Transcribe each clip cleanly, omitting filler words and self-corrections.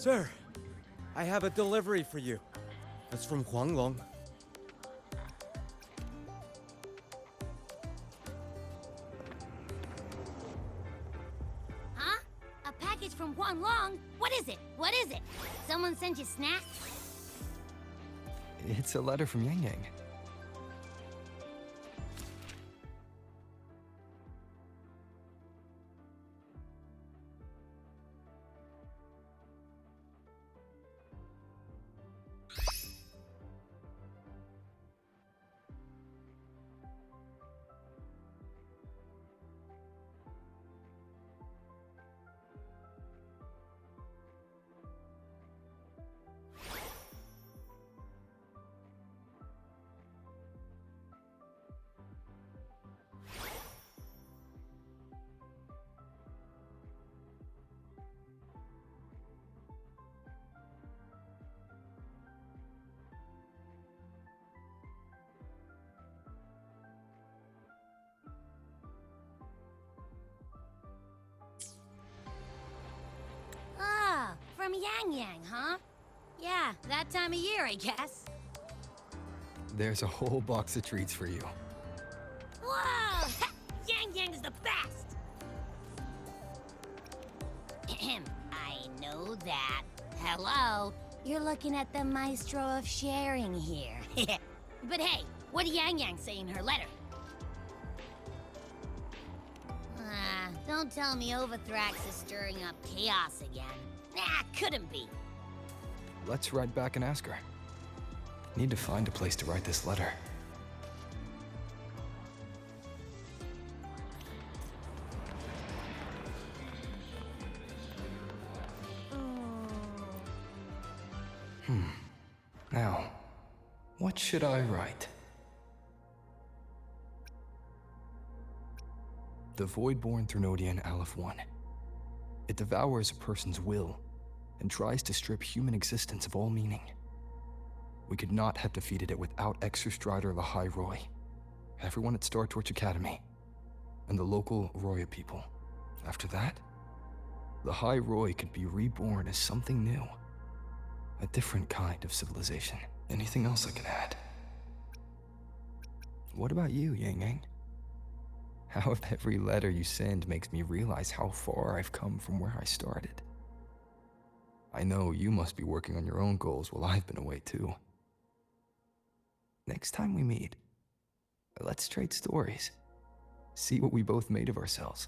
Sir, I have a delivery for you. It's from Huanglong. Huh? A package from Huanglong? What is it? What is it? Someone sent you snacks? It's a letter from Yang Yang. Ah, from Yang Yang, huh? Yeah, that time of year, I guess. There's a whole box of treats for you. Whoa! Yang Yang is the best! Ahem, I know that. Hello? You're looking at the maestro of sharing here. But hey, what did Yang Yang say in her letter? Don't tell me Overthrax is stirring up chaos again. Nah, couldn't be. Let's write back and ask her. Need to find a place to write this letter. Now, what should I write? The Voidborn Threnodian Aleph 1. It devours a person's will and tries to strip human existence of all meaning. We could not have defeated it without Exostrider Lahai Roy, everyone at Star Torch Academy, and the local Roya people. After that, Lahai Roy could be reborn as something new. A different kind of civilization. Anything else I can add? What about you, Yang Yang? How if every letter you send makes me realize how far I've come from where I started? I know you must be working on your own goals while I've been away too. Next time we meet, let's trade stories. See what we both made of ourselves.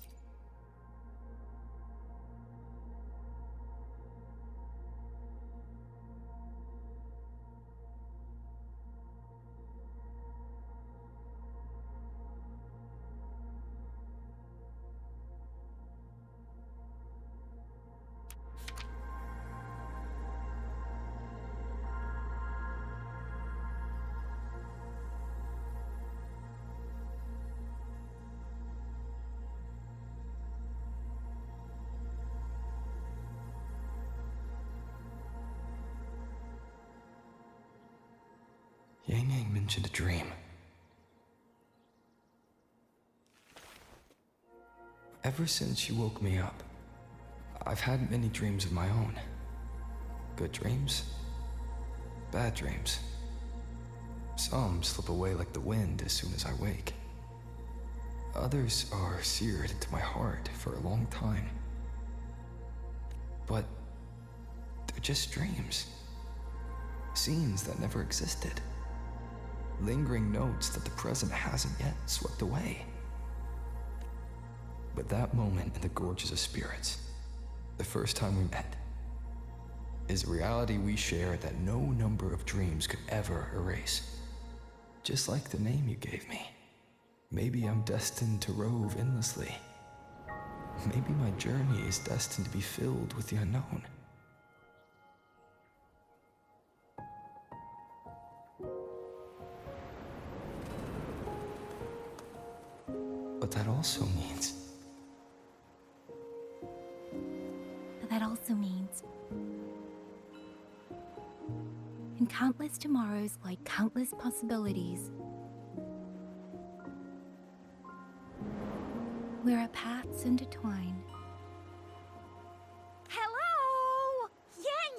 Yang Yang mentioned a dream. Ever since she woke me up, I've had many dreams of my own. Good dreams, bad dreams. Some slip away like the wind as soon as I wake. Others are seared into my heart for a long time. But they're just dreams. Scenes that never existed. Lingering notes that the present hasn't yet swept away. But that moment in the Gorges of Spirits, the first time we met, is a reality we share that no number of dreams could ever erase. Just like the name you gave me. Maybe I'm destined to rove endlessly. Maybe my journey is destined to be filled with the unknown. But that also means... And countless tomorrows like countless possibilities. Where our paths intertwine. Hello? Yang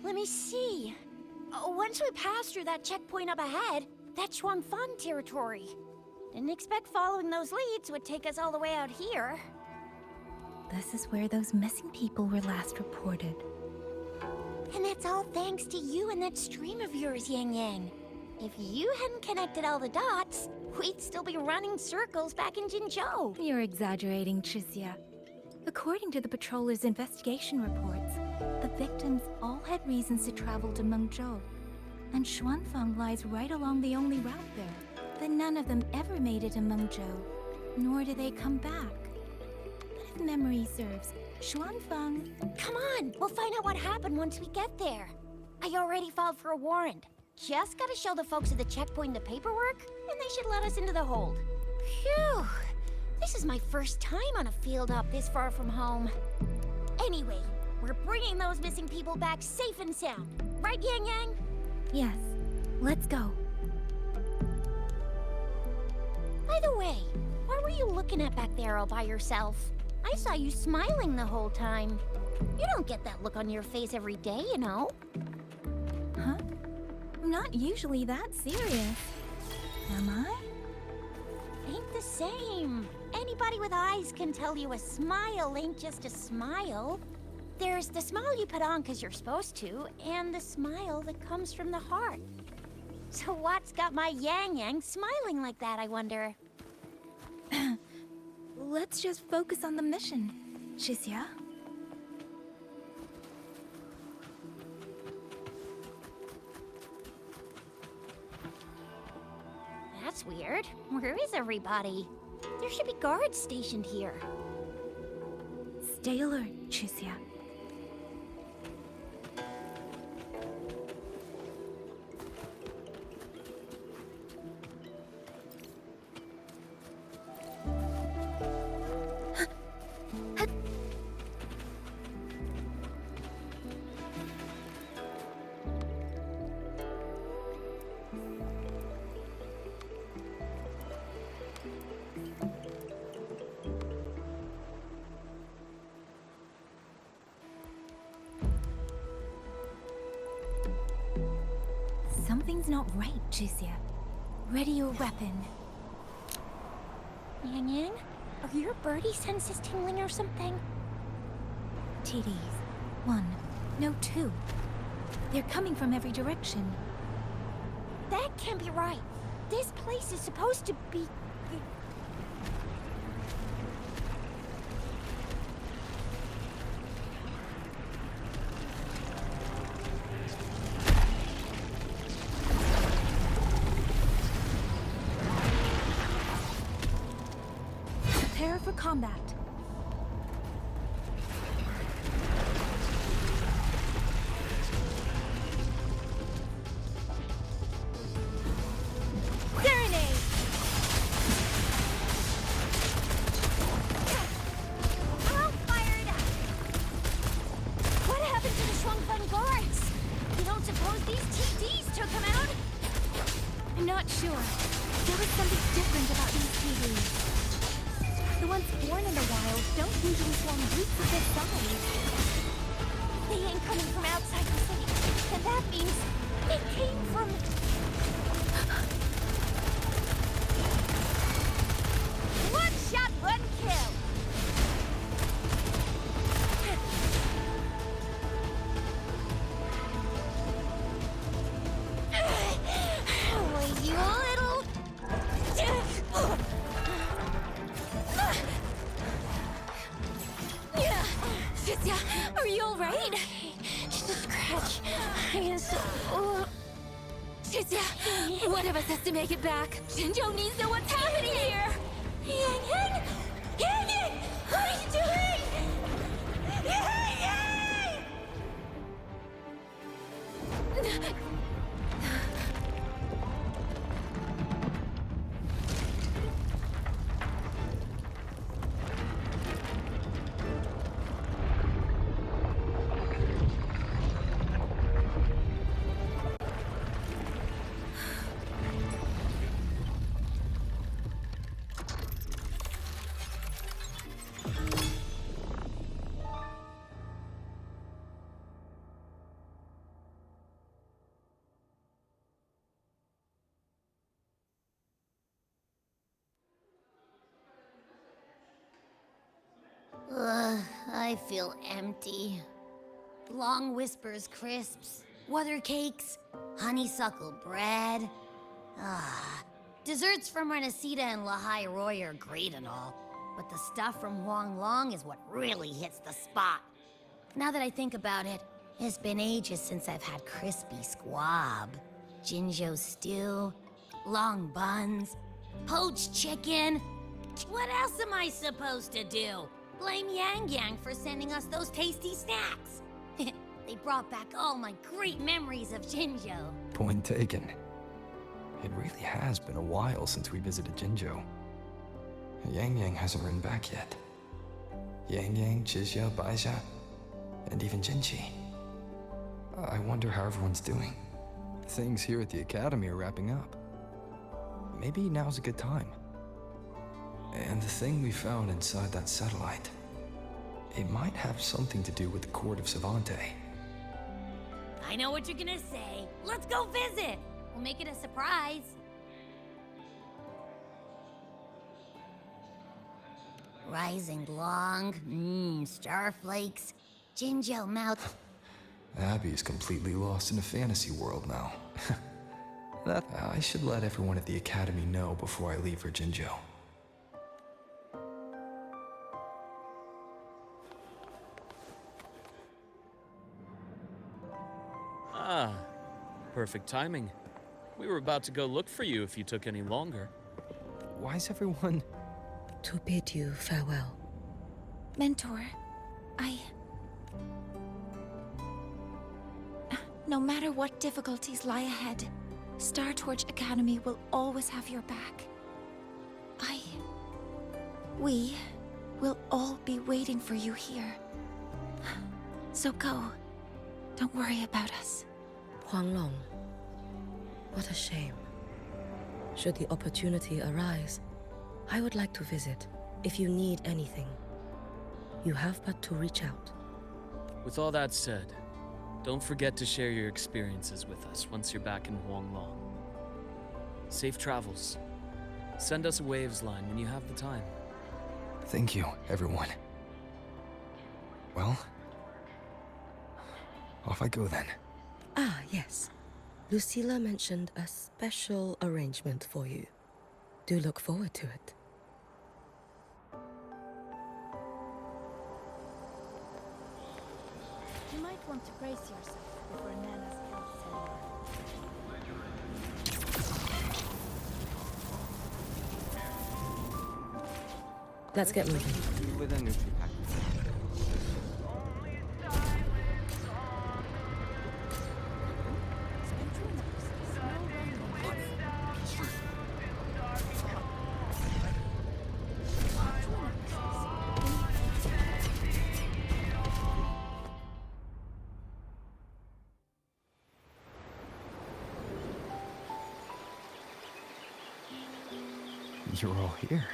Let me see. Once we pass through that checkpoint up ahead, that's Shuangfang territory. Didn't expect following those leads would take us all the way out here. This is where those missing people were last reported. And that's all thanks to you and that stream of yours, Yang Yang. If you hadn't connected all the dots, we'd still be running circles back in Jinzhou. You're exaggerating, Chixia. According to the patroller's investigation reports, the victims all had reasons to travel to Mengzhou. And Xuanfang lies right along the only route there. But none of them ever made it to Mengzhou, nor did they come back. But if memory serves, Xuanfang... Come on, we'll find out what happened once we get there. I already filed for a warrant. Just gotta show the folks at the checkpoint the paperwork, and they should let us into the hold. Phew! This is my first time on a field op this far from home. Anyway, we're bringing those missing people back safe and sound. Right, Yang Yang? Yes, let's go. By the way, what were you looking at back there all by yourself? I saw you smiling the whole time. You don't get that look on your face every day, you know. Huh? I'm not usually that serious. Am I? Ain't the same. Anybody with eyes can tell you a smile ain't just a smile. There's the smile you put on because you're supposed to, and the smile that comes from the heart. So what's got my Yang Yang smiling like that, I wonder? Let's just focus on the mission, Chixia. That's weird. Where is everybody? There should be guards stationed here. Stay alert, Chixia. Something's not right, Chixia. Ready your weapon. Yang Yang, are your birdie senses tingling or something? TDs. 1. No, 2. They're coming from every direction. That can't be right. This place is supposed to be... Prepare for combat. Serenade! All fired up! What happened to the Shuangfeng guards? You don't suppose these TDs took them out? I'm not sure. There was something different about these TVs. The ones born in the wild don't usually form groups of this size. They ain't coming from outside the city. And that means it came from... One shot, one kill! Will you little... Chixia, are you alright? Just a scratch. Chixia, one of us has to make it back. Jinzhou needs to know what's happening here. Yang Yang! Yang Yang! What are you doing? Yang Yang! I feel empty. Long Whispers crisps, Wuthер cakes, honeysuckle bread. Desserts from Renacita and Lahai Roy are great and all, but the stuff from Huang Long is what really hits the spot. Now that I think about it, it's been ages since I've had crispy squab, Jinzhou stew, long buns, poached chicken. What else am I supposed to do? Blame Yang Yang for sending us those tasty snacks. They brought back all my great memories of Jinzhou. Point taken. It really has been a while since we visited Jinzhou. Yang Yang hasn't written back yet. Yang Yang, Chixia, Baixia, and even Jinchi. I wonder how everyone's doing. Things here at the Academy are wrapping up. Maybe now's a good time. And the thing we found inside that satellite, it might have something to do with the Court of Savante. I know what you're gonna say. Let's go visit! We'll make it a surprise. Rising Long, starflakes, Jinzhou mouth. Abby's completely lost in a fantasy world now. I should let everyone at the Academy know before I leave for Jinzhou. Ah, perfect timing. We were about to go look for you if you took any longer. Why's everyone... To bid you farewell. Mentor, no matter what difficulties lie ahead, Star Torch Academy will always have your back. We will all be waiting for you here. So go. Don't worry about us. Huanglong. What a shame. Should the opportunity arise, I would like to visit. If you need anything, you have but to reach out. With all that said, don't forget to share your experiences with us once you're back in Huanglong. Safe travels. Send us a waves line when you have the time. Thank you, everyone. Well, off I go then. Ah, yes. Lucilla mentioned a special arrangement for you. Do look forward to it. You might want to brace yourself before Nana's health Let's get moving. With a Nutri-Pack. You're all here.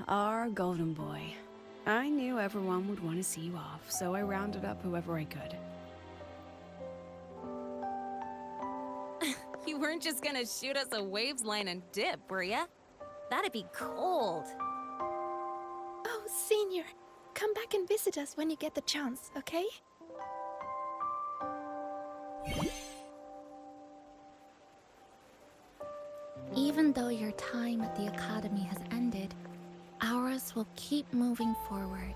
Our golden boy. I knew everyone would want to see you off, so I rounded up whoever I could. You weren't just gonna shoot us a waves line and dip, were ya? That'd be cold. Oh, Senior, come back and visit us when you get the chance, okay? Even though your time at the Academy has ended, ours will keep moving forward.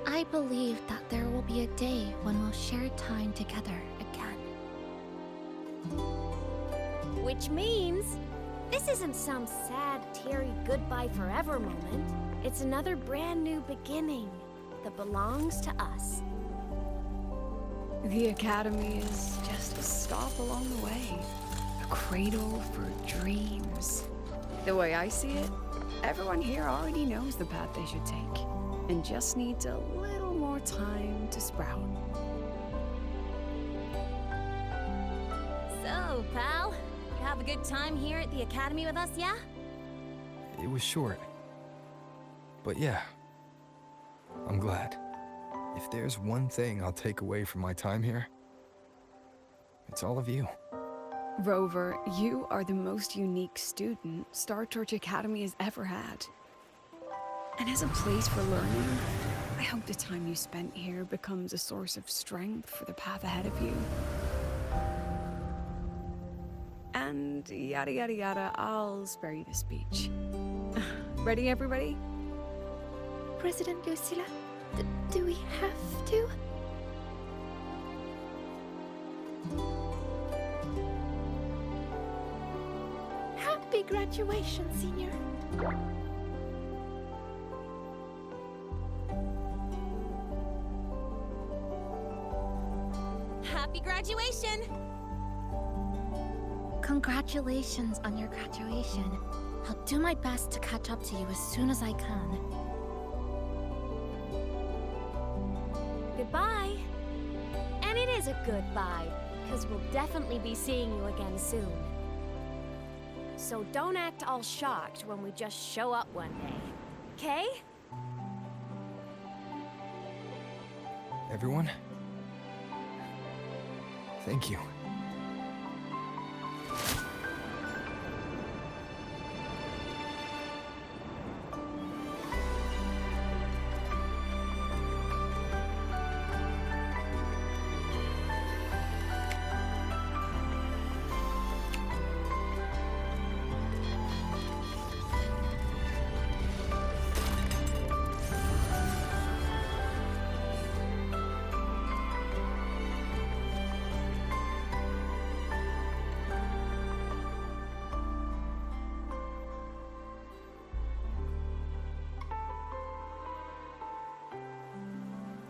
I believe that there will be a day when we'll share time together again. Which means this isn't some sad, teary goodbye forever moment. It's another brand new beginning that belongs to us. The Academy is just a stop along the way. A cradle for dreams. The way I see it, everyone here already knows the path they should take, and just needs a little more time to sprout. So, pal, you have a good time here at the Academy with us, yeah? It was short. But yeah, I'm glad. If there's one thing I'll take away from my time here, It's all of you. Rover, you are the most unique student Star Torch Academy has ever had. And as a place for learning, I hope the time you spent here becomes a source of strength for the path ahead of you. And yada yada yada, I'll spare you the speech. Ready, everybody? President Lucilla, do we have to? Happy graduation, senior. Happy graduation! Congratulations on your graduation. I'll do my best to catch up to you as soon as I can. Goodbye. And it is a goodbye, because we'll definitely be seeing you again soon. So don't act all shocked when we just show up one day. Okay? Everyone? Thank you.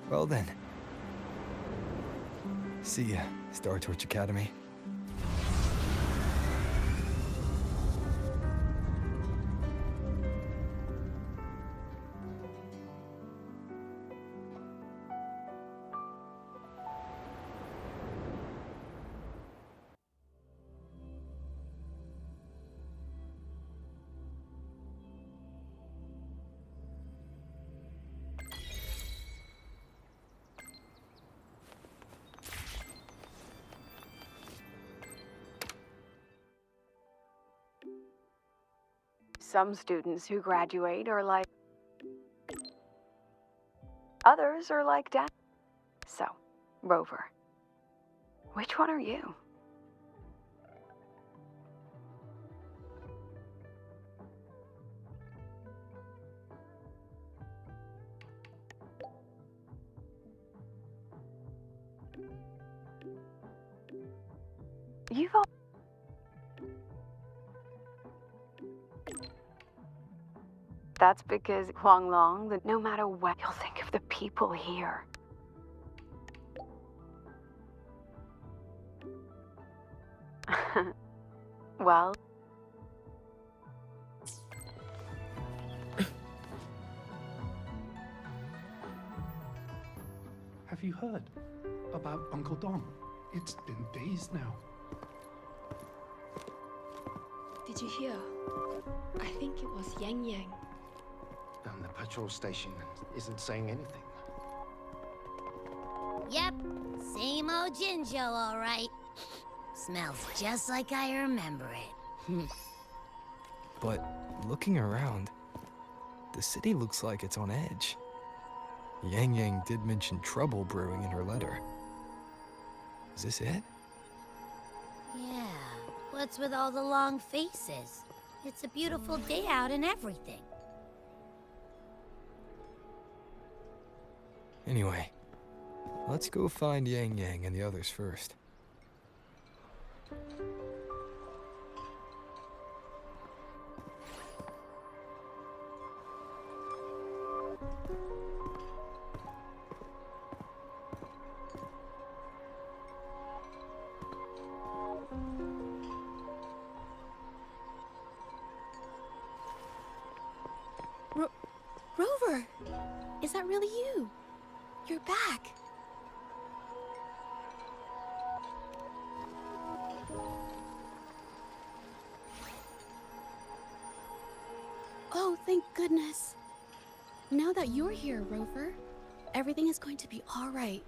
Well then. See ya, Star Torch Academy. Some students who graduate are like... Others are like Dad. So, Rover, which one are you? You've all... That's because Huanglong, that no matter what, you'll think of the people here. Well... Have you heard about Uncle Dom? It's been days now. Did you hear? I think it was Yang Yang. And the patrol station isn't saying anything. Yep, same old Jinzhou, all right. Smells just like I remember it. But looking around, the city looks like it's on edge. Yang Yang did mention trouble brewing in her letter. Is this it? Yeah, what's with all the long faces? It's a beautiful day out and everything. Anyway, let's go find Yang Yang and the others first. Rover! Is that really you? You're back. Oh, thank goodness. Now that you're here, Rover, everything is going to be all right.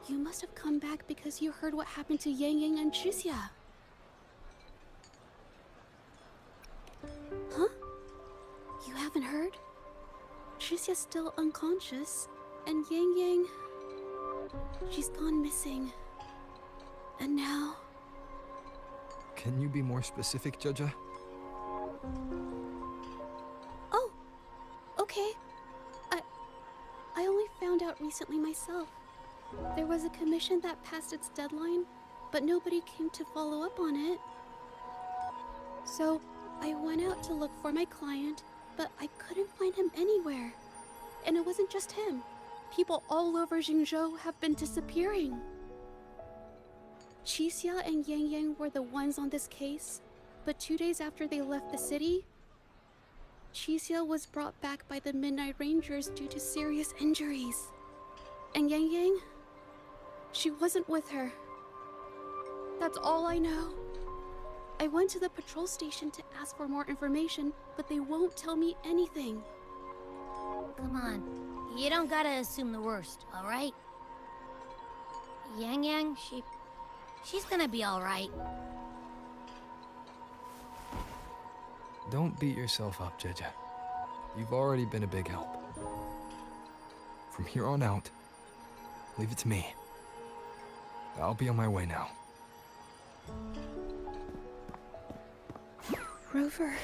You must have come back because you heard what happened to Yang Yang and Chixia. Huh? You haven't heard? Chixia's still unconscious, and Yang Yang... she's gone missing. And now... Can you be more specific, Judge? Oh, okay. I only found out recently myself. There was a commission that passed its deadline, but nobody came to follow up on it. So, I went out to look for my client, but I couldn't find him anywhere. And it wasn't just him. People all over Jingzhou have been disappearing. Chixia and Yang Yang were the ones on this case, but 2 days after they left the city, Chixia was brought back by the Midnight Rangers due to serious injuries. And Yang Yang, she wasn't with her. That's all I know. I went to the patrol station to ask for more information, but they won't tell me anything. Come on. You don't gotta assume the worst, alright? Yang Yang, she's gonna be alright. Don't beat yourself up, Jeja. You've already been a big help. From here on out, leave it to me. I'll be on my way now. Rover,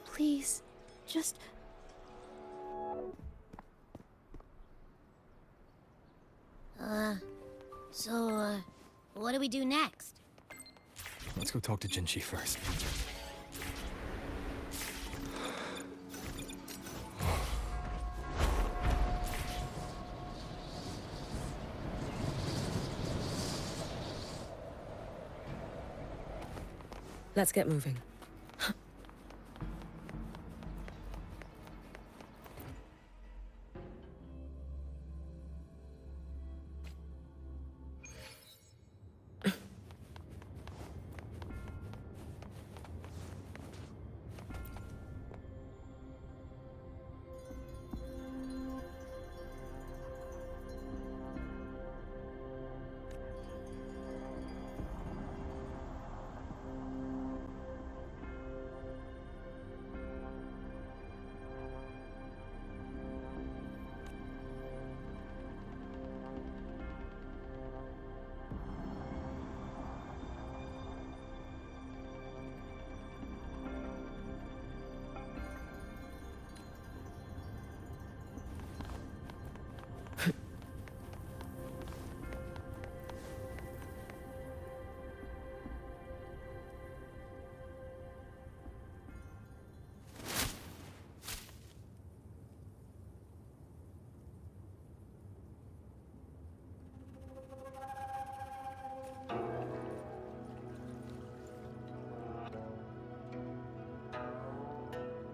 please, just... So, what do we do next? Let's go talk to Jinchi first. Let's get moving.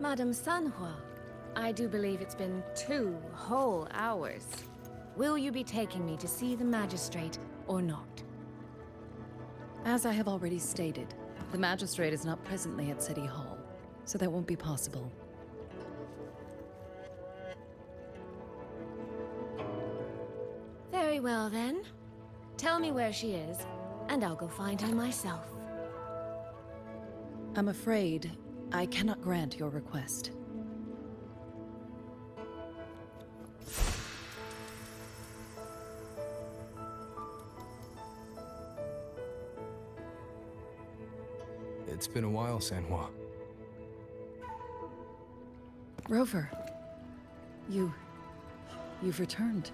Madame Sanhua, I do believe it's been 2 whole hours. Will you be taking me to see the magistrate or not? As I have already stated, the magistrate is not presently at City Hall, so that won't be possible. Very well then. Tell me where she is, and I'll go find her myself. I'm afraid I cannot grant your request. It's been a while, Sanhua. Rover, you've returned.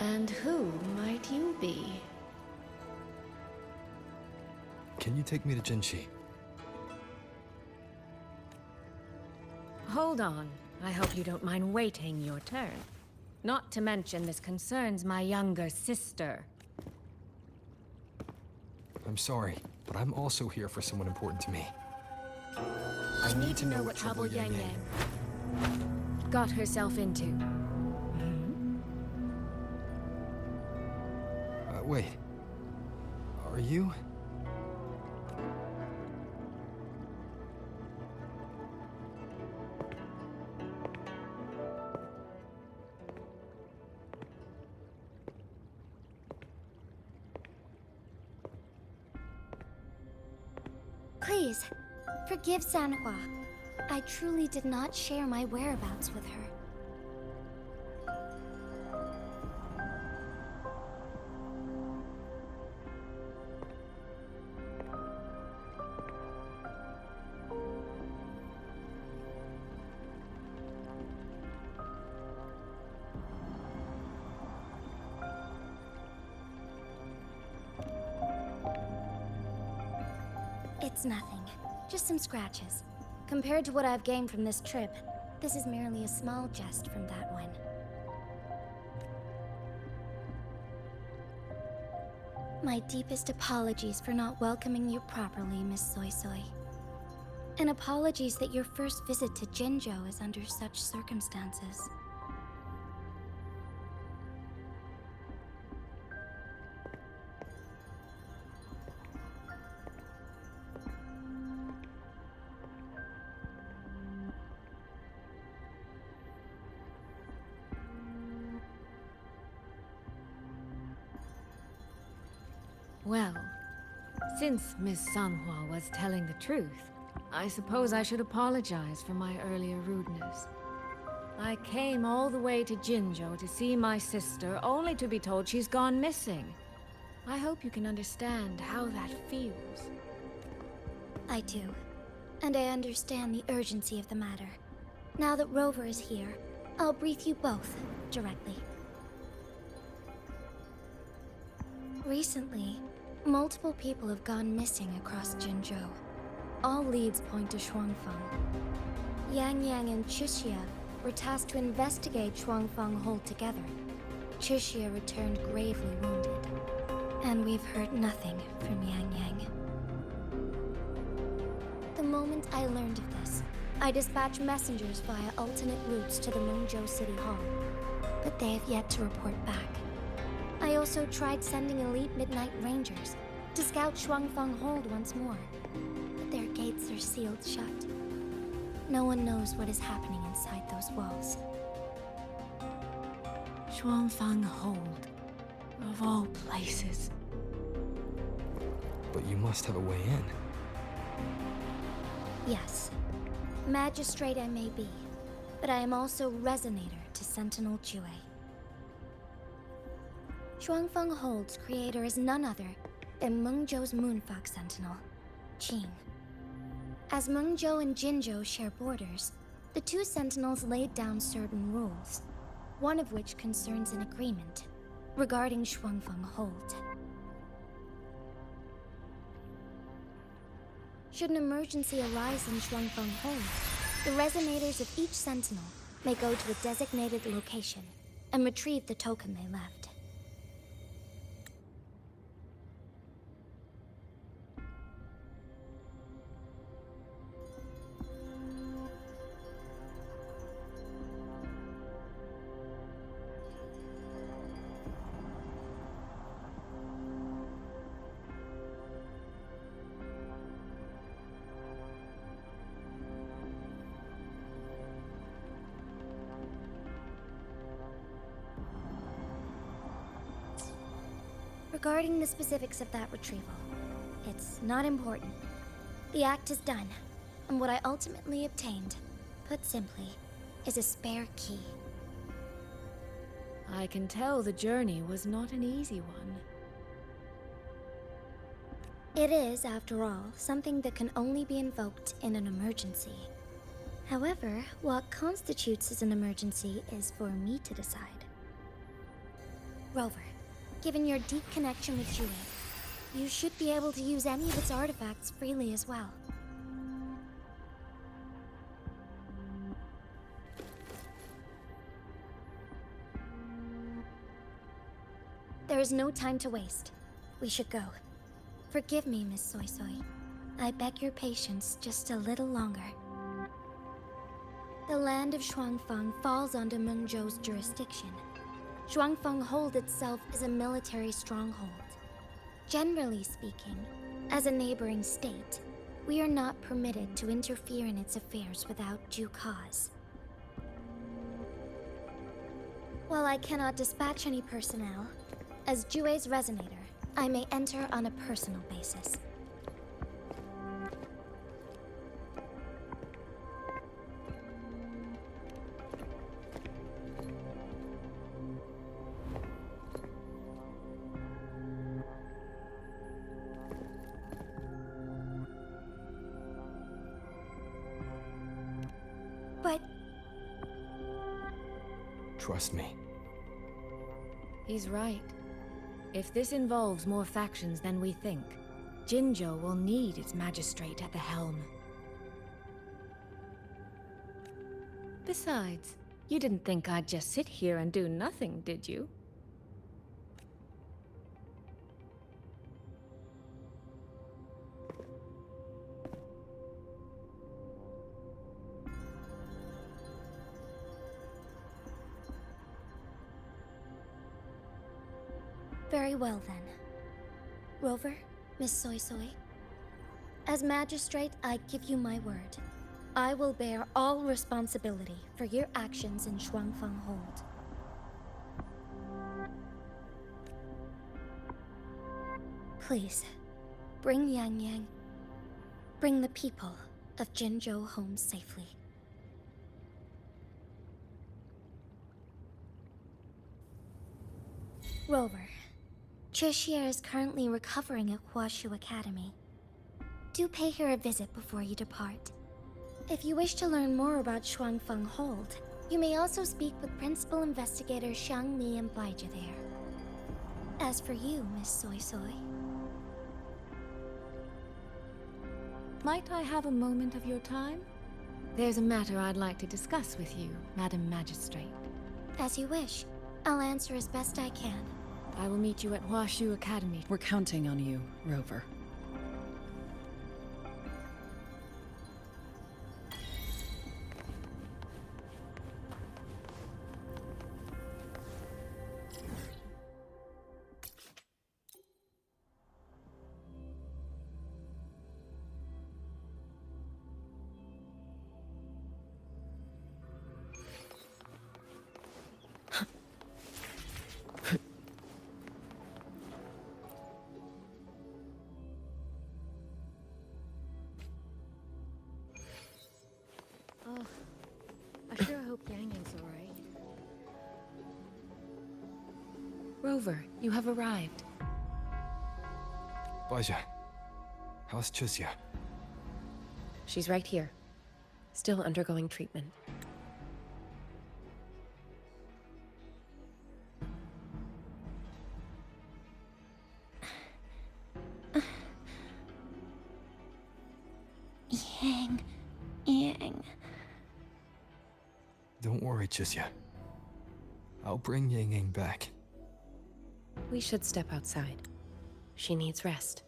And who might you be? Can you take me to Jinchi? Hold on. I hope you don't mind waiting your turn. Not to mention this concerns my younger sister. I'm sorry, but I'm also here for someone important to me. I need to know what trouble Yang Yang got herself into. Wait. Are you? Please, forgive Sanhua. I truly did not share my whereabouts with her. It's nothing. Just some scratches. Compared to what I've gained from this trip, this is merely a small jest from that one. My deepest apologies for not welcoming you properly, Miss Soy Soy. And apologies that your first visit to Jinzhou is under such circumstances. Well, since Miss Sanhua was telling the truth, I suppose I should apologize for my earlier rudeness. I came all the way to Jinzhou to see my sister, only to be told she's gone missing. I hope you can understand how that feels. I do. And I understand the urgency of the matter. Now that Rover is here, I'll brief you both directly. Recently, multiple people have gone missing across Jinzhou. All leads point to Shuangfeng. Yang Yang and Chixia were tasked to investigate Shuangfeng Hold together. Chixia returned gravely wounded. And we've heard nothing from Yang Yang. The moment I learned of this, I dispatched messengers via alternate routes to the Mengzhou City Hall. But they have yet to report back. I also tried sending elite Midnight Rangers to scout Shuangfeng Hold once more, but their gates are sealed shut. No one knows what is happening inside those walls. Shuangfeng Hold, of all places. But you must have a way in. Yes. Magistrate I may be, but I am also Resonator to Sentinel Jue. Shuangfeng Hold's creator is none other than Mengzhou's Moonfox Sentinel, Qing. As Mengzhou and Jinzhou share borders, the two Sentinels laid down certain rules, one of which concerns an agreement regarding Shuangfeng Hold. Should an emergency arise in Shuangfeng Hold, the resonators of each Sentinel may go to a designated location and retrieve the token they left. Regarding the specifics of that retrieval, it's not important. The act is done, and what I ultimately obtained, put simply, is a spare key. I can tell the journey was not an easy one. It is, after all, something that can only be invoked in an emergency. However, what constitutes as an emergency is for me to decide. Rover, given your deep connection with Jue, you should be able to use any of its artifacts freely as well. There is no time to waste. We should go. Forgive me, Miss Soy Soy. I beg your patience just a little longer. The land of Shuangfeng falls under Mengzhou's jurisdiction. Shuangfeng Hold itself is a military stronghold. Generally speaking, as a neighboring state, we are not permitted to interfere in its affairs without due cause. While I cannot dispatch any personnel, as Jue's Resonator, I may enter on a personal basis. Trust me. He's right. If this involves more factions than we think, Jinzhou will need its magistrate at the helm. Besides, you didn't think I'd just sit here and do nothing, did you? Very well then. Rover, Miss Soy Soy. As magistrate, I give you my word. I will bear all responsibility for your actions in Shuangfang Hold. Please, bring Yang Yang. Bring the people of Jinzhou home safely. Rover, Tricia is currently recovering at Huashu Academy. Do pay her a visit before you depart. If you wish to learn more about Shuangfang Hold, you may also speak with Principal Investigator Xiang Li and Baizhi there. As for you, Miss Soy Soy... Might I have a moment of your time? There's a matter I'd like to discuss with you, Madam Magistrate. As you wish. I'll answer as best I can. I will meet you at Huashu Academy. We're counting on you, Rover. Oh, I sure hope Yang Yang's alright. Rover, you have arrived. Baizhi, how's Chixia? She's right here. Still undergoing treatment. Yang. Don't worry, Chixia. I'll bring Yang Yang back. We should step outside. She needs rest.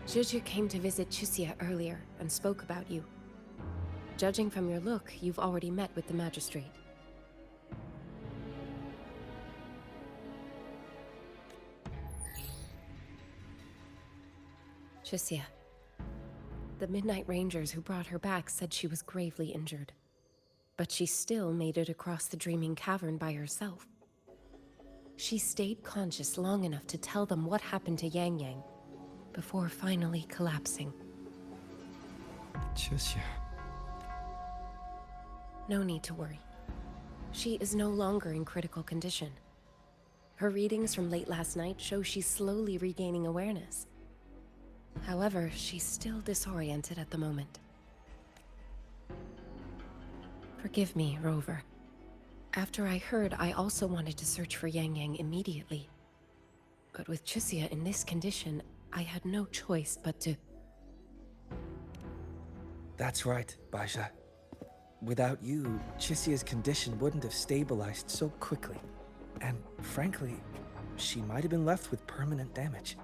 Zhizhi came to visit Chixia earlier and spoke about you. Judging from your look, you've already met with the magistrate. Chixia. The Midnight Rangers who brought her back said she was gravely injured. But she still made it across the Dreaming Cavern by herself. She stayed conscious long enough to tell them what happened to Yang Yang, before finally collapsing. Chixia. No need to worry. She is no longer in critical condition. Her readings from late last night show she's slowly regaining awareness. However, she's still disoriented at the moment. Forgive me, Rover. After I heard, I also wanted to search for Yang Yang immediately. But with Chisia in this condition, I had no choice but to... That's right, Baisha. Without you, Chisia's condition wouldn't have stabilized so quickly. And frankly, she might have been left with permanent damage.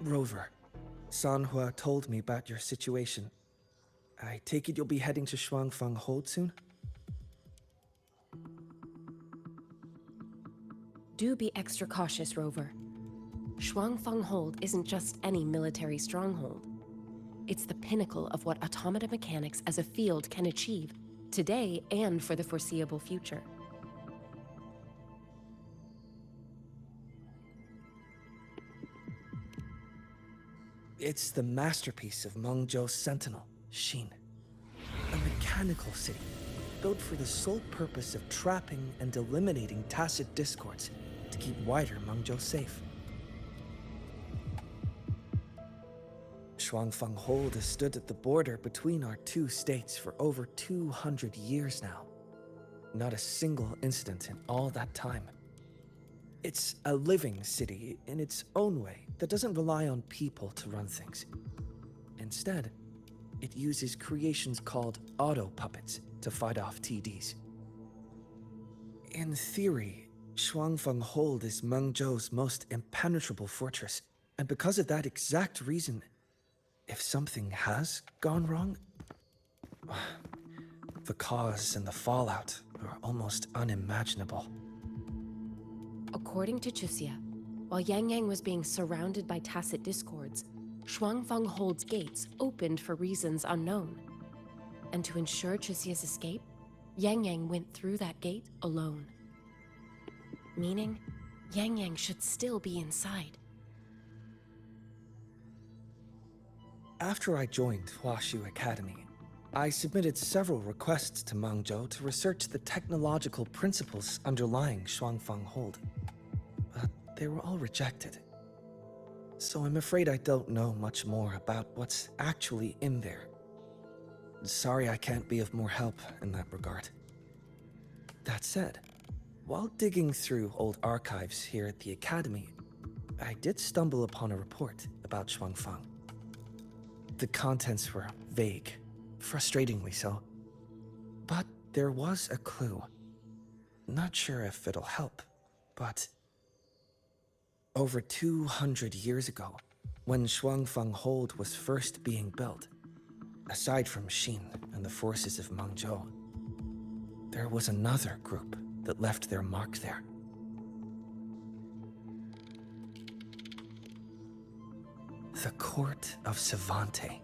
Rover, Sanhua told me about your situation. I take it you'll be heading to Shuangfang Hold soon? Do be extra cautious, Rover. Shuangfang Hold isn't just any military stronghold. It's the pinnacle of what automata mechanics as a field can achieve, today and for the foreseeable future. It's the masterpiece of Mengzhou's sentinel, Xin. A mechanical city, built for the sole purpose of trapping and eliminating tacit discords to keep wider Mengzhou safe. Shuangfang Hold has stood at the border between our two states for over 200 years now. Not a single incident in all that time. It's a living city in its own way that doesn't rely on people to run things. Instead, it uses creations called auto-puppets to fight off TDs. In theory, Shuangfang Hold is Mengzhou's most impenetrable fortress, and because of that exact reason, if something has gone wrong, the cause and the fallout are almost unimaginable. According to Chisia, while Yang Yang was being surrounded by tacit discords, Shuangfang Hold's gates opened for reasons unknown. And to ensure Chisia's escape, Yang Yang went through that gate alone. Meaning, Yang Yang should still be inside. After I joined Huashu Academy, I submitted several requests to Mengzhou to research the technological principles underlying Shuangfang Hold, but they were all rejected. So I'm afraid I don't know much more about what's actually in there. Sorry I can't be of more help in that regard. That said, while digging through old archives here at the Academy, I did stumble upon a report about Shuangfang. The contents were vague, frustratingly so. But there was a clue. Not sure if it'll help, but... Over 200 years ago, when Shuangfang Hold was first being built, aside from Xin and the forces of Mengzhou, there was another group that left their mark there. The Court of Savante.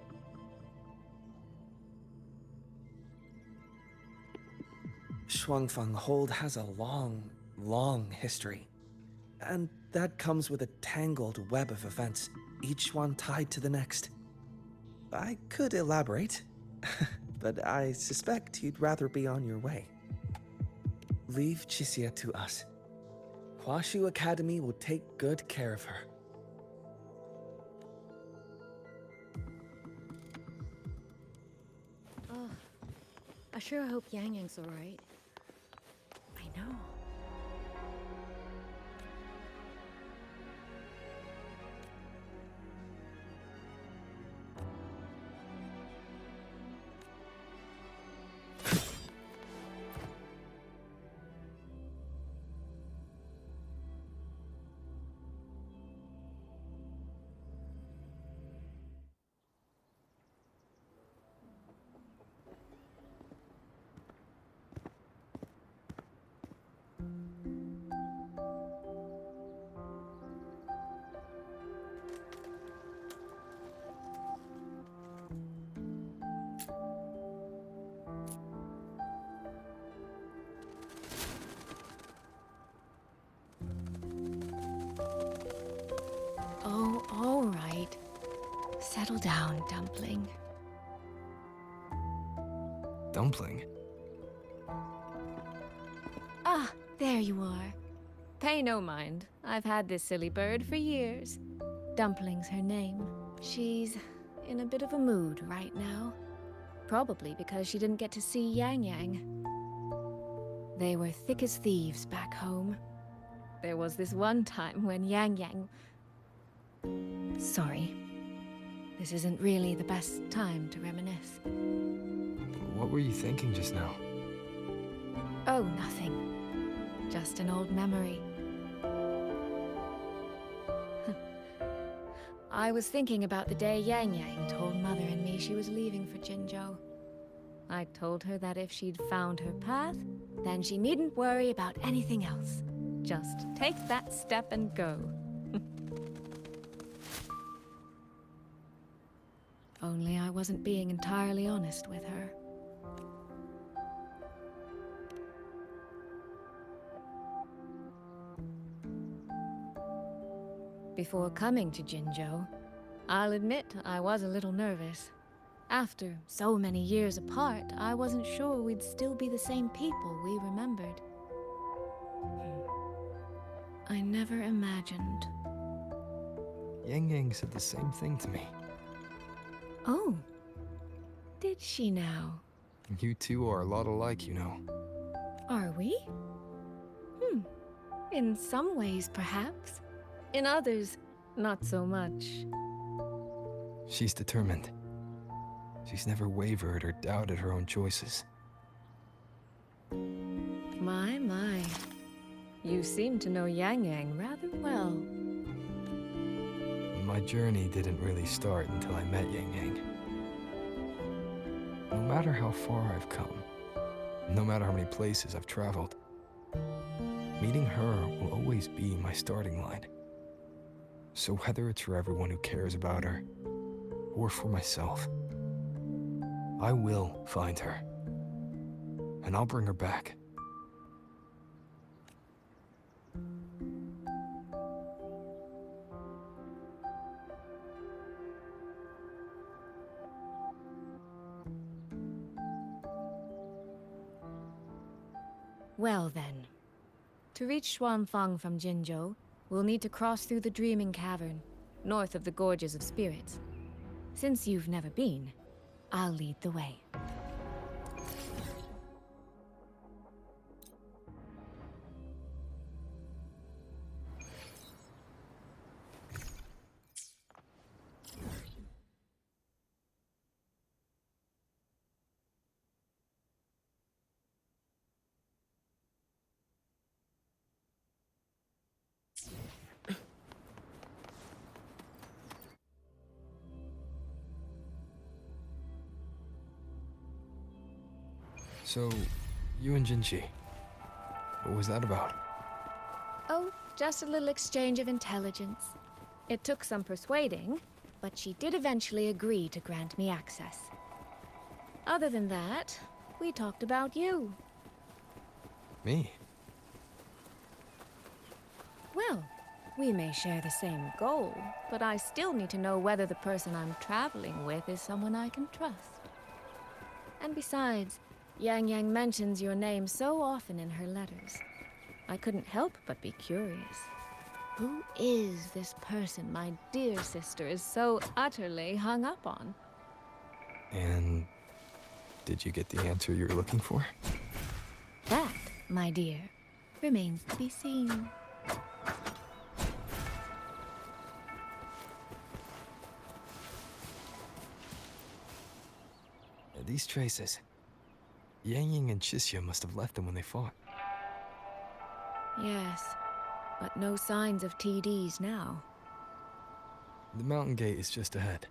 Shuangfang Hold has a long history. And that comes with a tangled web of events, each one tied to the next. I could elaborate, but I suspect you'd rather be on your way. Leave Chisia to us. Huashu Academy will take good care of her. Oh, I sure hope Yang Yang's alright. I know. Oh, all right. Settle down, Dumpling. dumpling. Ah, there you are. Pay no mind. I've had this silly bird for years. Dumpling's her name. She's in a bit of a mood right now. Probably because she didn't get to see Yang Yang. They were thick as thieves back home. There was this one time when Yang Yang... Sorry. This isn't really the best time to reminisce. What were you thinking just now? Oh, nothing. Just an old memory. I was thinking about the day Yang Yang told Mother and me she was leaving for Jinzhou. I told her that if she'd found her path, then she needn't worry about anything else. Just take that step and go. Only I wasn't being entirely honest with her. Before coming to Jinzhou, I'll admit I was a little nervous. After so many years apart, I wasn't sure we'd still be the same people we remembered. I never imagined. Yang Yang said the same thing to me. Oh, did she now? You two are a lot alike, you know. Are we? In some ways, perhaps. In others, not so much. She's determined. She's never wavered or doubted her own choices. My. You seem to know Yang Yang rather well. My journey didn't really start until I met Yang Yang. No matter how far I've come, no matter how many places I've traveled, meeting her will always be my starting line. So whether it's for everyone who cares about her, or for myself, I will find her. And I'll bring her back. Well then, to reach Xuanfang from Jinzhou, we'll need to cross through the Dreaming Cavern, north of the Gorges of Spirits. Since you've never been, I'll lead the way. So, you and Jinchi, what was that about? Oh, just a little exchange of intelligence. It took some persuading, but she did eventually agree to grant me access. Other than that, we talked about you. Me? Well, we may share the same goal, but I still need to know whether the person I'm traveling with is someone I can trust. And besides, Yang Yang mentions your name so often in her letters. I couldn't help but be curious. Who is this person my dear sister is so utterly hung up on? And did you get the answer you were looking for? That, my dear, remains to be seen. These traces. Yang Yang and Chixia must have left them when they fought. Yes, but no signs of TDs now. The mountain gate is just ahead.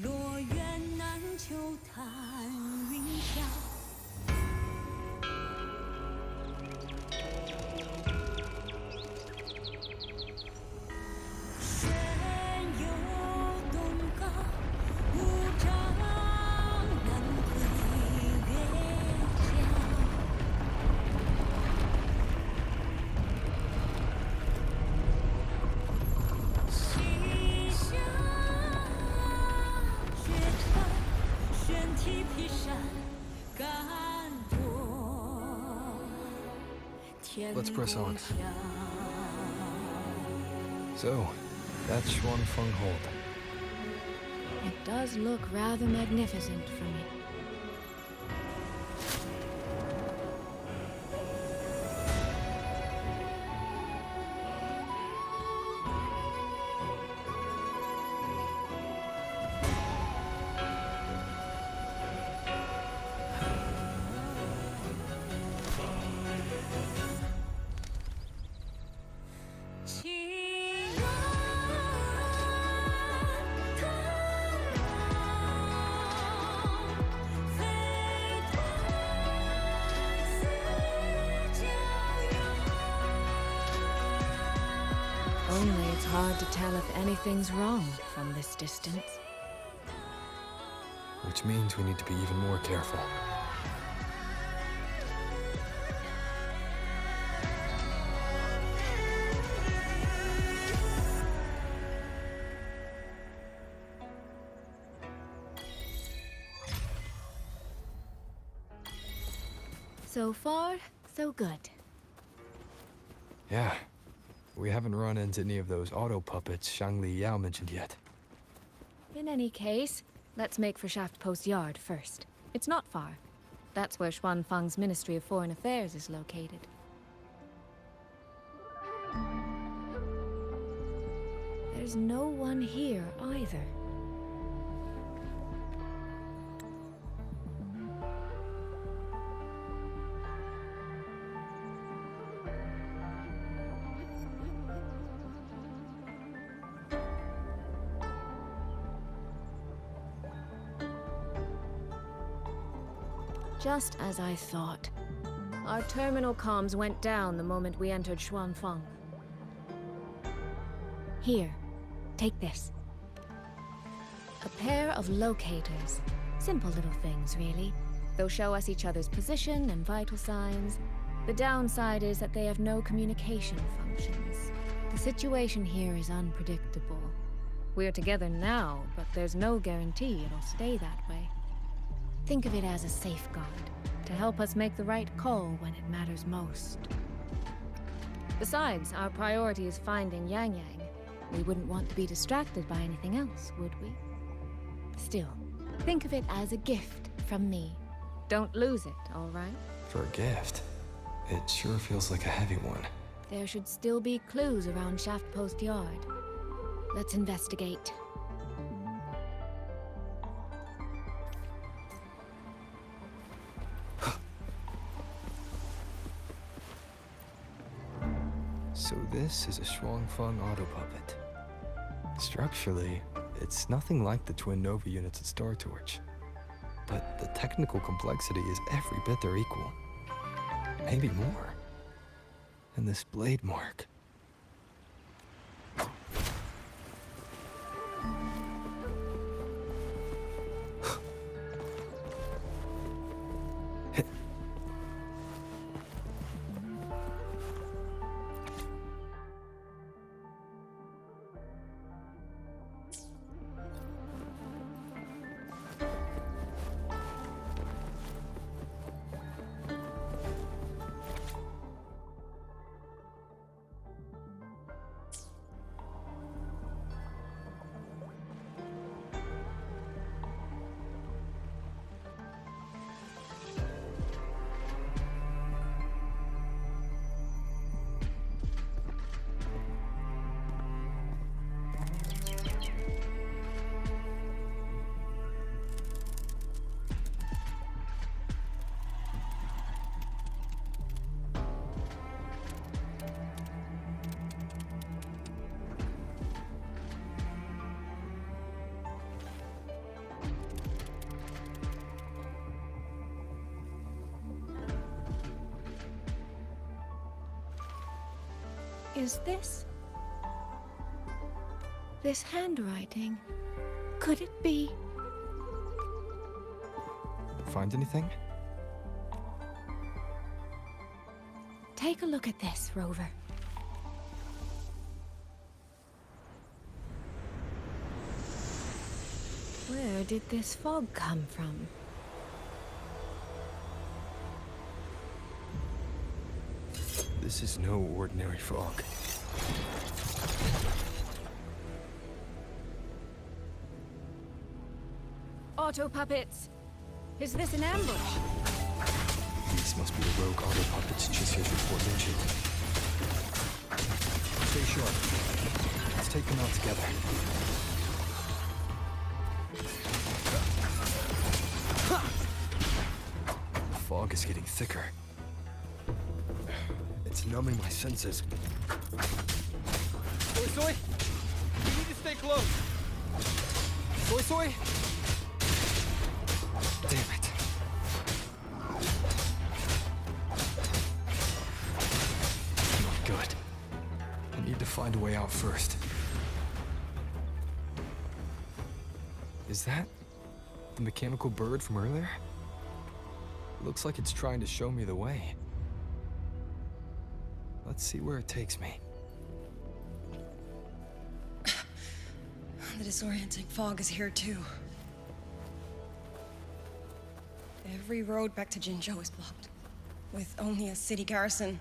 落雁南秋潭云飘。玄游东皋，无障南归月娇。西下雪山，玄梯披山，甘多。 Let's press on. So, that's Xuanfeng Hold. It does look rather magnificent for me. Only it's hard to tell if anything's wrong from this distance. Which means we need to be even more careful. So far, so good. Yeah. We haven't run into any of those auto puppets Shangli Yao mentioned yet. In any case, let's make for Shaft Post Yard first. It's not far. That's where Xuanfeng's Ministry of Foreign Affairs is located. There's no one here either. Just as I thought. Our terminal comms went down the moment we entered Xuanfeng. Here, take this. A pair of locators. Simple little things, really. They'll show us each other's position and vital signs. The downside is that they have no communication functions. The situation here is unpredictable. We're together now, but there's no guarantee it'll stay that way. Think of it as a safeguard, to help us make the right call when it matters most. Besides, our priority is finding Yang Yang. We wouldn't want to be distracted by anything else, would we? Still, think of it as a gift from me. Don't lose it, all right? For a gift, it sure feels like a heavy one. There should still be clues around Shaft Post Yard. Let's investigate. So this is a Xuanfeng auto puppet. Structurally, it's nothing like the twin Nova units at Star Torch. But the technical complexity is every bit their equal. Maybe more. And this blade mark. Is this... this handwriting? Could it be... Find anything? Take a look at this, Rover. Where did this fog come from? This is no ordinary fog. Auto puppets! Is this an ambush? These must be the rogue auto puppets Chisea's report mentioned. Stay sharp. Let's take them out together. The fog is getting thicker. It's numbing my senses. Soy Soy! You need to stay close! Soy Soy! Damn it. Not good. I need to find a way out first. Is that the mechanical bird from earlier? Looks like it's trying to show me the way. Let's see where it takes me. The disorienting fog is here too. Every road back to Jinzhou is blocked, with only a city garrison.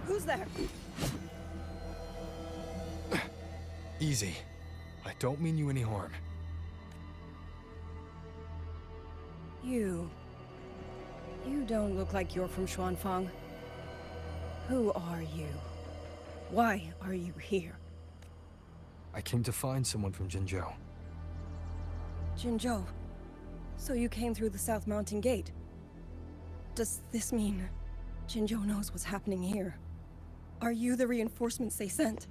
Who's there? Easy. I don't mean you any harm. You don't look like you're from Xuanfang. Who are you? Why are you here? I came to find someone from Jinzhou. Jinzhou. So you came through the South Mountain Gate. Does this mean Jinzhou knows what's happening here? Are you the reinforcements they sent?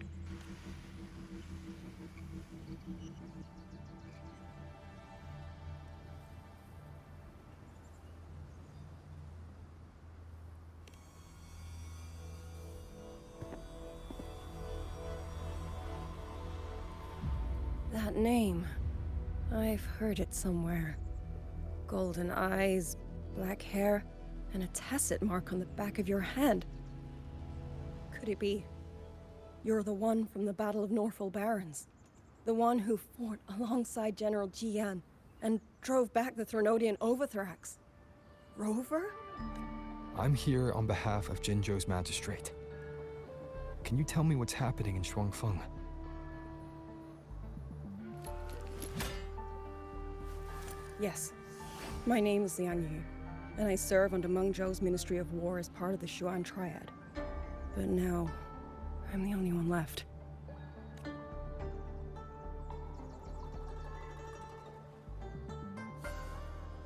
That name. I've heard it somewhere. Golden eyes, black hair, and a tacit mark on the back of your hand. Could it be you're the one from the Battle of Norfolk Barrens? The one who fought alongside General Jiyan and drove back the Threnodian Overthrax? Rover? I'm here on behalf of Jinzhou's magistrate. Can you tell me what's happening in Xuanfeng? Yes. My name is Lian Yu, and I serve under Meng Zhou's Ministry of War as part of the Xuan Triad. But now, I'm the only one left.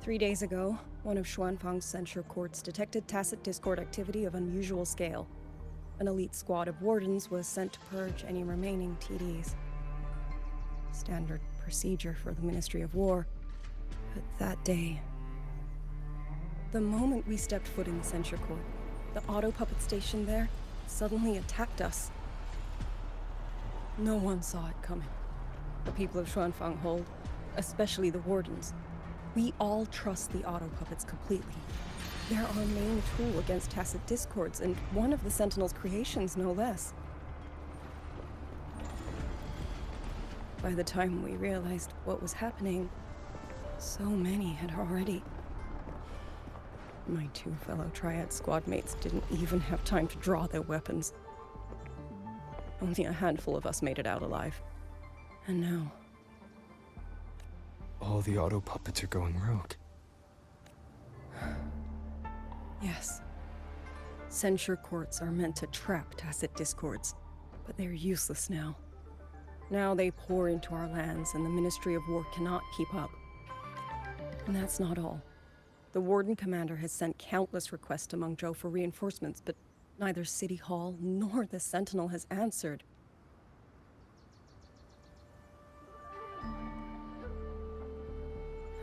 Three days ago, one of Xuanfang's censure courts detected tacit discord activity of unusual scale. An elite squad of wardens was sent to purge any remaining TDs. Standard procedure for the Ministry of War. But that day, the moment we stepped foot in the censure court, the auto puppet station there suddenly attacked us. No one saw it coming. The people of Xuanfang Hold, especially the wardens. We all trust the auto puppets completely. They're our main tool against tacit discords, and one of the Sentinel's creations, no less. By the time we realized what was happening, so many had already... My two fellow Triad squad mates didn't even have time to draw their weapons. Only a handful of us made it out alive. And now... All the auto puppets are going rogue. Yes. Censure courts are meant to trap tacit discords. But they're useless now. Now they pour into our lands, and the Ministry of War cannot keep up. And that's not all. The Warden Commander has sent countless requests to Mengzhou for reinforcements, but neither City Hall nor the Sentinel has answered.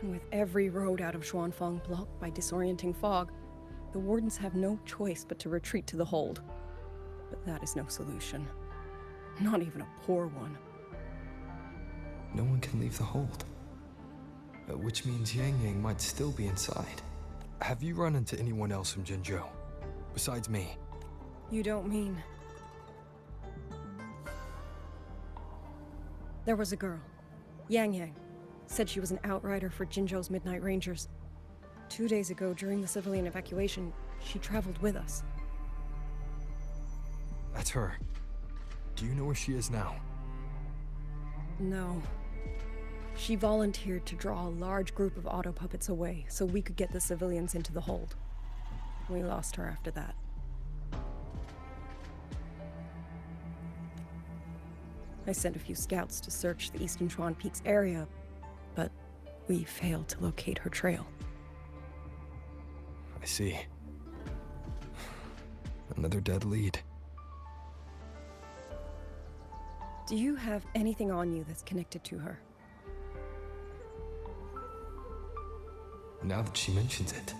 And with every road out of Xuanfang blocked by disorienting fog, the Wardens have no choice but to retreat to the hold. But that is no solution. Not even a poor one. No one can leave the hold. Which means Yang Yang might still be inside. Have you run into anyone else from Jinzhou? Besides me? You don't mean... There was a girl, Yang Yang. Said she was an outrider for Jinzhou's Midnight Rangers. 2 days ago, during the civilian evacuation, she traveled with us. That's her. Do you know where she is now? No. She volunteered to draw a large group of auto puppets away so we could get the civilians into the hold. We lost her after that. I sent a few scouts to search the Eastern Chuan Peaks area, but we failed to locate her trail. I see. Another dead lead. Do you have anything on you that's connected to her? Now that she mentions it,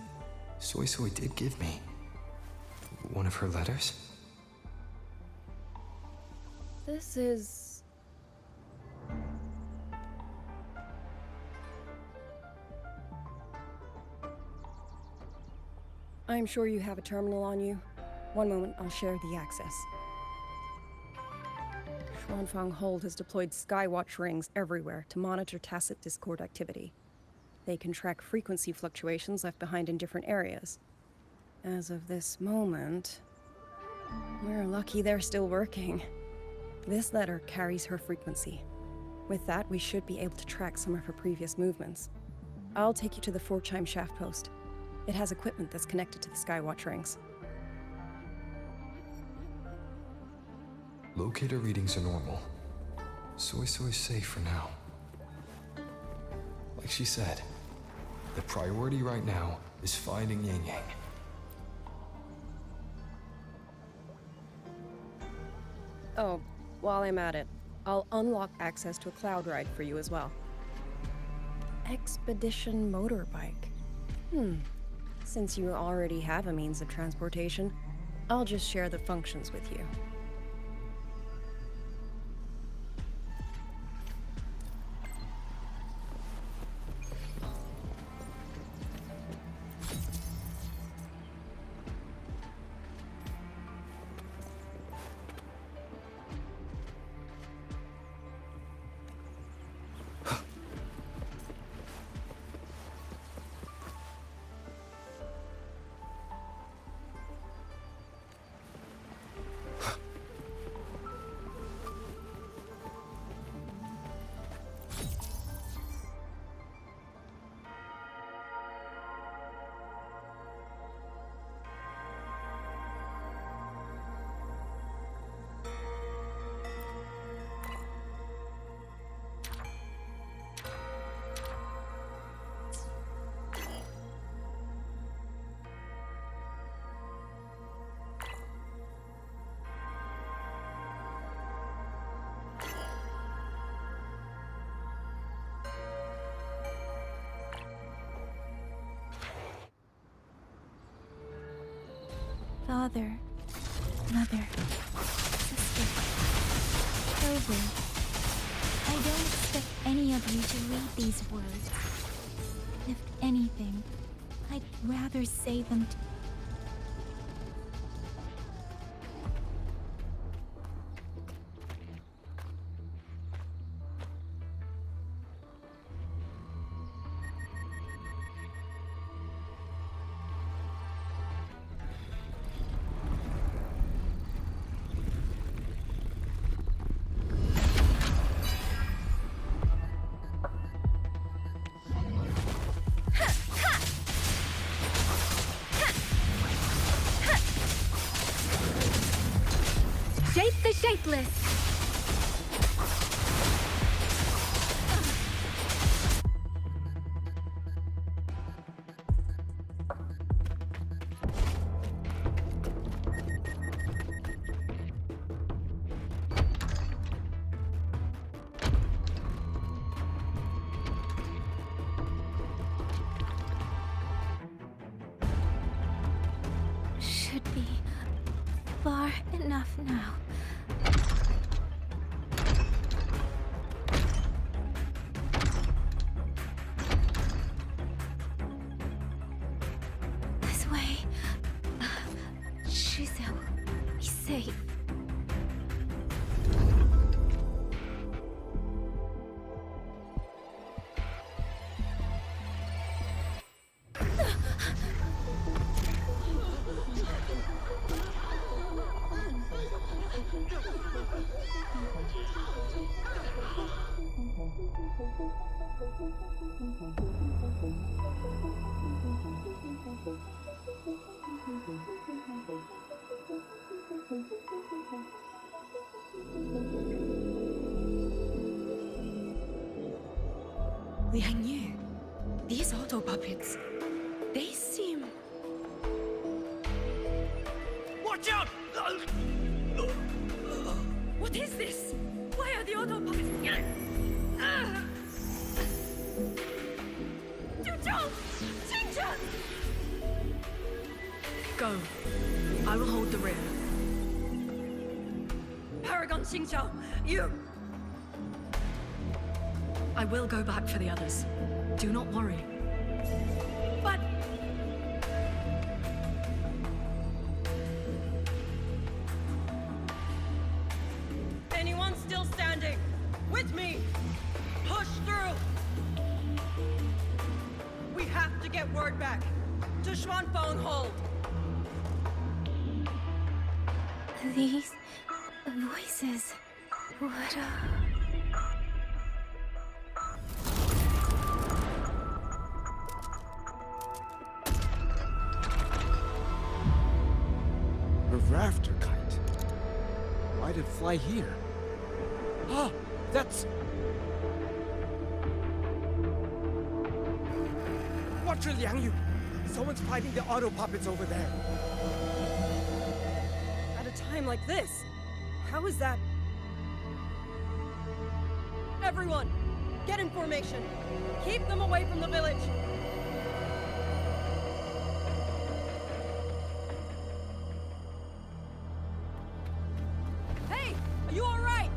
Soy Soy did give me one of her letters. This is... I'm sure you have a terminal on you. One moment, I'll share the access. Xuanfang Hold has deployed Skywatch rings everywhere to monitor Tacet Discord activity. They can track frequency fluctuations left behind in different areas. As of this moment, we're lucky they're still working. This letter carries her frequency. With that, we should be able to track some of her previous movements. I'll take you to the Forchheim shaft post. It has equipment that's connected to the Skywatch rings. Locator readings are normal. Soy Soy's safe for now. Like she said, the priority right now is finding Yang Yang. Oh, while I'm at it, I'll unlock access to a cloud ride for you as well. Expedition motorbike. Since you already have a means of transportation, I'll just share the functions with you. Father, Mother, Sister, Tobu. I don't expect any of you to read these words. If anything, I'd rather say them to... Shapeless! Should be far enough now. This way. Shizuo will be safe. Liang Yu, these auto puppets, they seem... Watch out! What is this? Why are the auto puppets... Zhuzhou! Xingzhen! Go. I will hold the rear. Paragon Xingzhou, you... I will go back for the others. Do not worry. But... Anyone still standing? With me! Push through! We have to get word back. To Xuanfeng Hold! These voices. What A rafter kite. Why'd it fly here? Ah, that's... Watch her, Liang Yu! Someone's fighting the auto puppets over there. At a time like this, how is that? Everyone, get in formation. Keep them away from the village. Hey, are you all right?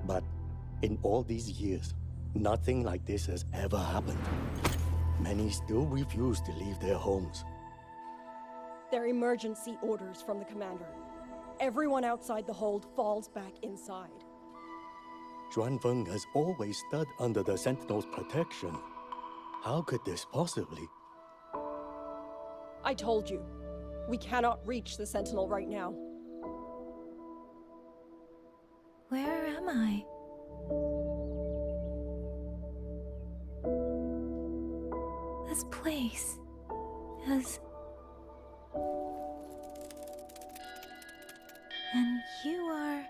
But in all these years, nothing like this has ever happened. Many still refuse to leave their homes. They're emergency orders from the commander. Everyone outside the hold falls back inside. Xuanfeng has always stood under the Sentinel's protection. How could this possibly? I told you, we cannot reach the Sentinel right now. Where am I? This place is... And you are...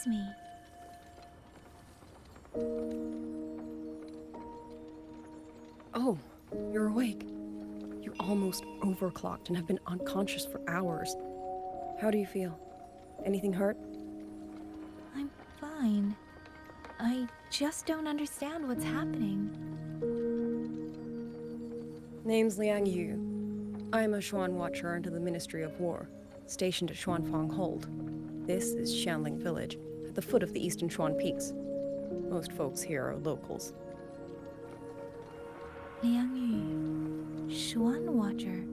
me. Oh, you're awake. You almost overclocked and have been unconscious for hours. How do you feel? Anything hurt? I'm fine. I just don't understand what's happening. Name's Liang Yu. I'm a Xuan Watcher under the Ministry of War, stationed at Xuanfang Hold. This is Xianling Village, at the foot of the Eastern Xuan Peaks. Most folks here are locals. Liang Yu, Xuan Watcher,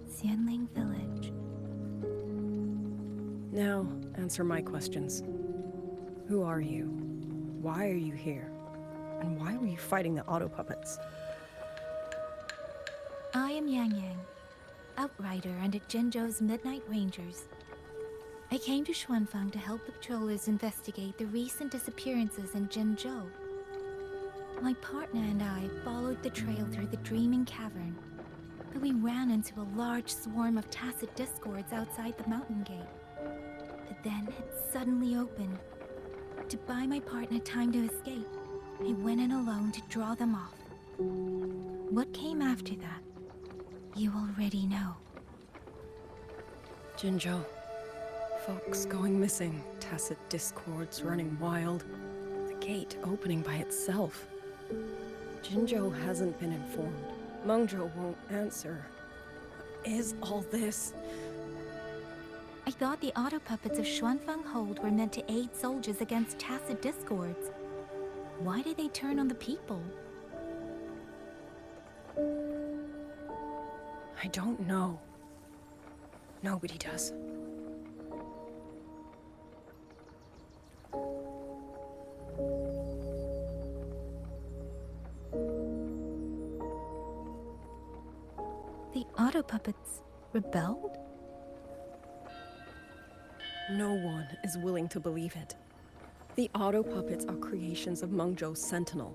Xianling Village. Now, answer my questions. Who are you? Why are you here? And why were you fighting the auto puppets? I am Yang Yang, Outrider under Jinzhou's Midnight Rangers. I came to Xuanfang to help the patrollers investigate the recent disappearances in Jinzhou. My partner and I followed the trail through the Dreaming Cavern, but we ran into a large swarm of Tacet Discords outside the mountain gate. But then it suddenly opened. To buy my partner time to escape, I went in alone to draw them off. What came after that, you already know. Jinzhou. Folks going missing, Tacet Discords running wild, the gate opening by itself. Jinzhou hasn't been informed. Mengzhou won't answer. What is all this? I thought the auto puppets of Xuanfang Hold were meant to aid soldiers against Tacet Discords. Why did they turn on the people? I don't know. Nobody does. The auto puppets rebelled? No one is willing to believe it. The auto puppets are creations of Mengzhou's Sentinel.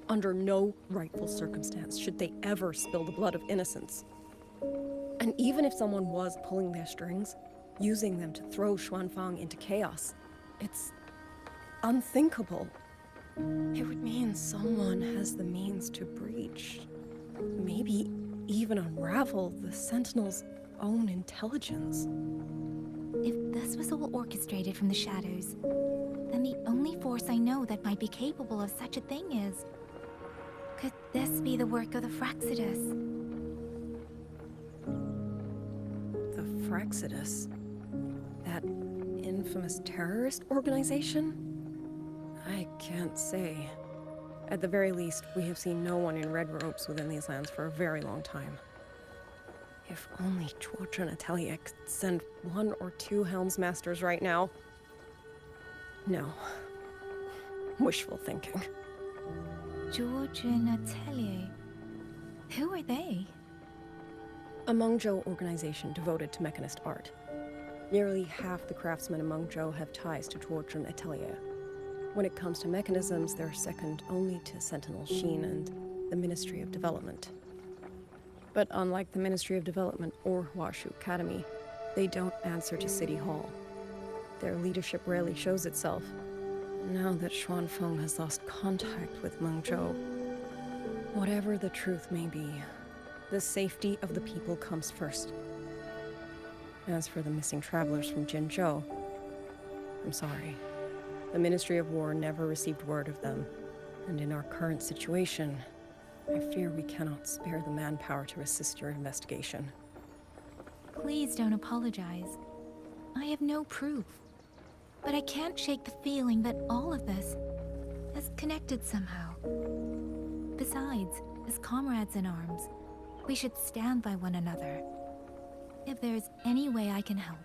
Under no rightful circumstance should they ever spill the blood of innocents. And even if someone was pulling their strings, using them to throw Xuanfang into chaos, it's unthinkable. It would mean someone has the means to breach, maybe even unravel the Sentinel's own intelligence. If this was all orchestrated from the shadows, then the only force I know that might be capable of such a thing is... Could this be the work of the Fraxidus? The Fraxidus? That infamous terrorist organization? I can't say. At the very least, we have seen no one in red robes within these lands for a very long time. If only Chuochen Atelier could send 1 or 2 Helmsmasters right now. No. Wishful thinking. Chuochen Atelier? Who are they? A Mengzhou organization devoted to mechanist art. Nearly half the craftsmen in Mengzhou have ties to Chuochen Atelier. When it comes to mechanisms, they're second only to Sentinel Sheen and the Ministry of Development. But unlike the Ministry of Development or Huashu Academy, they don't answer to City Hall. Their leadership rarely shows itself. Now that Xuanfeng has lost contact with Mengzhou, whatever the truth may be, the safety of the people comes first. As for the missing travelers from Jinzhou, I'm sorry. The Ministry of War never received word of them, and in our current situation, I fear we cannot spare the manpower to assist your investigation. Please don't apologize. I have no proof. But I can't shake the feeling that all of this is connected somehow. Besides, as comrades in arms, we should stand by one another. If there's any way I can help,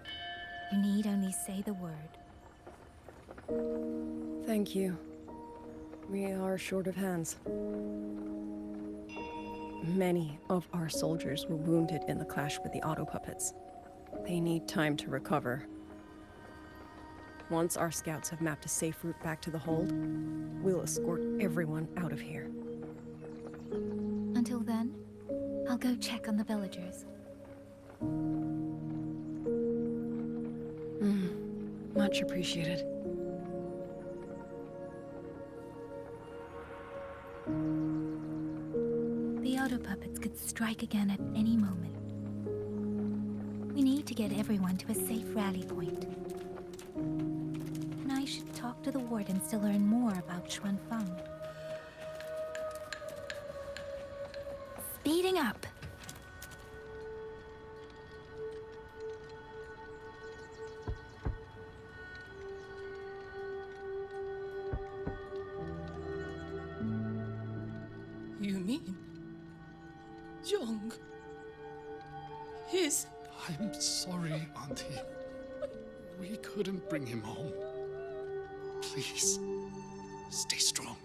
you need only say the word. Thank you. We are short of hands. Many of our soldiers were wounded in the clash with the auto puppets. They need time to recover. Once our scouts have mapped a safe route back to the hold, we'll escort everyone out of here. Until then, I'll go check on the villagers. Much appreciated. puppets could strike again at any moment. We need to get everyone to a safe rally point. And I should talk to the wardens to learn more about Xuanfang. Speeding up. You mean Young? He's... I'm sorry, Auntie. We couldn't bring him home. Please, stay strong.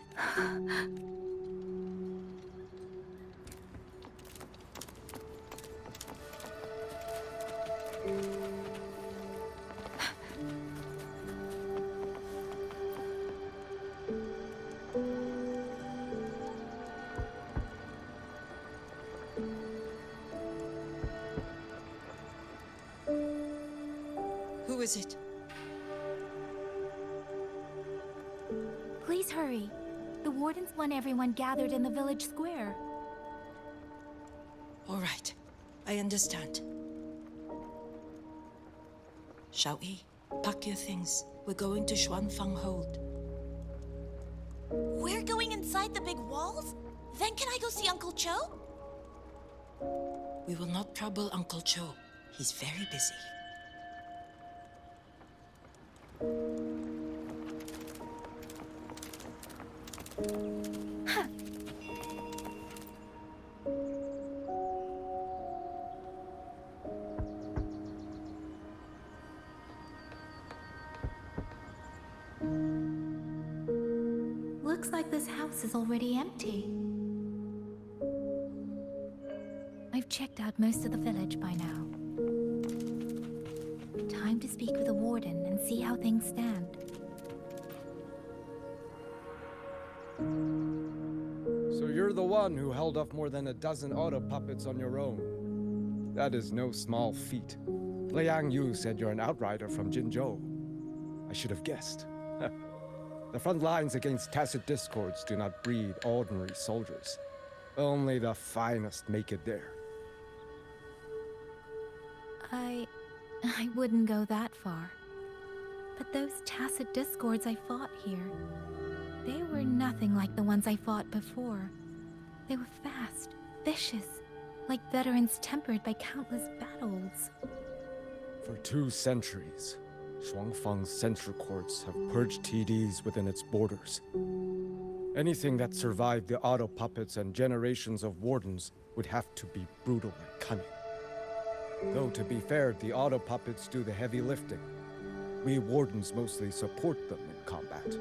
Who is it? Please hurry. The wardens want everyone gathered in the village square. All right, I understand. Xiaoyi, pack your things. We're going to Xuanfang Hold. We're going inside the big walls? Then can I go see Uncle Cho? We will not trouble Uncle Cho. He's very busy. Looks like this house is already empty. I've checked out most of the village by now. Time to speak with the warden and see how things stand. So you're the one who held off more than a dozen auto puppets on your own. That is no small feat. Liang Yu said you're an outrider from Jinzhou. I should have guessed. The front lines against Tacet Discords do not breed ordinary soldiers. Only the finest make it there. I wouldn't go that far. But those Tacet Discords I fought here, they were nothing like the ones I fought before. They were fast, vicious, like veterans tempered by countless battles. For 2 centuries, Xuanfang's Central Courts have purged TDs within its borders. Anything that survived the auto puppets and generations of wardens would have to be brutal and cunning. Though, to be fair, the auto puppets do the heavy lifting. We wardens mostly support them in combat.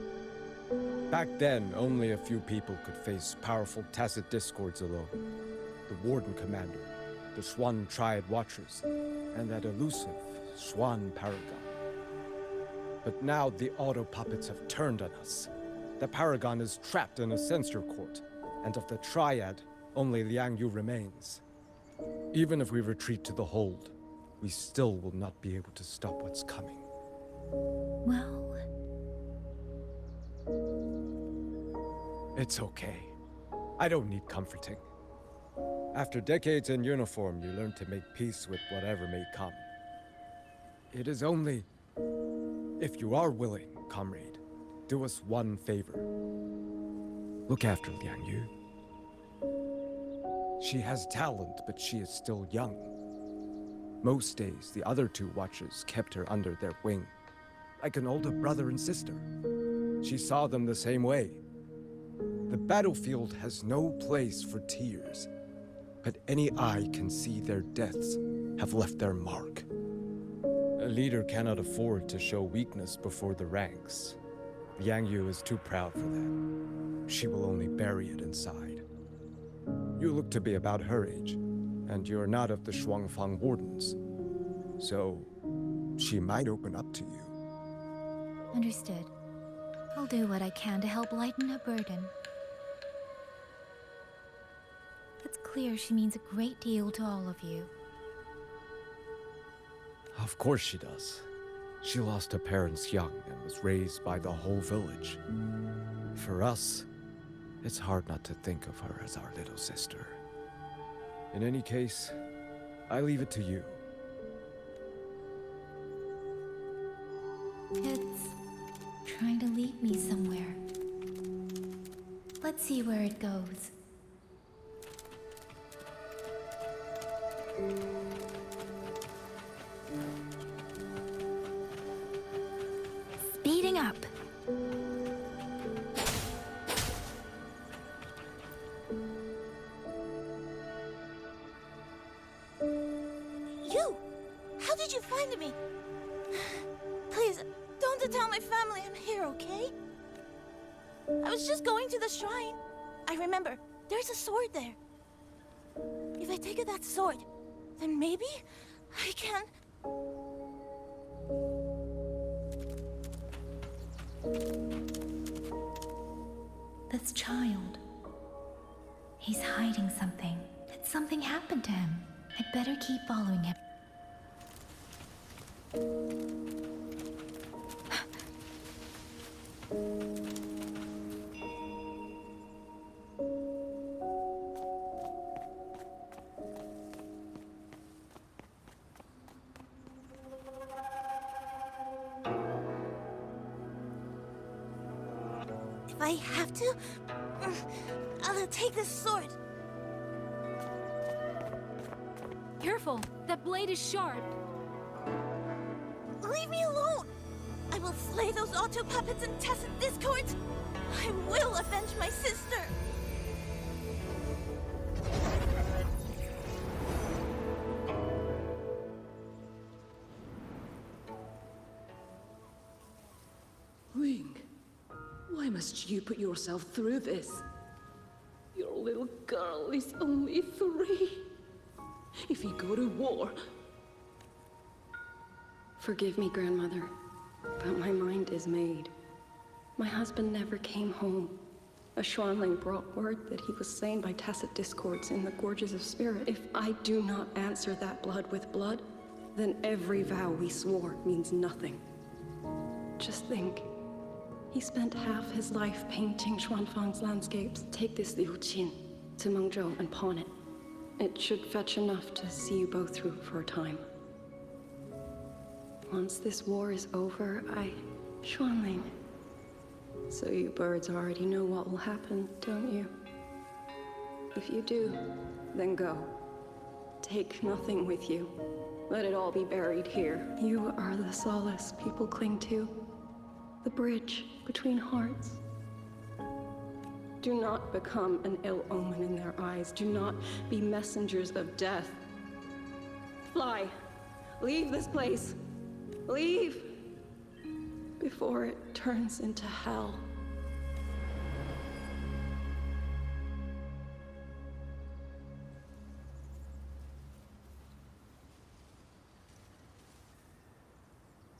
Back then, only a few people could face powerful Tacet Discords alone. The Warden Commander, the Xuan Triad Watchers, and that elusive Xuan Paragon. But now the auto puppets have turned on us. The Paragon is trapped in a censor court, and of the Triad, only Liang Yu remains. Even if we retreat to the hold, we still will not be able to stop what's coming. Well... It's okay. I don't need comforting. After decades in uniform, you learn to make peace with whatever may come. It is only... if you are willing, comrade, do us one favor. Look after Liang Yu. She has talent, but she is still young. Most days, the other 2 watchers kept her under their wing, like an older brother and sister. She saw them the same way. The battlefield has no place for tears, but any eye can see their deaths have left their mark. A leader cannot afford to show weakness before the ranks. Liang Yu is too proud for that. She will only bury it inside. You look to be about her age, and you're not of the Xuanfang Wardens. So, she might open up to you. Understood. I'll do what I can to help lighten her burden. It's clear she means a great deal to all of you. Of course she does. She lost her parents young and was raised by the whole village. For us, it's hard not to think of her as our little sister. In any case, I leave it to you. It's trying to lead me somewhere. Let's see where it goes. Speeding up. You! How did you find me? Please, don't tell my family I'm here, okay? I was just going to the shrine. I remember, there's a sword there. If I take that sword, then maybe I can... This child. He's hiding something. Did something happen to him? I'd better keep following him. If I have to, I'll take this sword. Careful! That blade is sharp! Leave me alone! I will slay those auto puppets and Tacet Discords! I will avenge my sister! Ling, why must you put yourself through this? Your little girl is only 3. If you go to war... Forgive me, Grandmother, but my mind is made. My husband never came home. A Xuanling brought word that he was slain by Tacet Discords in the Gorges of Spirit. If I do not answer that blood with blood, then every vow we swore means nothing. Just think. He spent half his life painting Xuanfang's landscapes. Take this Liu Qin to Mengzhou and pawn it. It should fetch enough to see you both through for a time. Once this war is over, Xuanling. So you birds already know what will happen, don't you? If you do, then go. Take nothing with you. Let it all be buried here. You are the solace people cling to. The bridge between hearts. Do not become an ill omen in their eyes. Do not be messengers of death. Fly. Leave this place. Leave. Before it turns into hell.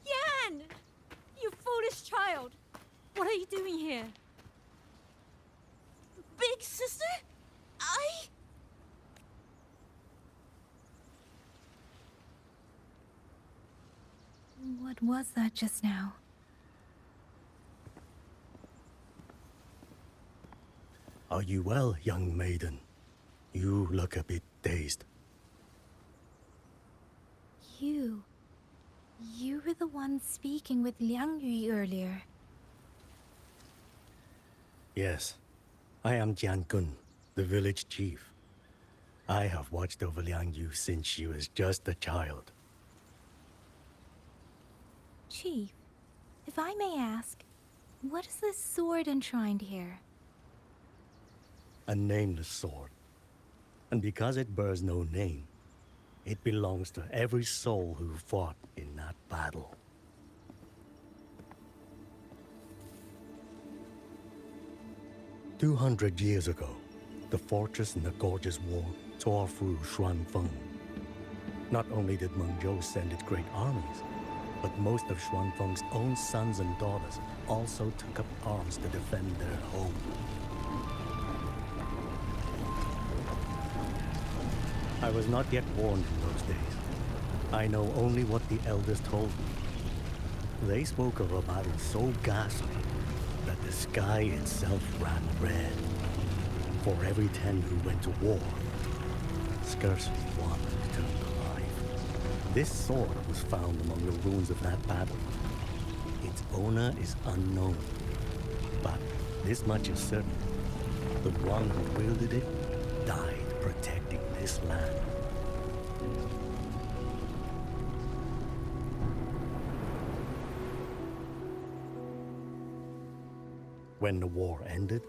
Yan! You foolish child! What are you doing here? Big sister? What was that just now? Are you well, young maiden? You look a bit dazed. You were the one speaking with Liang Yu earlier. Yes, I am Jian Gun, the village chief. I have watched over Liang Yu since she was just a child. Chief, if I may ask, what is this sword enshrined here? A nameless sword. And because it bears no name, it belongs to every soul who fought in that battle. "200 years ago, the fortress in the Gorgeous War tore through Xuanfeng. Not only did Mengzhou send its great armies, but most of Xuanfeng's own sons and daughters also took up arms to defend their home. I was not yet born in those days. I know only what the elders told me. They spoke of a battle so ghastly that the sky itself ran red. For every 10 who went to war, scarcely one returned alive. This sword was found among the ruins of that battle. Its owner is unknown, but this much is certain. The one who wielded it died protecting this land. When the war ended,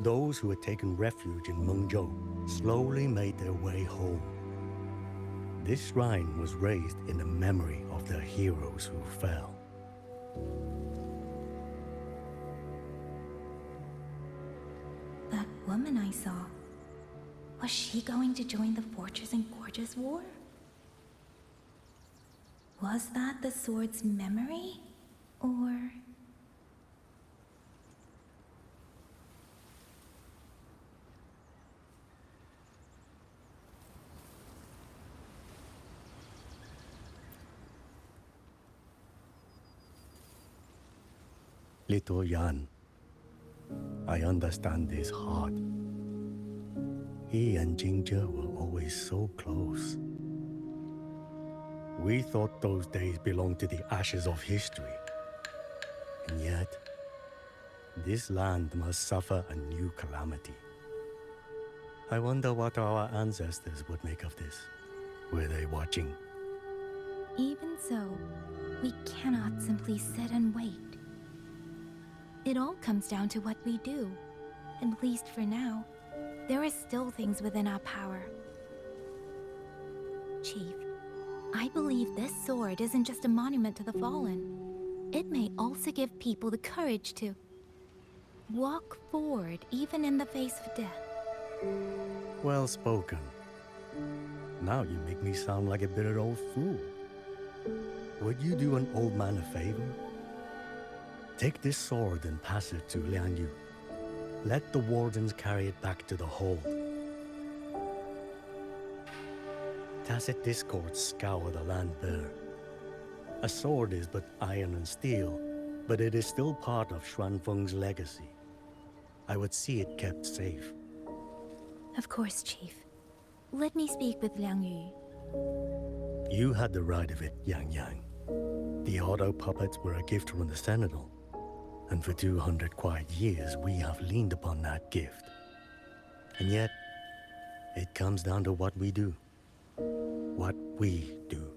those who had taken refuge in Mengzhou slowly made their way home. This shrine was raised in the memory of the heroes who fell. That woman I saw, was she going to join the Fortress and Gorges War? Was that the sword's memory? Or... Little Yan, I understand his heart. He and Jingzhe were always so close. We thought those days belonged to the ashes of history. And yet, this land must suffer a new calamity. I wonder what our ancestors would make of this. Were they watching? Even so, we cannot simply sit and wait. It all comes down to what we do. At least for now, there are still things within our power. Chief, I believe this sword isn't just a monument to the fallen. It may also give people the courage to walk forward even in the face of death. Well spoken. Now you make me sound like a bitter old fool. Would you do an old man a favor? Take this sword and pass it to Liang Yu. Let the wardens carry it back to the hold. Tacit discords scour the land bare. A sword is but iron and steel, but it is still part of Xuanfeng's legacy. I would see it kept safe. Of course, Chief. Let me speak with Liang Yu. You had the right of it, Yang Yang. The auto puppets were a gift from the Sentinel. And for 200 quiet years, we have leaned upon that gift. And yet, it comes down to what we do. What we do.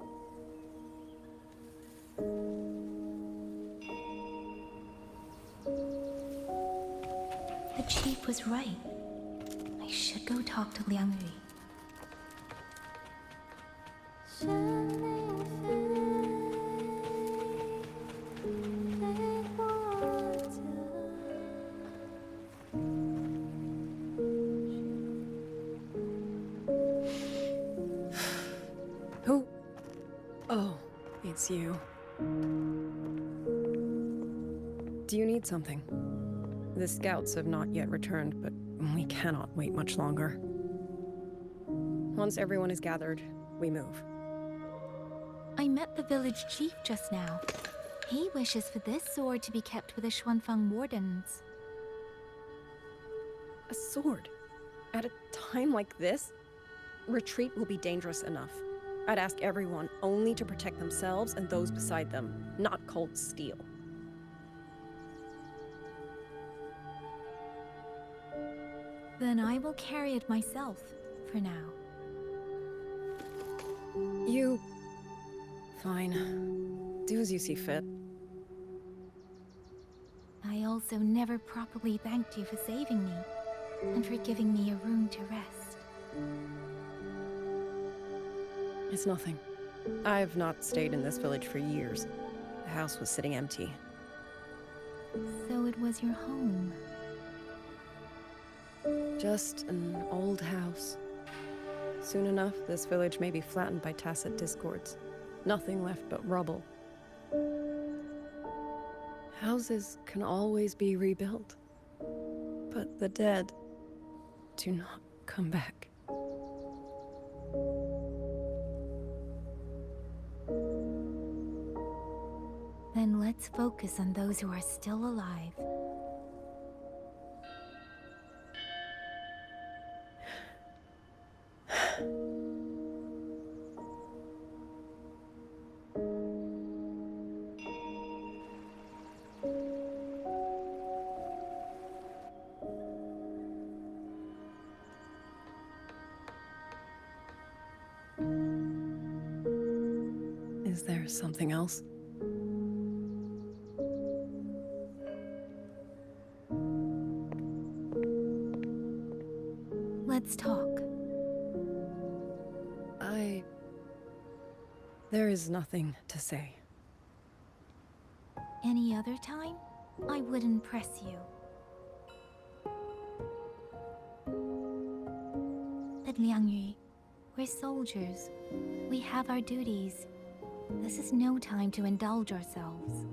The Chief was right. I should go talk to Liang Yu. Who? Oh, it's you. Do you need something? The scouts have not yet returned, but we cannot wait much longer. Once everyone is gathered, we move. I met the village chief just now. He wishes for this sword to be kept with the Xuanfeng wardens. A sword? At a time like this? Retreat will be dangerous enough. I'd ask everyone only to protect themselves and those beside them, not cold steel. Then I will carry it myself, for now. You... Fine. Do as you see fit. I also never properly thanked you for saving me, and for giving me a room to rest. It's nothing. I've not stayed in this village for years. The house was sitting empty. So it was your home. Just an old house. Soon enough, this village may be flattened by tacit discords. Nothing left but rubble. Houses can always be rebuilt. But the dead do not come back. Then let's focus on those who are still alive. Is there something else? Let's talk. There is nothing to say. Any other time, I wouldn't press you. But Liang Yu, we're soldiers. We have our duties. This is no time to indulge ourselves.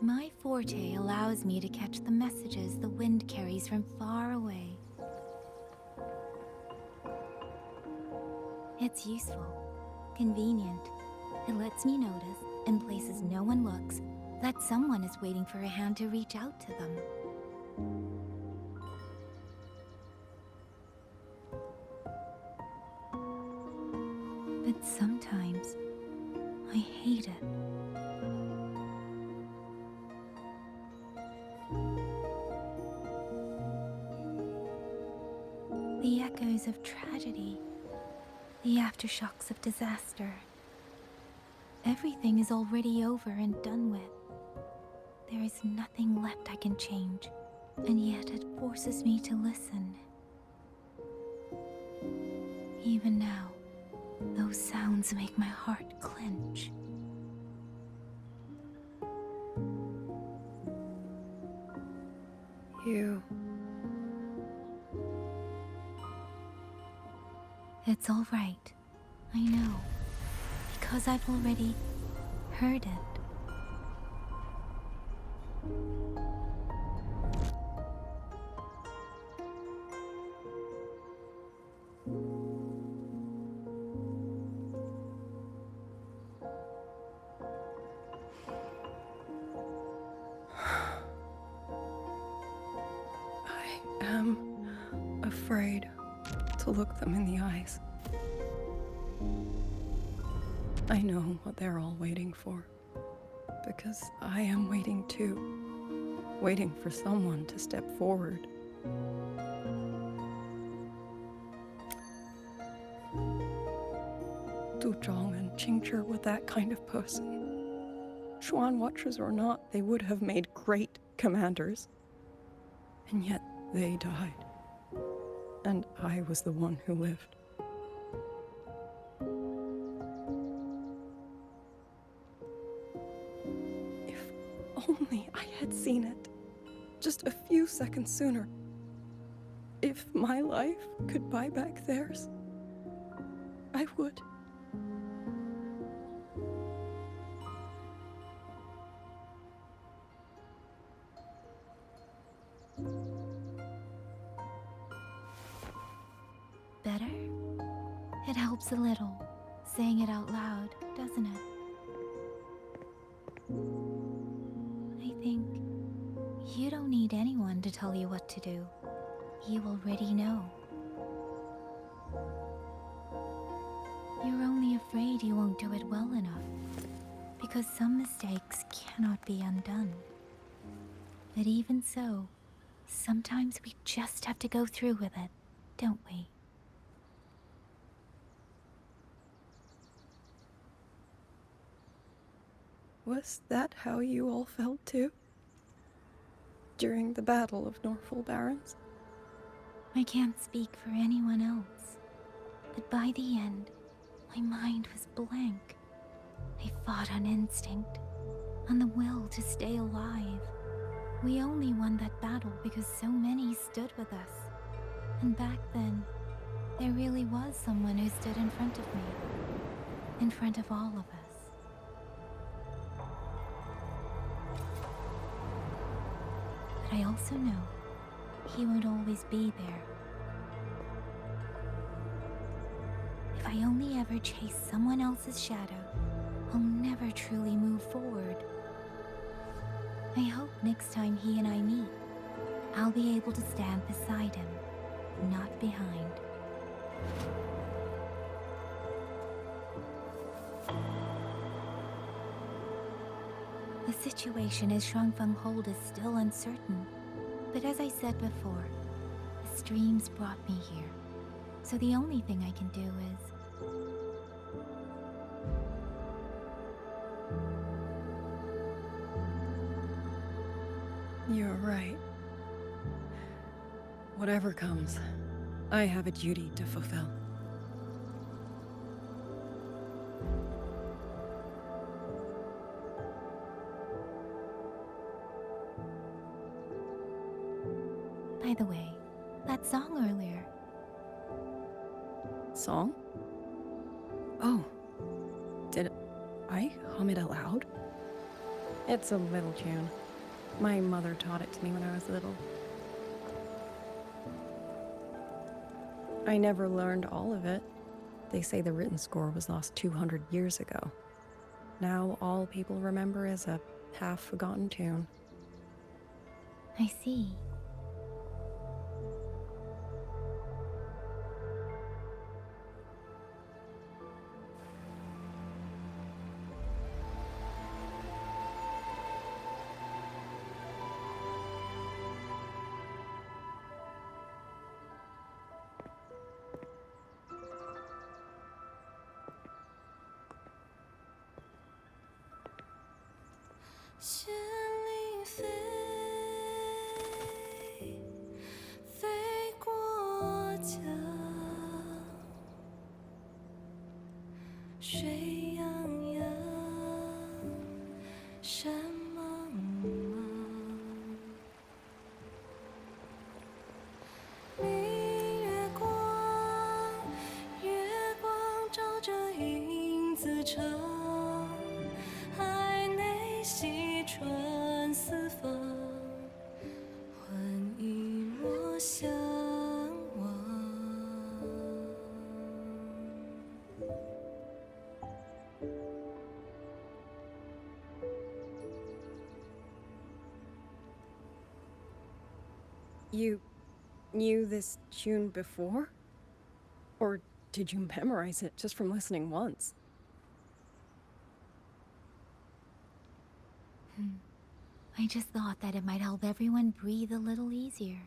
My forte allows me to catch the messages the wind carries from far away. It's useful, convenient. It lets me notice, in places no one looks, that someone is waiting for a hand to reach out to them. But sometimes, I hate it. The echoes of tragedy, the aftershocks of disaster. Everything is already over and done with. There is nothing left I can change, and yet it forces me to listen. Even now, those sounds make my heart clench. It's all right. I know. Because I've already heard it. I am afraid to look them in the eyes. I know what they're all waiting for, because I am waiting too. Waiting for someone to step forward. Du Zhong and Qingzhi were that kind of person. Xuan Watchers or not, they would have made great commanders. And yet they died. And I was the one who lived. If only I had seen it, just a few seconds sooner. If my life could buy back theirs, I would. Better? It helps a little, saying it out loud, doesn't it? I think you don't need anyone to tell you what to do. You already know. You're only afraid you won't do it well enough, because some mistakes cannot be undone. But even so, sometimes we just have to go through with it, don't we? Was that how you all felt too? During the Battle of Norfolk Barrens? I can't speak for anyone else, but by the end, my mind was blank. I fought on instinct, on the will to stay alive. We only won that battle because so many stood with us. And back then, there really was someone who stood in front of me, in front of all of us. But I also know he won't always be there. If I only ever chase someone else's shadow, I'll never truly move forward. I hope next time he and I meet, I'll be able to stand beside him, not behind. The situation as Shuangfeng Hold is still uncertain, but as I said before, the streams brought me here, so the only thing I can do is... You're right. Whatever comes, I have a duty to fulfill. By the way, that song earlier. Song? Oh. Did I hum it aloud? It's a little tune. My mother taught it to me when I was little. I never learned all of it. They say the written score was lost 200 years ago. Now all people remember is a half-forgotten tune. I see. You knew this tune before? Or did you memorize it just from listening once? I just thought that it might help everyone breathe a little easier.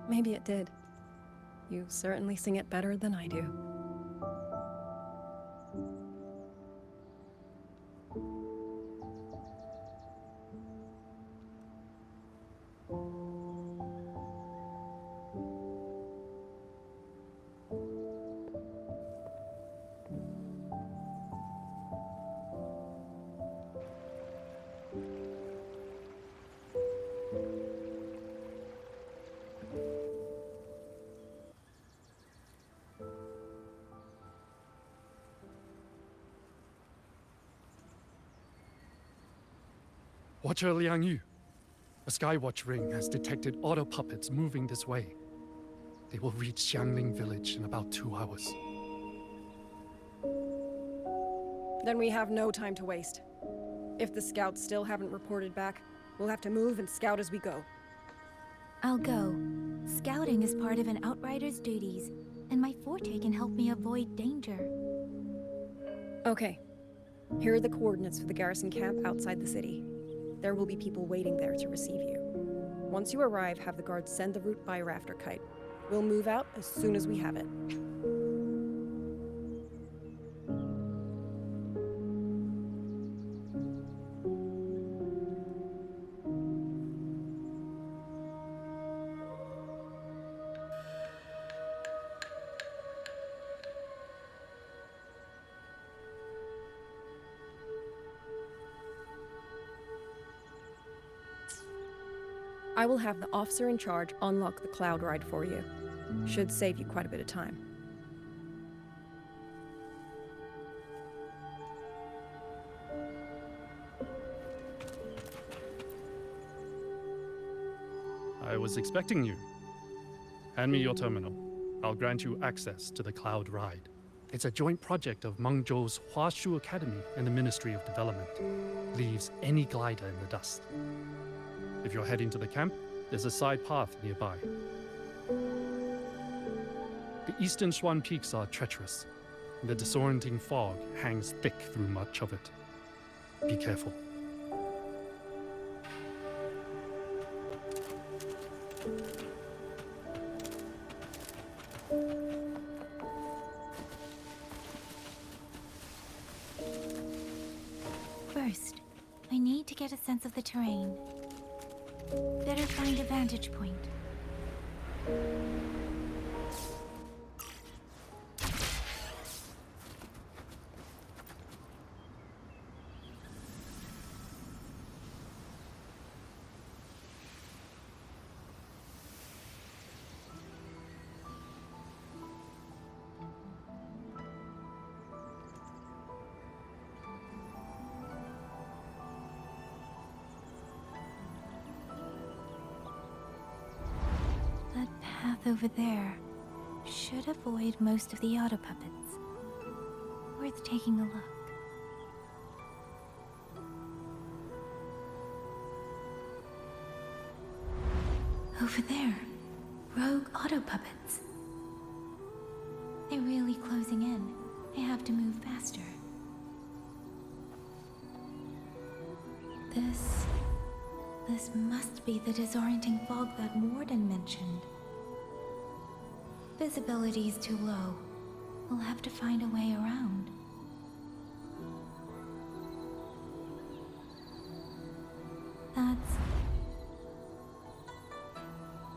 Maybe it did. You certainly sing it better than I do. Watcher Liang Yu, a Skywatch ring has detected auto puppets moving this way. They will reach Xiangling village in about 2 hours. Then we have no time to waste. If the scouts still haven't reported back, we'll have to move and scout as we go. I'll go. Scouting is part of an outrider's duties, and my forte can help me avoid danger. Okay. Here are the coordinates for the garrison camp outside the city. There will be people waiting there to receive you. Once you arrive, have the guards send the route by rafter kite. We'll move out as soon as we have it. I will have the officer in charge unlock the cloud ride for you. Should save you quite a bit of time. I was expecting you. Hand me your terminal. I'll grant you access to the cloud ride. It's a joint project of Mengzhou's Huashu Academy and the Ministry of Development. Leaves any glider in the dust. If you're heading to the camp, there's a side path nearby. The eastern Xuan peaks are treacherous, and the disorienting fog hangs thick through much of it. Be careful. First, I need to get a sense of the terrain. Better find a vantage point. That path over there should avoid most of the auto puppets. Worth taking a look. Over there, rogue auto puppets. They're really closing in. I have to move faster. This must be the disorienting fog that Warden mentioned. Visibility is too low. We'll have to find a way around.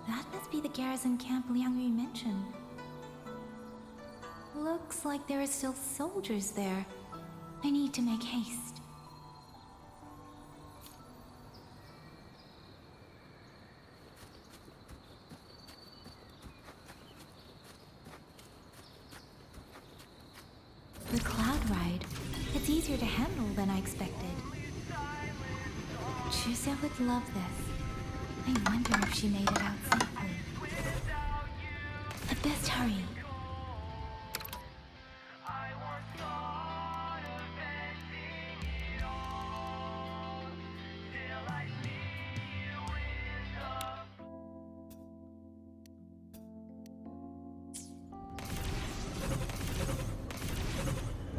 That must be the garrison camp Liang Yu mentioned. Looks like there are still soldiers there. I need to make haste. The cloud ride. It's easier to handle than I expected. Chuzia would love this. I wonder if she made it out safely. I'd best hurry.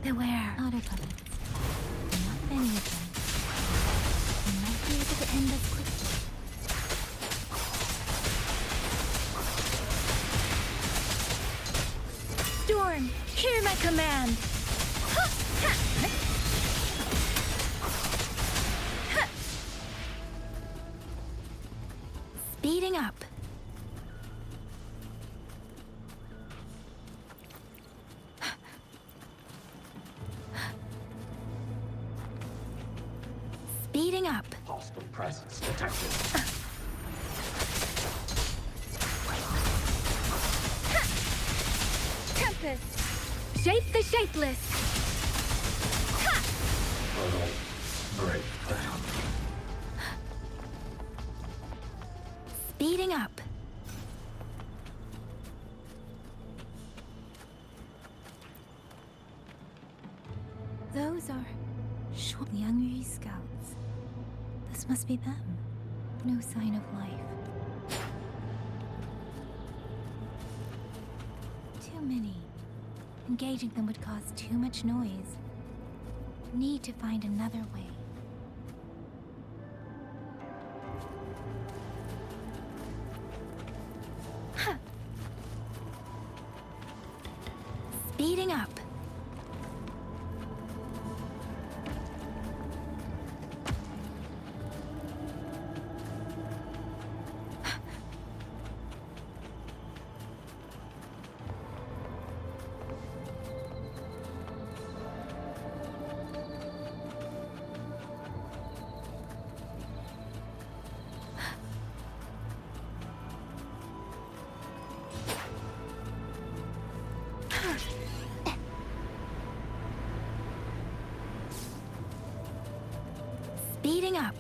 Beware, auto puppets. Not many of them. I might be able to end this quickly. Storm, hear my command! Speeding up. Speeding up. Hostile presence detected. Tempest! Shape the shapeless! Break down. Speeding up. Those are Liang Yu scouts. This must be them. No sign of life. Too many. Engaging them would cause too much noise. Need to find another way. Huh. Speeding up. Speeding up.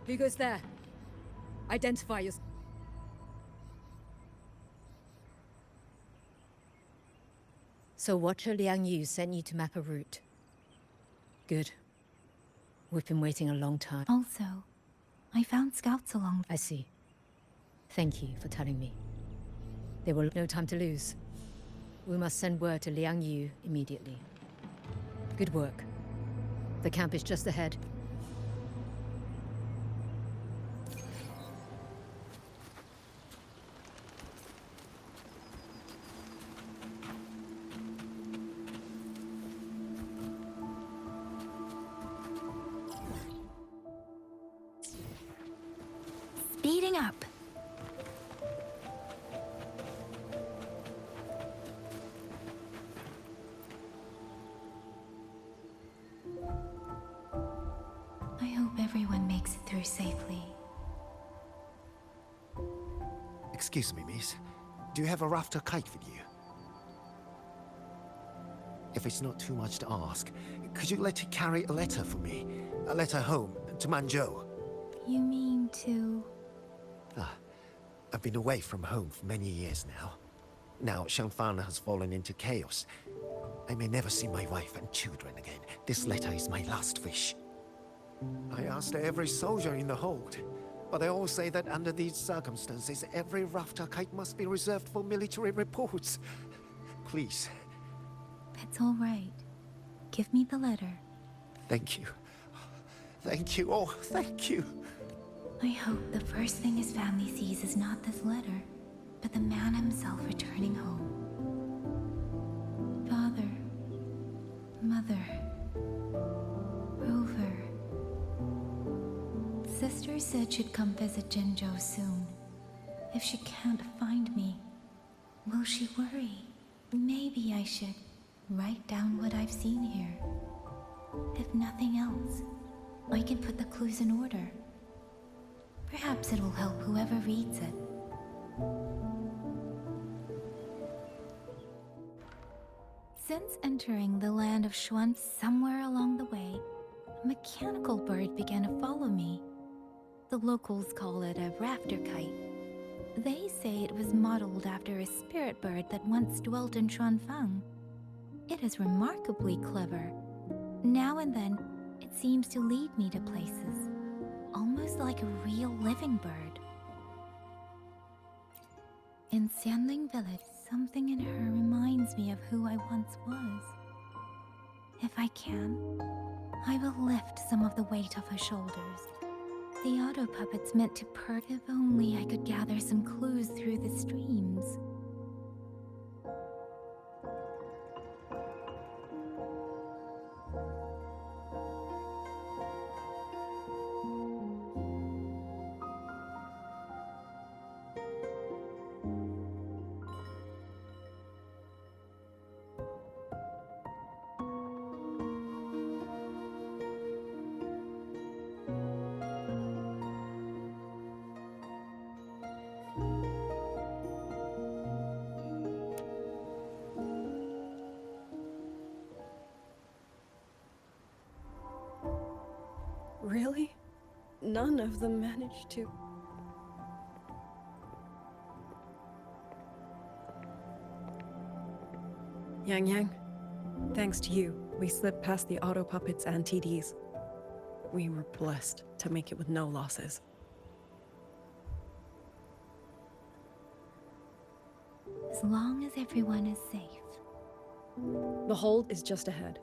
Who goes there? Identify yourself. So Watcher Liang Yu sent you to map a route. Good. We've been waiting a long time. Also, I found scouts along. I see. Thank you for telling me. There will no time to lose. We must send word to Liang Yu immediately. Good work. The camp is just ahead. Speeding up. I hope everyone makes it through safely. Excuse me, miss. Do you have a rafter kite with you? If it's not too much to ask, could you let it carry a letter for me? A letter home, to Manzhou. You mean to... I've been away from home for many years now. Now Shangfang has fallen into chaos. I may never see my wife and children again. This letter is my last wish. I asked every soldier in the hold, but they all say that under these circumstances, every rafter kite must be reserved for military reports. Please. That's all right. Give me the letter. Thank you. Thank you. Oh, thank you. I hope the first thing his family sees is not this letter, but the man himself returning home. Father, Mother, Rover. Sister said she'd come visit Jinzhou soon. If she can't find me, will she worry? Maybe I should write down what I've seen here. If nothing else, I can put the clues in order. Perhaps it'll help whoever reads it. Since entering the land of Xuan somewhere along the way, a mechanical bird began to follow me. The locals call it a rafter kite. They say it was modeled after a spirit bird that once dwelt in Xuanfang. It is remarkably clever. Now and then, it seems to lead me to places. Almost like a real living bird. In Xianling Village, something in her reminds me of who I once was. If I can, I will lift some of the weight off her shoulders. The auto puppets meant to perk. If only I could gather some clues through the streams. Really? None of them managed to... Yang, thanks to you, we slipped past the auto puppets and TDs. We were blessed to make it with no losses. As long as everyone is safe. The hold is just ahead.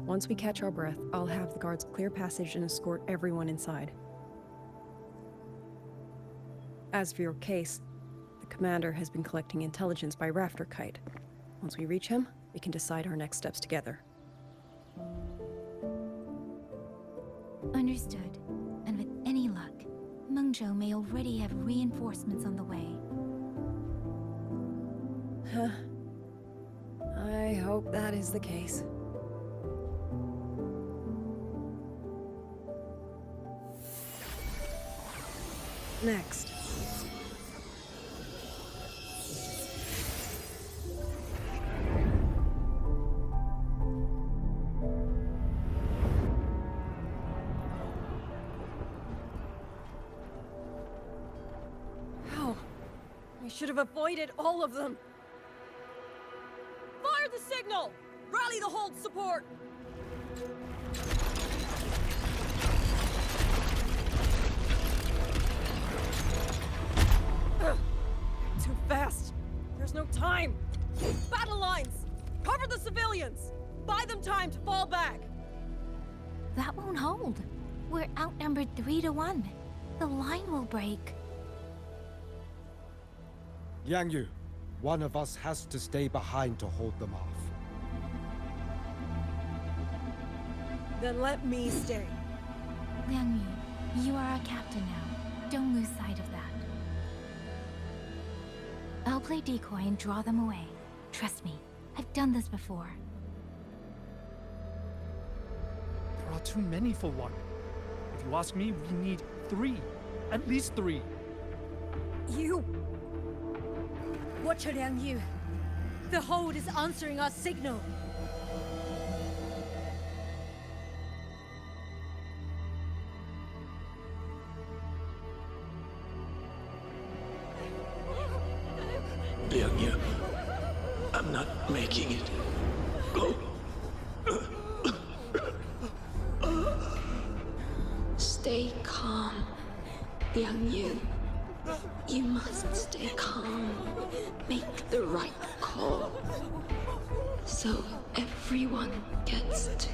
Once we catch our breath, I'll have the guards clear passage and escort everyone inside. As for your case, the commander has been collecting intelligence by Rafter Kite. Once we reach him, we can decide our next steps together. Understood. And with any luck, Mengzhou may already have reinforcements on the way. I hope that is the case. Next. I should have avoided all of them. Fire the signal! Rally the hold support! Too fast. There's no time. Battle lines! Cover the civilians! Buy them time to fall back! That won't hold. We're outnumbered 3 to 1. The line will break. Yang Yu, one of us has to stay behind to hold them off. Then let me stay. Liang Yu, you are our captain now. Don't lose sight of that. I'll play decoy and draw them away. Trust me, I've done this before. There are too many for one. If you ask me, we need 3. At least 3. You! Watcher Liang Yu. The hold is answering our signal. Liang Yu, I'm not making it. Go. Stay calm, Liang Yu. You must stay calm. Make the right call. So everyone gets to.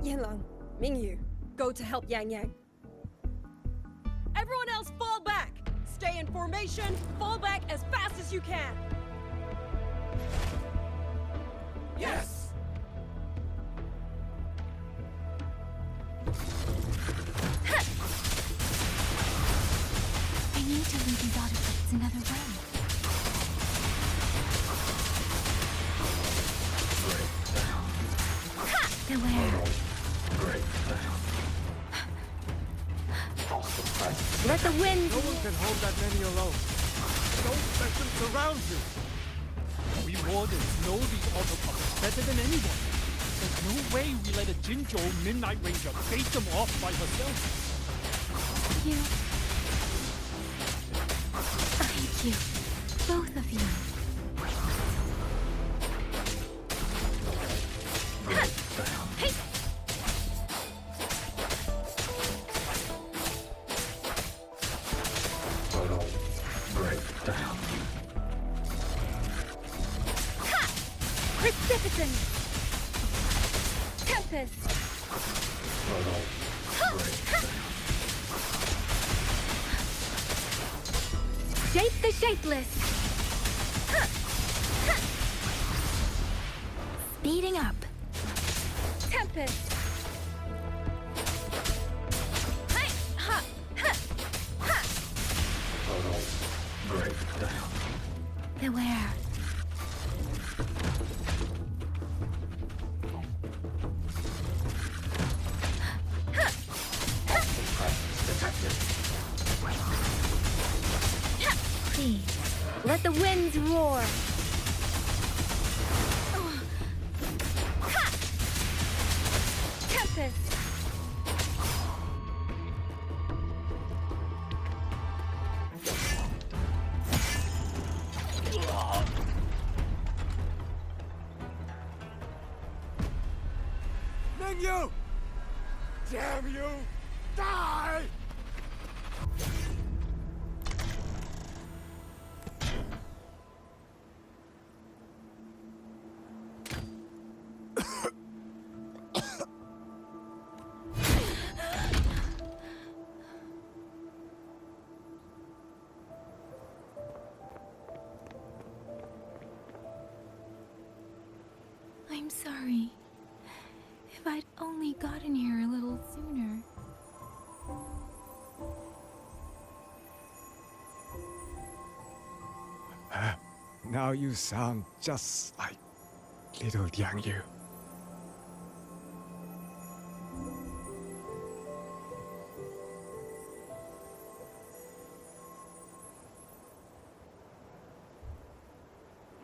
Yanlang, Mingyu, go to help Yang Yang. Everyone else fall back! Stay in formation, fall back as fast as you can! Yes! I need to lead these artifacts another way. Beware. Let the wind. No one can hold that many alone. Don't let them surround you. We wardens know these autopods better than anyone. There's no way we let a Jinzhou Midnight Ranger bait them off by herself. You. I hate you. Both of you. Precipitant! Tempest! Shape the shapeless! Speeding up. Tempest! Beware. Please, let the winds roar. Tempest! Mingyu! Damn you! Die! I'm sorry. If I'd only gotten here a little sooner. Now you sound just like little Liang Yu.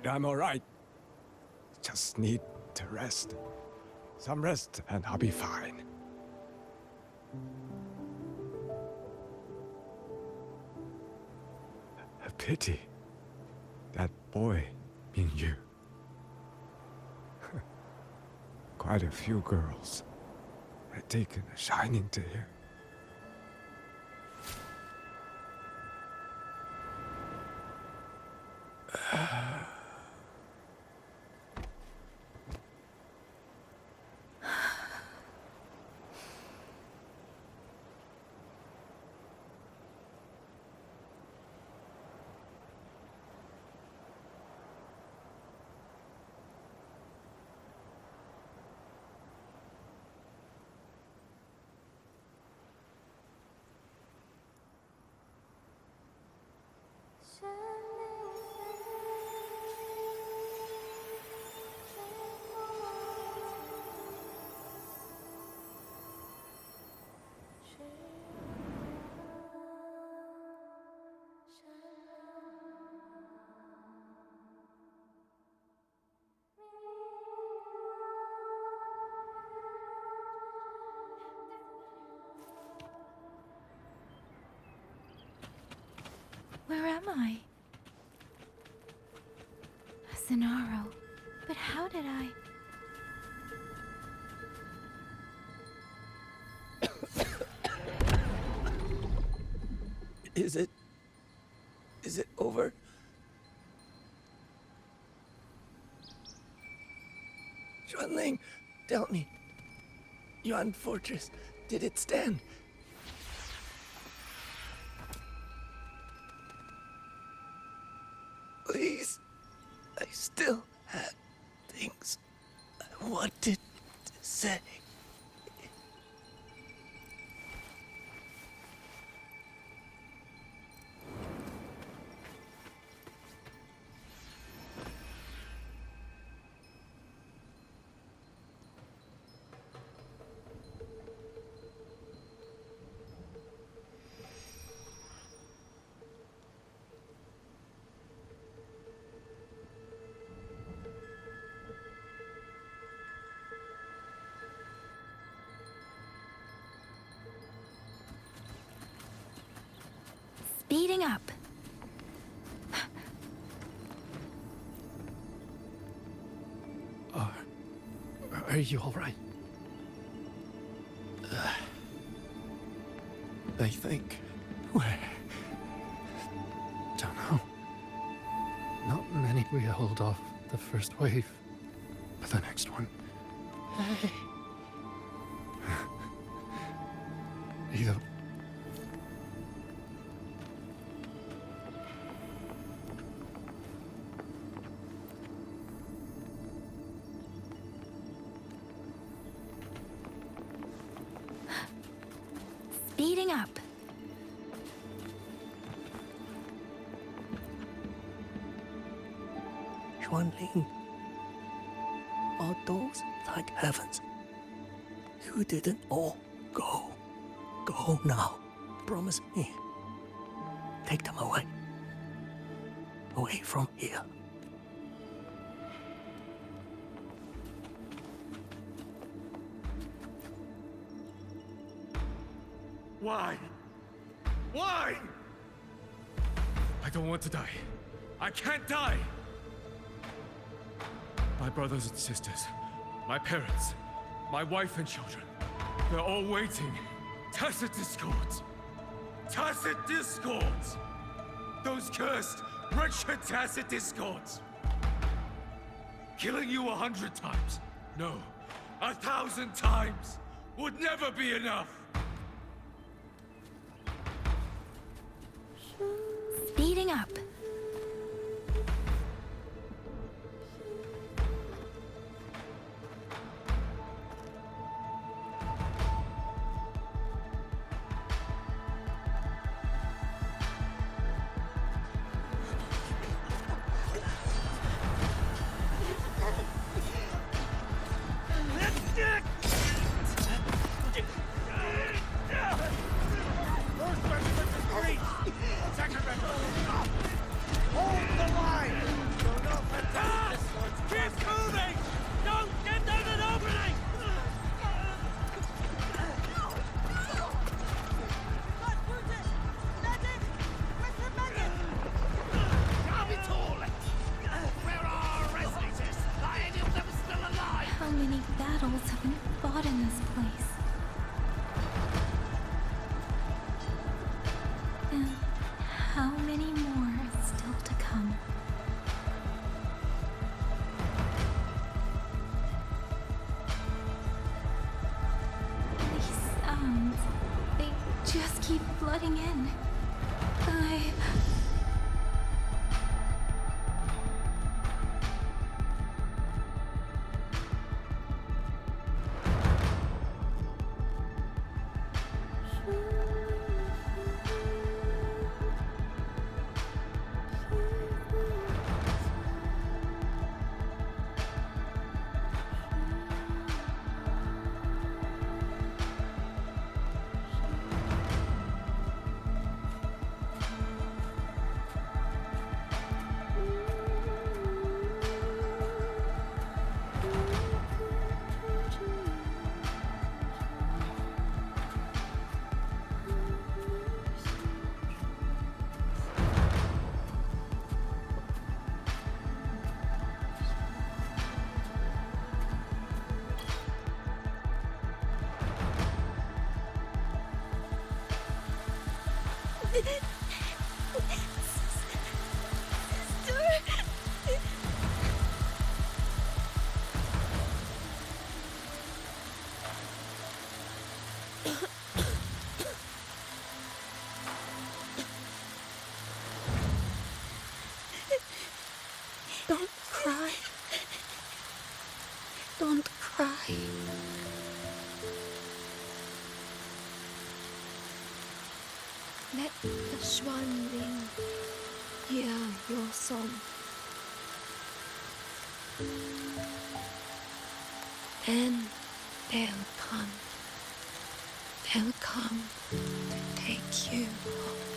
I'm all right. just need to rest. Some rest, and I'll be fine. A pity. That boy, Mingyu. Quite a few girls had taken a shining to him. Where am I? Zenaro. But how did I... Is it over? Xuanling, tell me. Yuan Fortress, did it stand? Please, I still had things I wanted to say. Speeding up. Are you all right? I think Don't know. Not many will hold off the first wave, but the next one. Hey. Either. Speeding up. Xuanling, are those like heavens? You didn't all go. Go now. Promise me. Take them away. Away from here. Why? Why? I don't want to die. I can't die! My brothers and sisters, my parents, my wife and children, they're all waiting. Tacit discords! Tacit discords! Those cursed, wretched tacit discords! Killing you 100 times, no, 1,000 times, would never be enough! Speeding up. cutting in. Don't cry. Don't cry. Let the swan ring hear your song. Then they'll come. They'll come to take you home.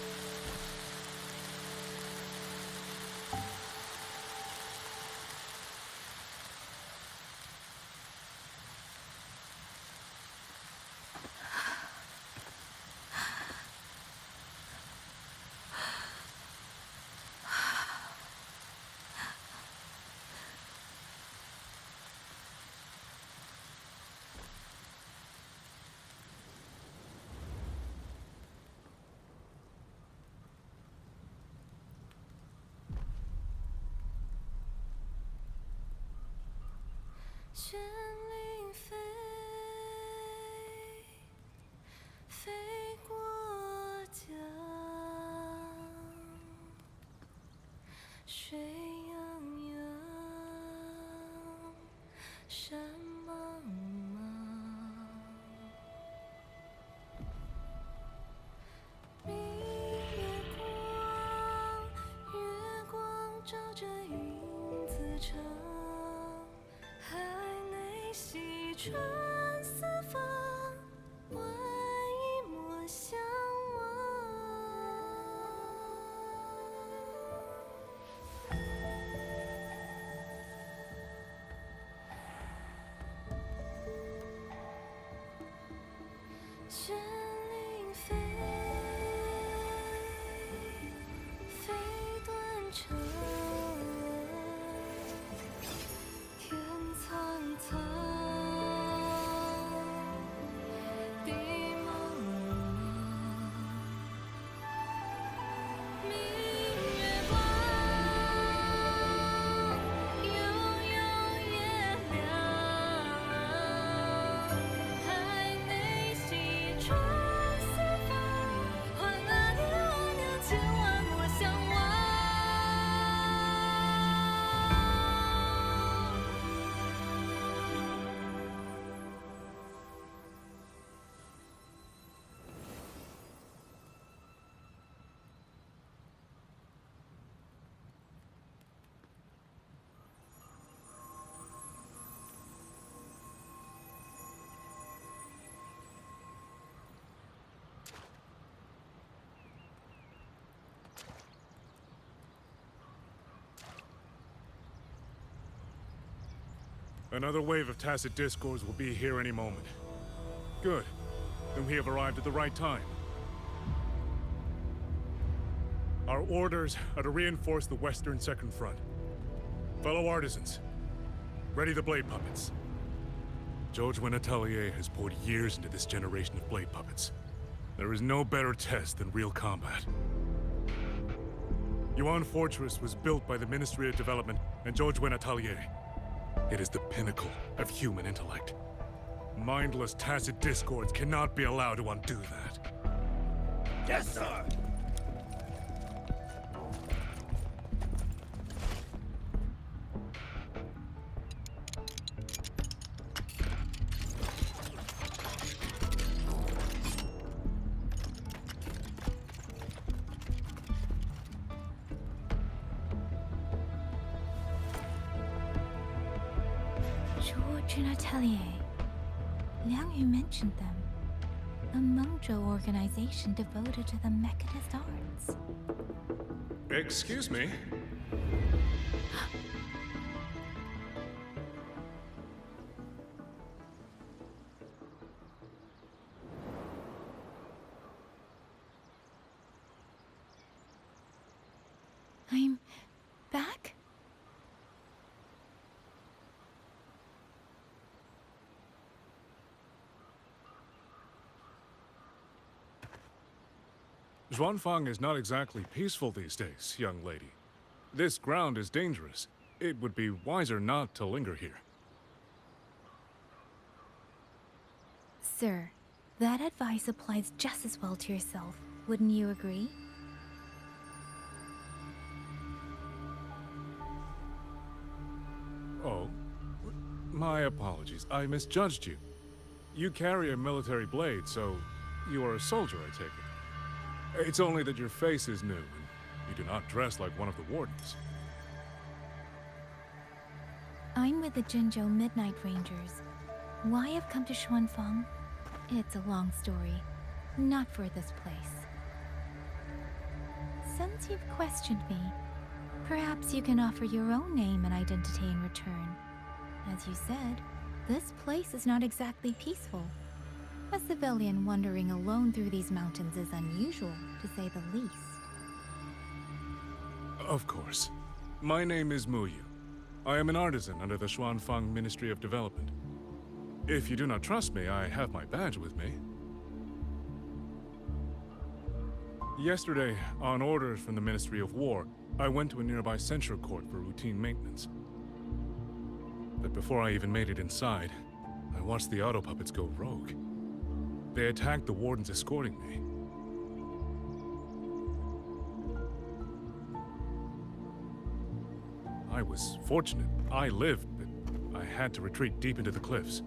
Another wave of Tacit Discords will be here any moment. Good. Then we have arrived at the right time. Our orders are to reinforce the Western Second Front. Fellow artisans, ready the blade puppets. Jojwen Atelier has poured years into this generation of blade puppets. There is no better test than real combat. Yuan Fortress was built by the Ministry of Development and Jojwen Atelier. It is the pinnacle of human intellect. Mindless Tacit Discords cannot be allowed to undo that. Yes, sir! George and Atelier. Liang Yu mentioned them. A Mengzhou organization devoted to the mechanist arts. Excuse me? I'm back? Xuanfang is not exactly peaceful these days, young lady. This ground is dangerous. It would be wiser not to linger here. Sir, that advice applies just as well to yourself. Wouldn't you agree? Oh, my apologies. I misjudged you. You carry a military blade, so you are a soldier, I take it. It's only that your face is new, and you do not dress like one of the wardens. I'm with the Jinzhou Midnight Rangers. Why I've come to Xuanfang? It's a long story. Not for this place. Since you've questioned me, perhaps you can offer your own name and identity in return. As you said, this place is not exactly peaceful. A civilian wandering alone through these mountains is unusual, to say the least. Of course. My name is Mu Yu. I am an artisan under the Xuanfang Ministry of Development. If you do not trust me, I have my badge with me. Yesterday, on orders from the Ministry of War, I went to a nearby censure court for routine maintenance. But before I even made it inside, I watched the auto puppets go rogue. They attacked the wardens escorting me. I was fortunate. I lived, but I had to retreat deep into the cliffs.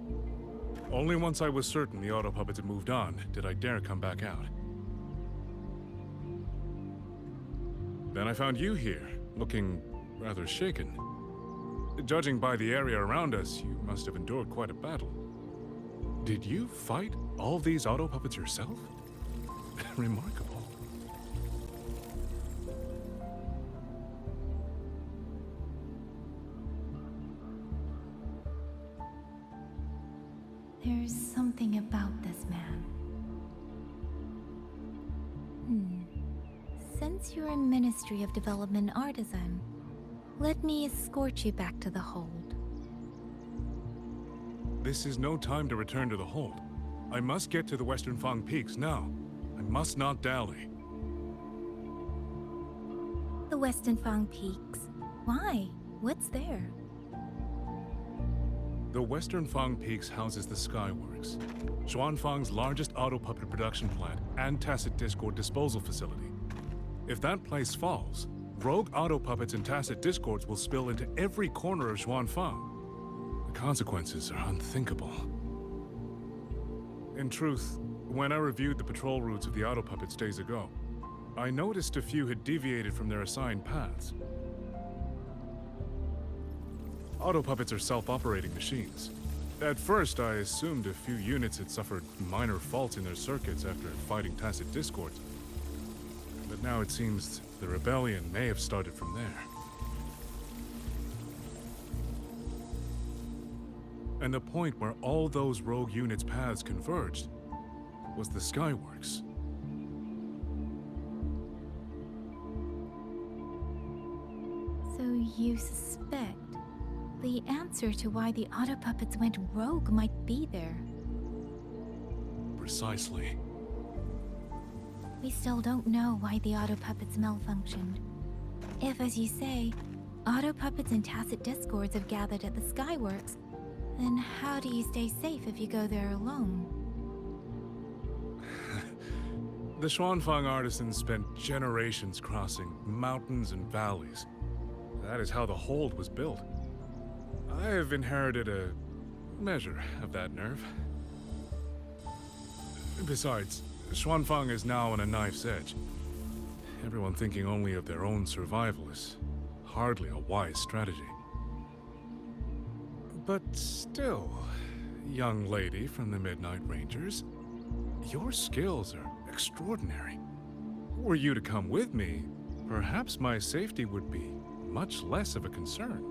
Only once I was certain the auto puppets had moved on did I dare come back out. Then I found you here, looking rather shaken. Judging by the area around us, you must have endured quite a battle. Did you fight all these auto puppets yourself? Remarkable. There's something about this man. Since you're a Ministry of Development artisan, let me escort you back to the hold. This is no time to return to the hold. I must get to the Western Fang Peaks now. I must not dally. The Western Fang Peaks? Why? What's there? The Western Fang Peaks houses the Skyworks, Xuanfang's largest auto puppet production plant and Tacet Discord disposal facility. If that place falls, rogue auto puppets and Tacet Discords will spill into every corner of Xuanfang. The consequences are unthinkable. In truth, when I reviewed the patrol routes of the auto puppets days ago, I noticed a few had deviated from their assigned paths. Auto puppets are self-operating machines. At first, I assumed a few units had suffered minor faults in their circuits after fighting Tacet Discords. But now it seems the rebellion may have started from there. And the point where all those rogue units' paths converged was the Skyworks. So you suspect the answer to why the auto puppets went rogue might be there? Precisely. We still don't know why the auto puppets malfunctioned. If, as you say, auto puppets and Tacet Discords have gathered at the Skyworks, then how do you stay safe if you go there alone? The Xuanfang artisans spent generations crossing mountains and valleys. That is how the hold was built. I have inherited a measure of that nerve. Besides, Xuanfang is now on a knife's edge. Everyone thinking only of their own survival is hardly a wise strategy. But still, young lady from the Midnight Rangers, your skills are extraordinary. Were you to come with me, perhaps my safety would be much less of a concern.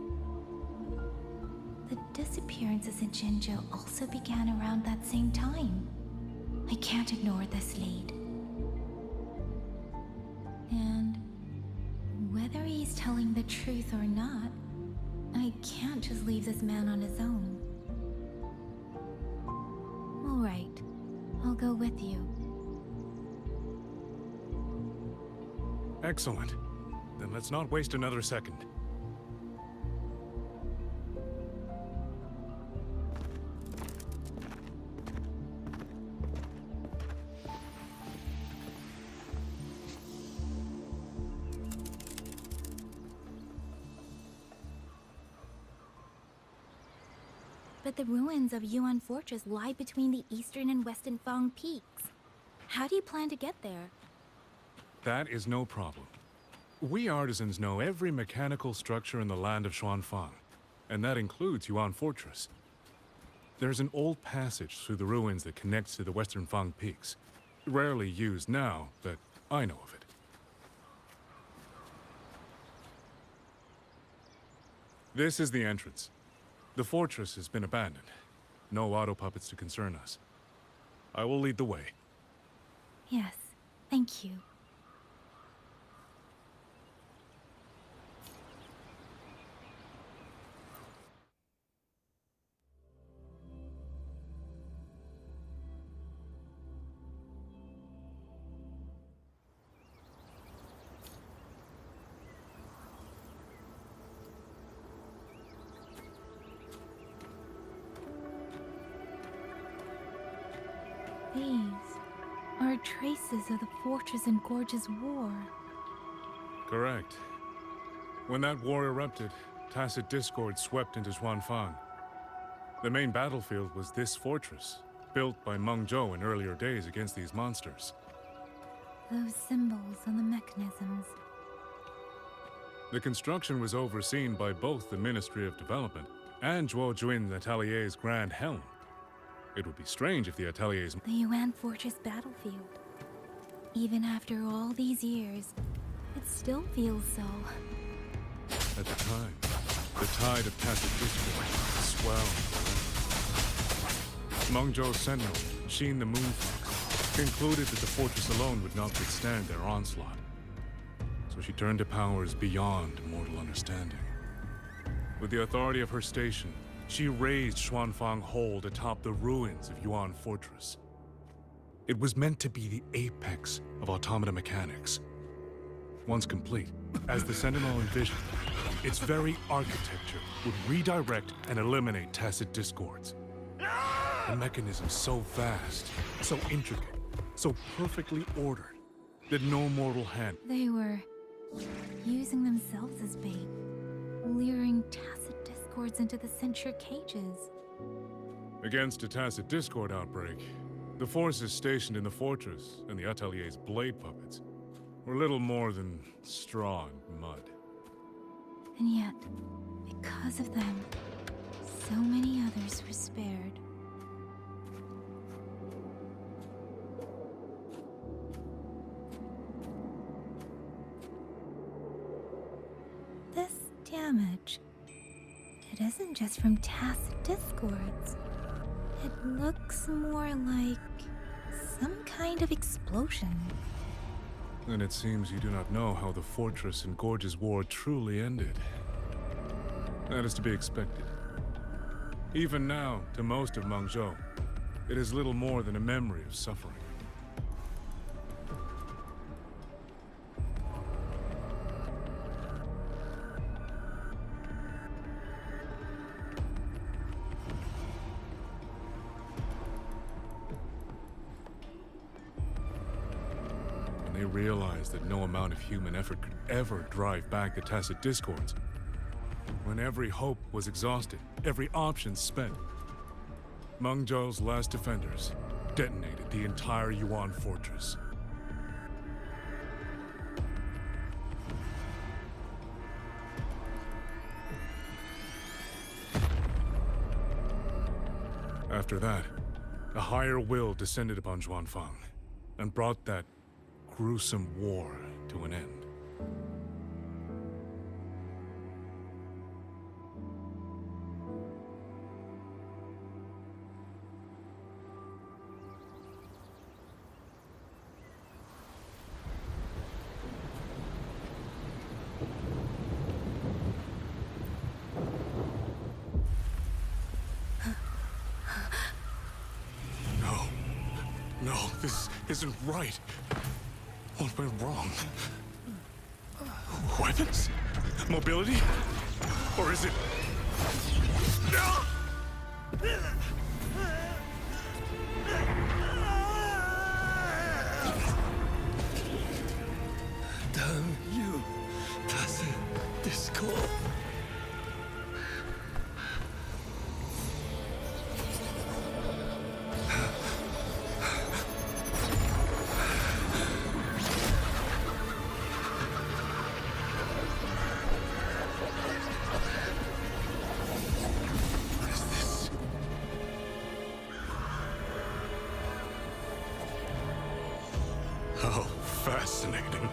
The disappearances in Jinzhou also began around that same time. I can't ignore this lead. And whether he's telling the truth or not, I can't just leave this man on his own. All right, I'll go with you. Excellent. Then let's not waste another second. But the ruins of Yuan Fortress lie between the eastern and western Fang peaks. How do you plan to get there? That is no problem. We artisans know every mechanical structure in the land of Xuanfang, and that includes Yuan Fortress. There's an old passage through the ruins that connects to the western Fang peaks. Rarely used now, but I know of it. This is the entrance. The fortress has been abandoned. No auto puppets to concern us. I will lead the way. Yes, thank you. These are traces of the Fortress and Gorge's war. Correct. When that war erupted, Tacit Discord swept into Xuanfang. The main battlefield was this fortress, built by Meng Zhou in earlier days against these monsters. Those symbols on the mechanisms. The construction was overseen by both the Ministry of Development and Zhuo Jun's Atelier's Grand Helm. It would be strange if the Atelier's... The Yuan Fortress battlefield. Even after all these years, it still feels so. At the time, the tide of Tacit Discord swelled. Meng Zhou's sentinel, Xin the Moonfox, concluded that the fortress alone would not withstand their onslaught. So she turned to powers beyond mortal understanding. With the authority of her station, she raised Xuanfang Hold atop the ruins of Yuan Fortress. It was meant to be the apex of automata mechanics. Once complete, as the Sentinel envisioned, its very architecture would redirect and eliminate Tacit Discords. A mechanism so vast, so intricate, so perfectly ordered, that no mortal hand... They were using themselves as bait, luring Tacit Discords into the Censure cages. Against a Tacit Discord outbreak, the forces stationed in the fortress and the Atelier's blade puppets were little more than straw and mud. And yet, because of them, so many others were spared. This damage, it isn't just from Tacit Discords. It looks more like some kind of explosion. Then it seems you do not know how the Fortress and Gorge's war truly ended. That is to be expected. Even now, to most of Meng Zhou, it is little more than a memory of suffering. They realized that no amount of human effort could ever drive back the Tacet Discords. When every hope was exhausted, every option spent, Meng Zhou's last defenders detonated the entire Yuan fortress. After that, a higher will descended upon Xuanfang and brought that gruesome war to an end. No, this isn't right. What went wrong? Weapons? Mobility? Or is it... Damn you, Tacet Discord. How fascinating.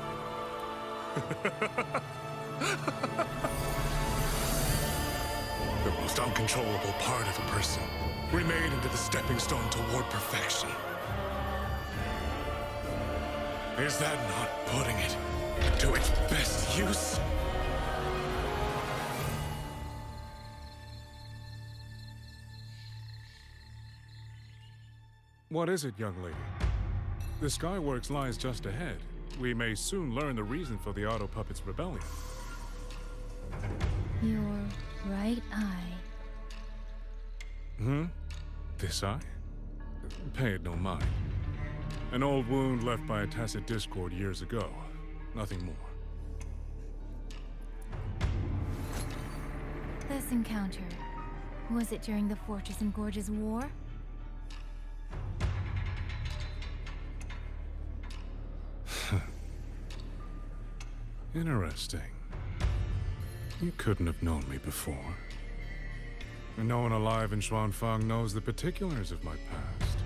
The most uncontrollable part of a person, remade into the stepping stone toward perfection. Is that not putting it to its best use? What is it, young lady? The Skyworks lies just ahead. We may soon learn the reason for the Auto Puppets' rebellion. Your right eye. This eye? Pay it no mind. An old wound left by a Tacet Discord years ago. Nothing more. This encounter, was it during the Fortress and Gorges War? Interesting. You couldn't have known me before. And no one alive in Xuanfang knows the particulars of my past.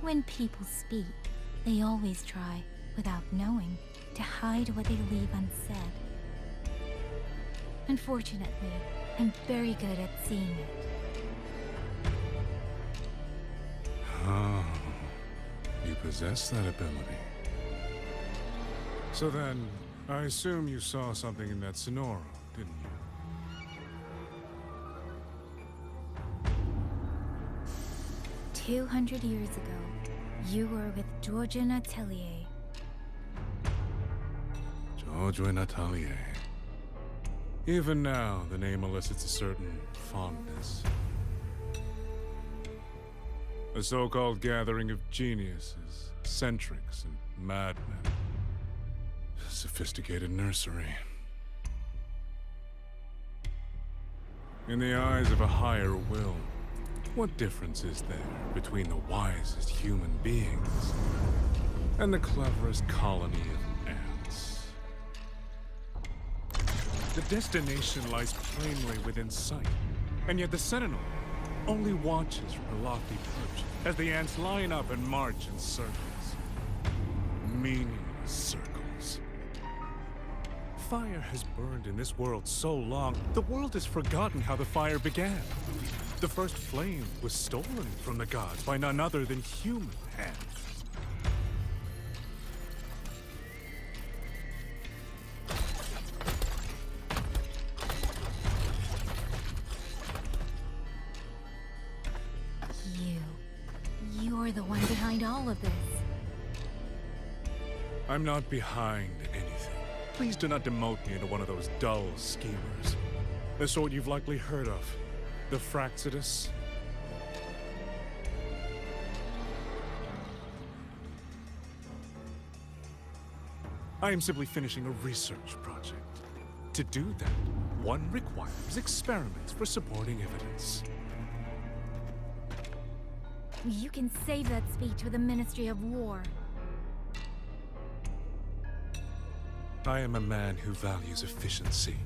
When people speak, they always try, without knowing, to hide what they leave unsaid. Unfortunately, I'm very good at seeing it. Oh, you possess that ability. So then, I assume you saw something in that Sonoro, didn't you? 200 years ago, you were with Georgian Atelier. Georgian Atelier. Even now, the name elicits a certain fondness. A so-called gathering of geniuses, eccentrics, and madmen. Sophisticated nursery. In the eyes of a higher will, what difference is there between the wisest human beings and the cleverest colony of ants? The destination lies plainly within sight, and yet the Sentinel only watches from her lofty perch as the ants line up and march in circles. Meaningless circles. Fire has burned in this world so long, the world has forgotten how the fire began. The first flame was stolen from the gods by none other than human hands. You're the one behind all of this. I'm not behind anything. Please do not demote me into one of those dull schemers. The sort you've likely heard of. The Fraxidus. I am simply finishing a research project. To do that, one requires experiments for supporting evidence. You can save that speech for the Ministry of War. I am a man who values efficiency.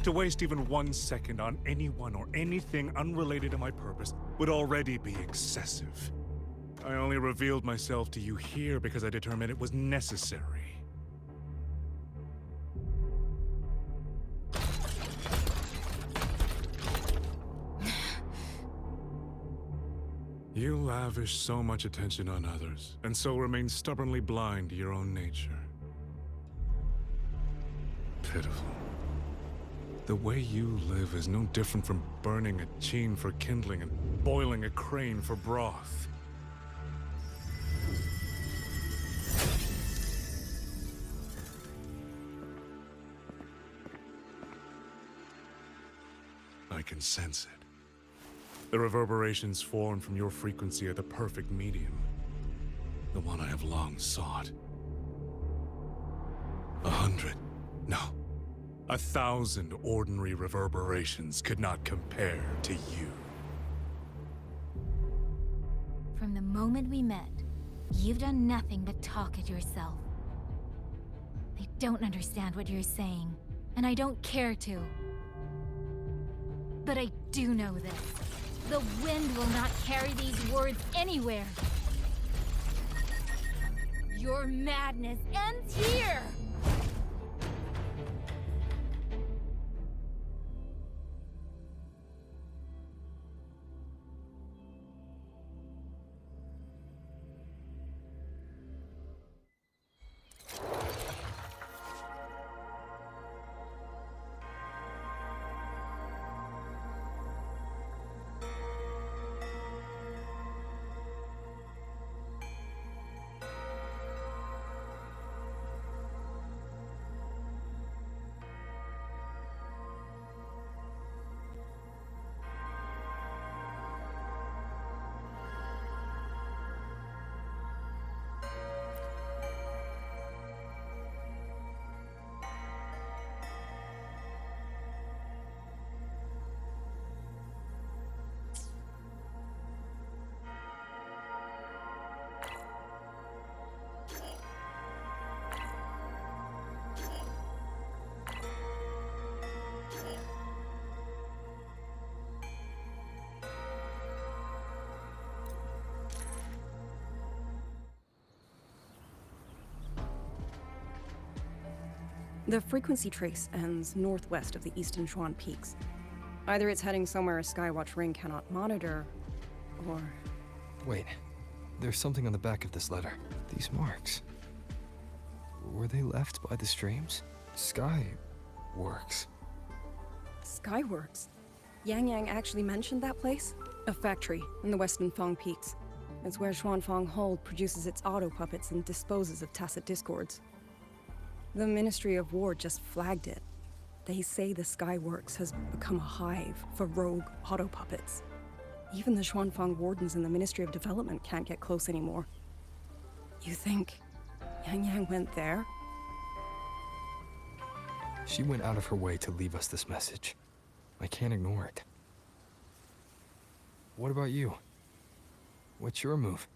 To waste even 1 second on anyone or anything unrelated to my purpose would already be excessive. I only revealed myself to you here because I determined it was necessary. You lavish so much attention on others, and so remain stubbornly blind to your own nature. Pitiful. The way you live is no different from burning a cheen for kindling and boiling a crane for broth. I can sense it. The reverberations formed from your frequency are the perfect medium. The one I have long sought. 100, no, 1,000 ordinary reverberations could not compare to you. From the moment we met, you've done nothing but talk at yourself. I don't understand what you're saying, and I don't care to. But I do know this. The wind will not carry these words anywhere. Your madness ends here! The frequency trace ends northwest of the Eastern Shuan Peaks. Either it's heading somewhere a Skywatch ring cannot monitor, or... Wait, there's something on the back of this letter. These marks. Were they left by the streams? Skyworks. Skyworks? Yang Yang actually mentioned that place? A factory in the Western Fang Peaks. It's where Xuanfang Hold produces its auto puppets and disposes of Tacit Discords. The Ministry of War just flagged it. They say the Skyworks has become a hive for rogue auto puppets. Even the Xuanfang wardens in the Ministry of Development can't get close anymore. You think Yang Yang went there? She went out of her way to leave us this message. I can't ignore it. What about you? What's your move?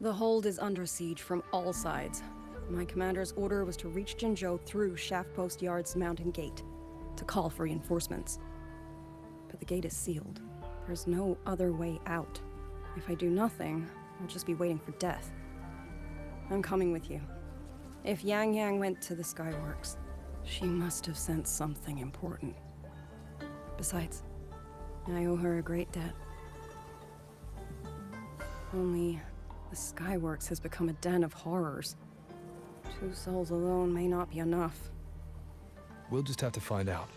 The hold is under siege from all sides. My commander's order was to reach Jinzhou through Shaft Post Yard's mountain gate, to call for reinforcements. But the gate is sealed. There's no other way out. If I do nothing, I'll just be waiting for death. I'm coming with you. If Yang Yang went to the Skyworks, she must have sensed something important. Besides, I owe her a great debt. Only, the Skyworks has become a den of horrors. 2 souls alone may not be enough. We'll just have to find out.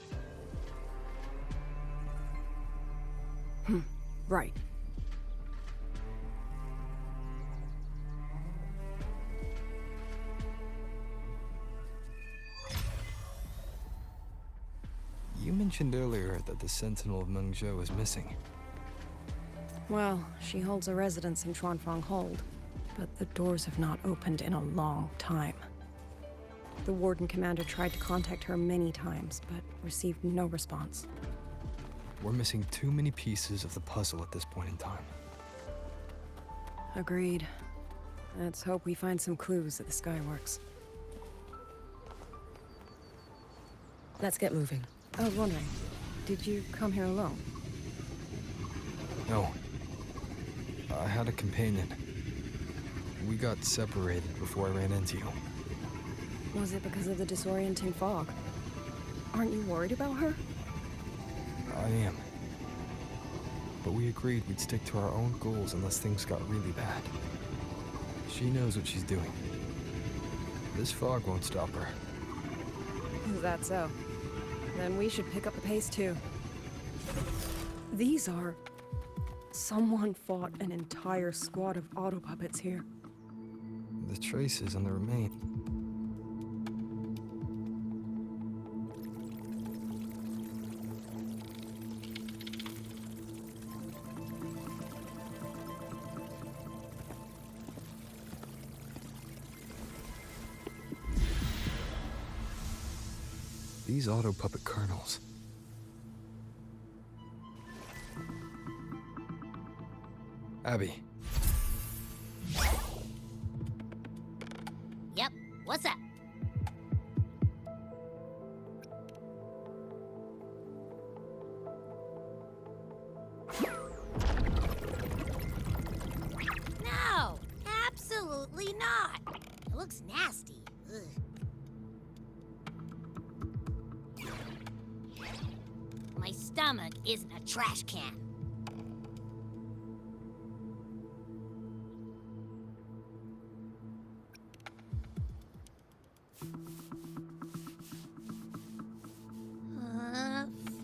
Right. You mentioned earlier that the Sentinel of Mengzhou is missing. Well, she holds a residence in Xuanfang Hold, but the doors have not opened in a long time. The Warden Commander tried to contact her many times, but received no response. We're missing too many pieces of the puzzle at this point in time. Agreed. Let's hope we find some clues at the Skyworks. Let's get moving. I was wondering, did you come here alone? No. I had a companion. We got separated before I ran into you. Was it because of the disorienting fog? Aren't you worried about her? I am. But we agreed we'd stick to our own goals unless things got really bad. She knows what she's doing. This fog won't stop her. Is that so? Then we should pick up the pace too. These are... Someone fought an entire squad of auto puppets here. The traces on the remain. These auto puppet kernels. Abby. Yep, what's up? No, absolutely not. It looks nasty. Ugh. My stomach isn't a trash can.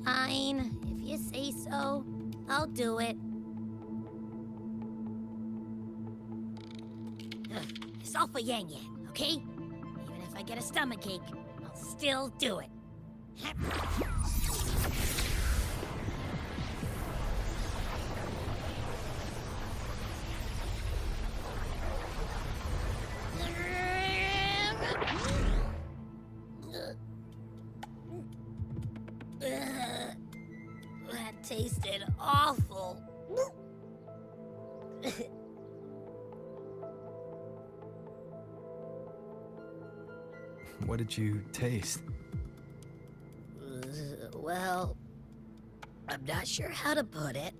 Fine. If you say so, I'll do it. It's all for Yang Yang, okay? Even if I get a stomachache, I'll still do it. That tasted awful. What did you taste? Well, I'm not sure how to put it.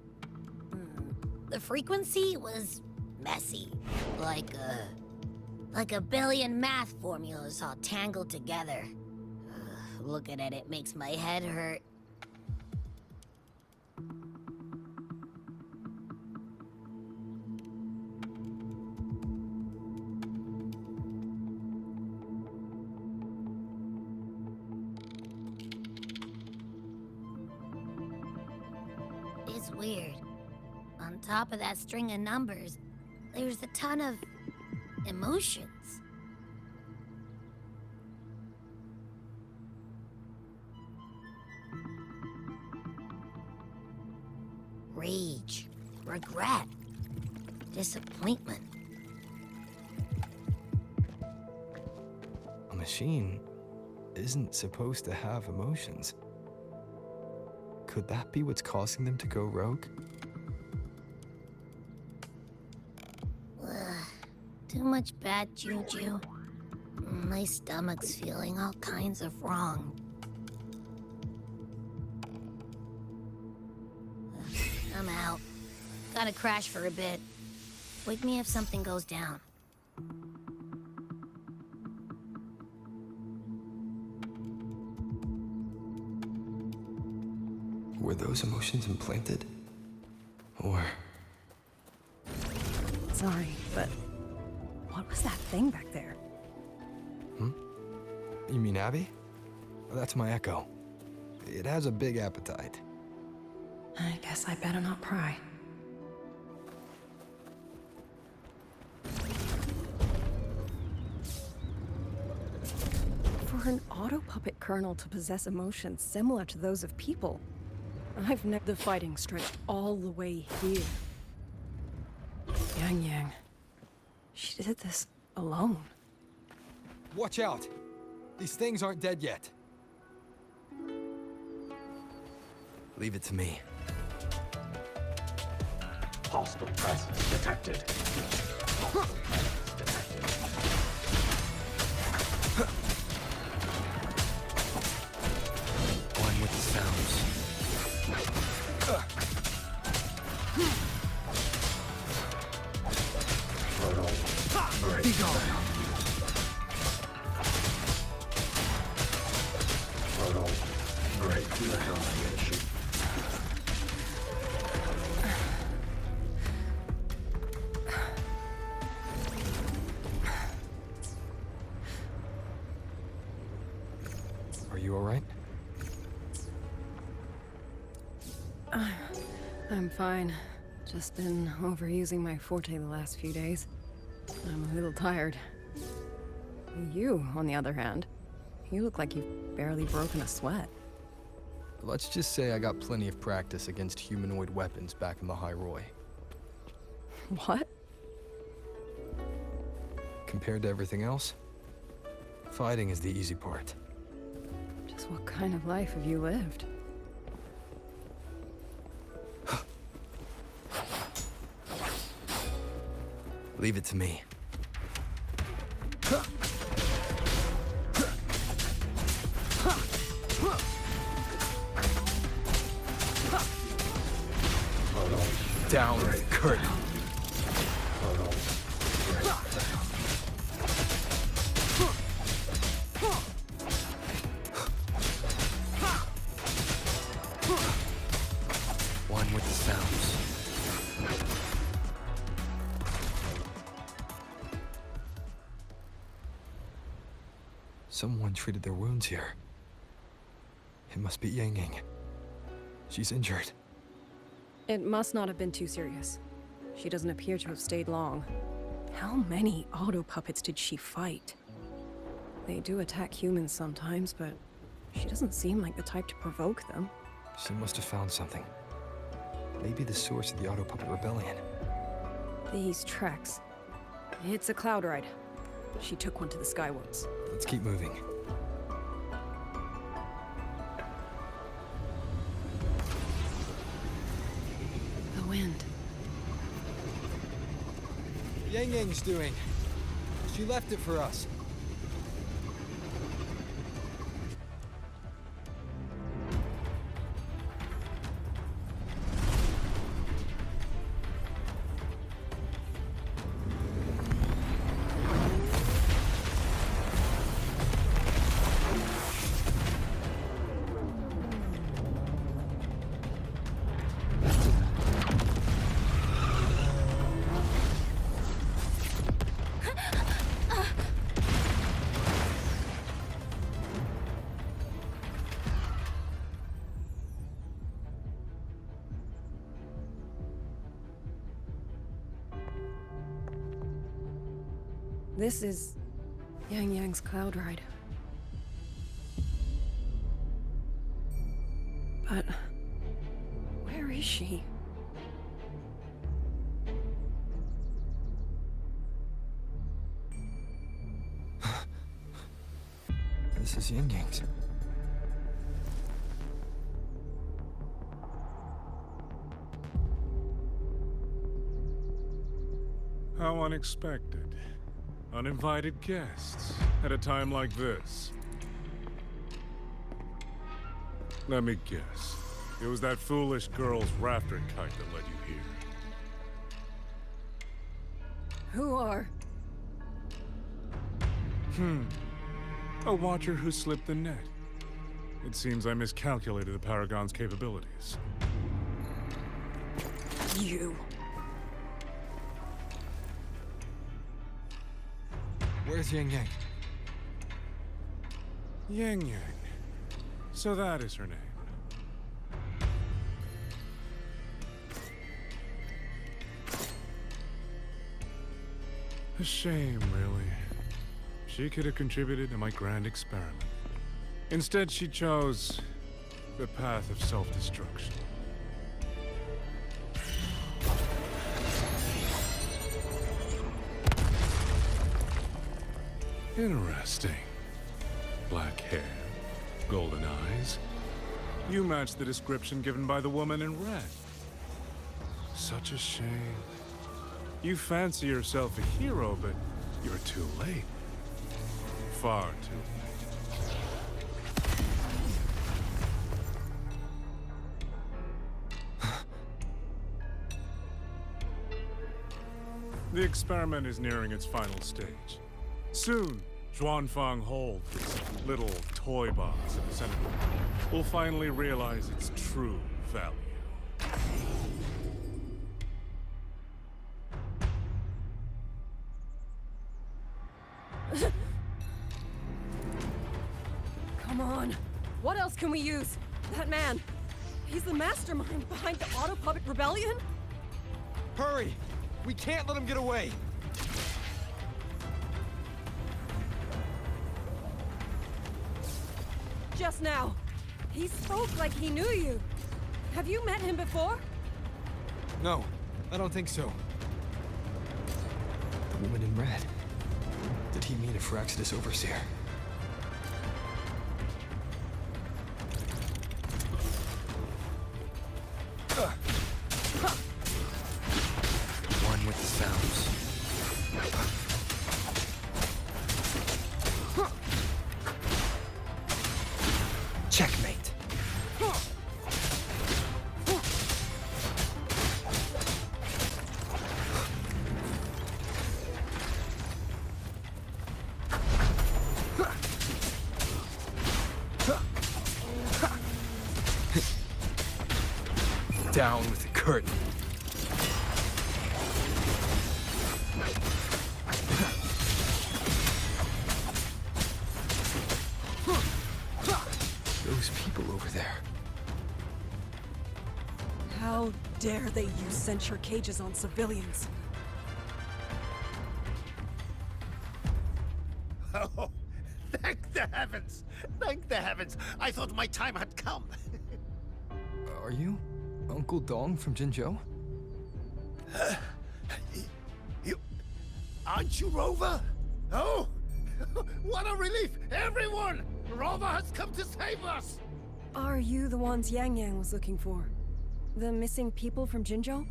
The frequency was messy, like a billion math formulas all tangled together. Looking at it makes my head hurt. It's weird. On top of that string of numbers, there's a ton of emotions. Rage, regret, disappointment. A machine isn't supposed to have emotions. Could that be what's causing them to go rogue? Too much bad juju. My stomach's feeling all kinds of wrong. I'm out. Gotta crash for a bit. Wake me if something goes down. Were those emotions implanted? Or... Sorry, but what was that thing back there? You mean Abby? That's my Echo. It has a big appetite. I guess I better not pry. For an auto puppet kernel to possess emotions similar to those of people, I've never... The fighting stretched all the way here. Yang Yang. She did this alone. Watch out! These things aren't dead yet. Leave it to me. Hostile presence detected. One with the sounds. Be gone. Great retaliation. Are you alright? I'm fine. Just been overusing my forte the last few days. I'm a little tired. You, on the other hand, you look like you've barely broken a sweat. Let's just say I got plenty of practice against humanoid weapons back in the High Roy. What? Compared to everything else, fighting is the easy part. Just what kind of life have you lived? Leave it to me. Down the curtain. One with the sounds. Someone treated their wounds here. It must be Yang Yang. She's injured. It must not have been too serious. She doesn't appear to have stayed long. How many auto puppets did she fight? They do attack humans sometimes, but she doesn't seem like the type to provoke them. She must have found something. Maybe the source of the auto puppet rebellion. These tracks. It's a cloud ride. She took one to the Skywoods. Let's keep moving. The wind. Yang Yang's doing. She left it for us. This is Yang Yang's cloud ride. But where is she? This is Yang Yang's. How unexpected. Uninvited guests at a time like this. Let me guess. It was that foolish girl's rafter kite that led you here. Who are? A watcher who slipped the net. It seems I miscalculated the Paragon's capabilities. You. Where's Yang Yang? Yang Yang. So that is her name. A shame, really. She could have contributed to my grand experiment. Instead, she chose the path of self-destruction. Interesting. Black hair, golden eyes. You match the description given by the woman in red. Such a shame. You fancy yourself a hero, but you're too late. Far too late. The experiment is nearing its final stage. Soon, Xuanfang Hold, this little toy box in the center, will finally realize its true value. Come on. What else can we use? That man. He's the mastermind behind the Auto Puppet Rebellion? Hurry! We can't let him get away! Just now. He spoke like he knew you. Have you met him before? No, I don't think so. The woman in red. Did he mean a Firaxidus overseer? One with the sounds. Checkmate. Down with the curtain. Those people over there. How dare they use censure cages on civilians? Oh, thank the heavens! Thank the heavens! I thought my time had come. Are you Uncle Dong from Jinzhou? You... Aren't you Rover? Oh! What a relief! Everyone! Rover has come to save us! Are you the ones Yang Yang was looking for? The missing people from Jinzhou?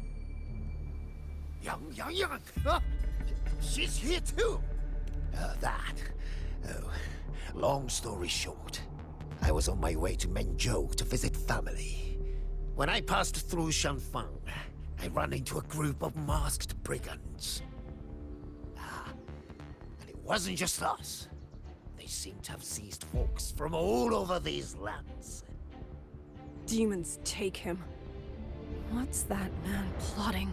Yang! She's here too! Oh, long story short, I was on my way to Menzhou to visit family. When I passed through Shanfang, I ran into a group of masked brigands. And it wasn't just us. They seem to have seized folks from all over these lands. Demons take him. What's that man plotting?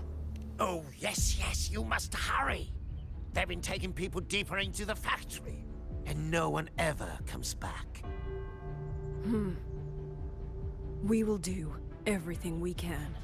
Oh, yes, you must hurry. They've been taking people deeper into the factory, and no one ever comes back. We will do everything we can.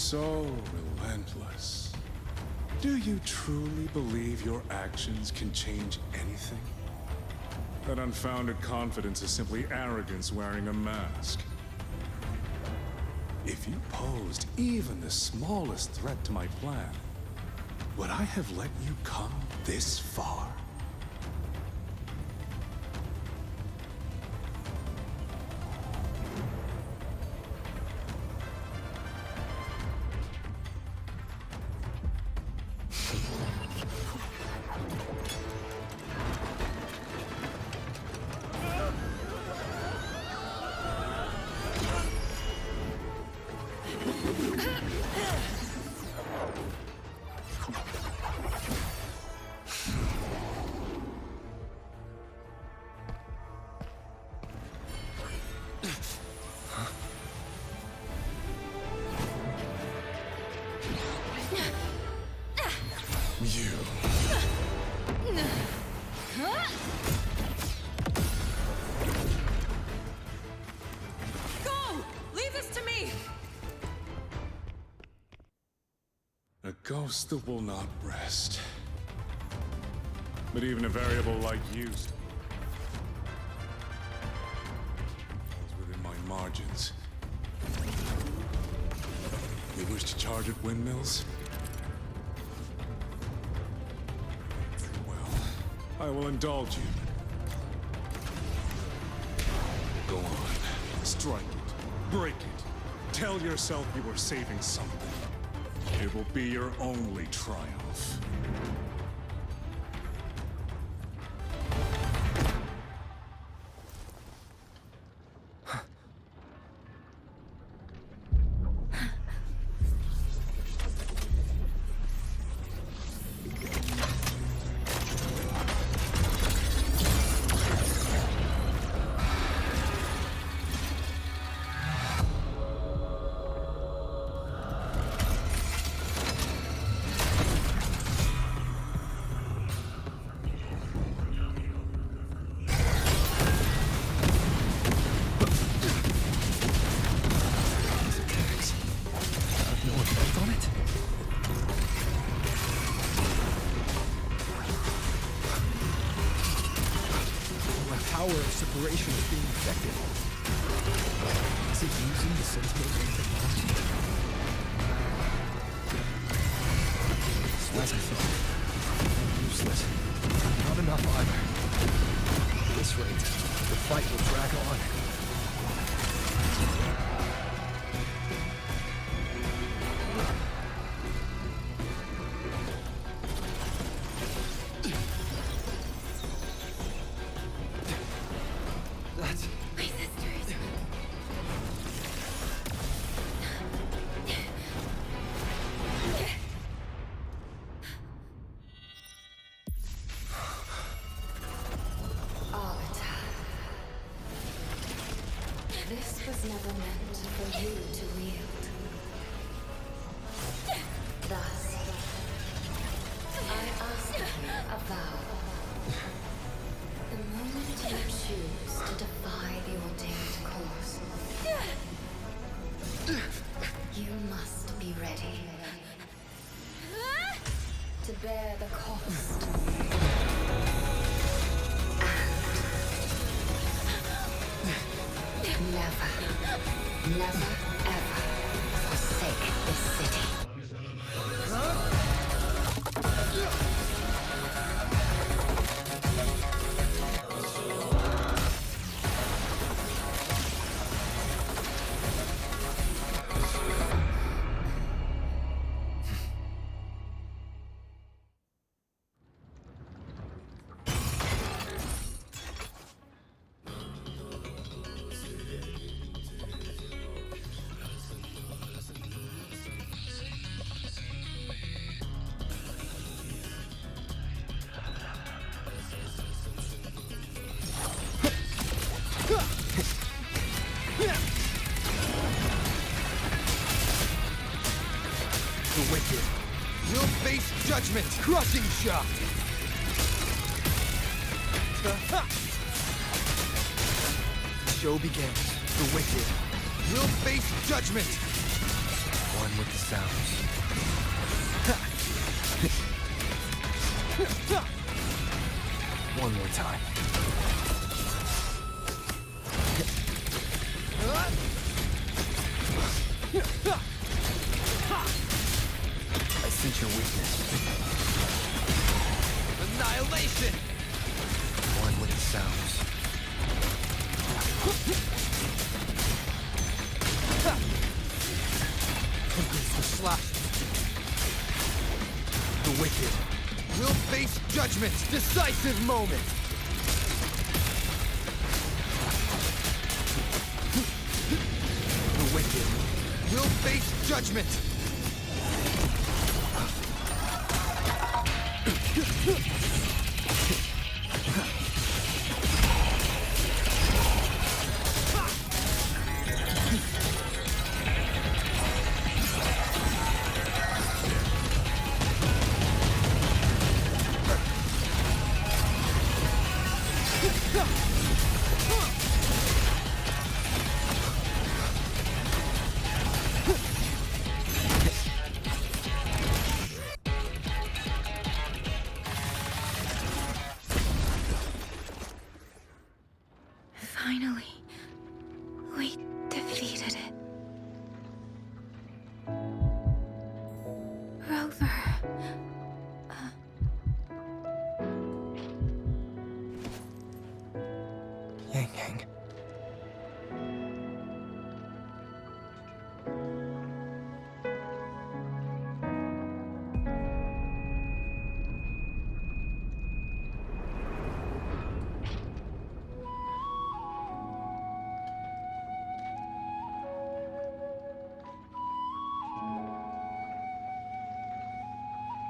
So relentless. Do you truly believe your actions can change anything? That unfounded confidence is simply arrogance wearing a mask. If you posed even the smallest threat to my plan, would I have let you come this far? A ghost that will not rest. But even a variable like you is within my margins. You wish to charge at windmills? Well, I will indulge you. Go on. Strike it. Break it. Tell yourself you were saving something. It will be your only triumph. Power of separation is being affected. Is it using the sense-making technology? As I thought, useless. Not enough either. At this rate, the fight will drag on. This was never meant for you to wield. Thus, I ask you a vow. The moment you choose to defy the ordained course, you must be ready to bear the cost. Never, never, ever forsake this city. The wicked will face judgment. Crushing shot. The show begins. The wicked will face judgment. 1, One with the sounds. One more time. I sense your weakness. Annihilation! One with the sounds. Embrace the slash. The wicked will face judgment. Decisive moment. The wicked will face judgment. Finally, we defeated it. Rover. Yang Yang.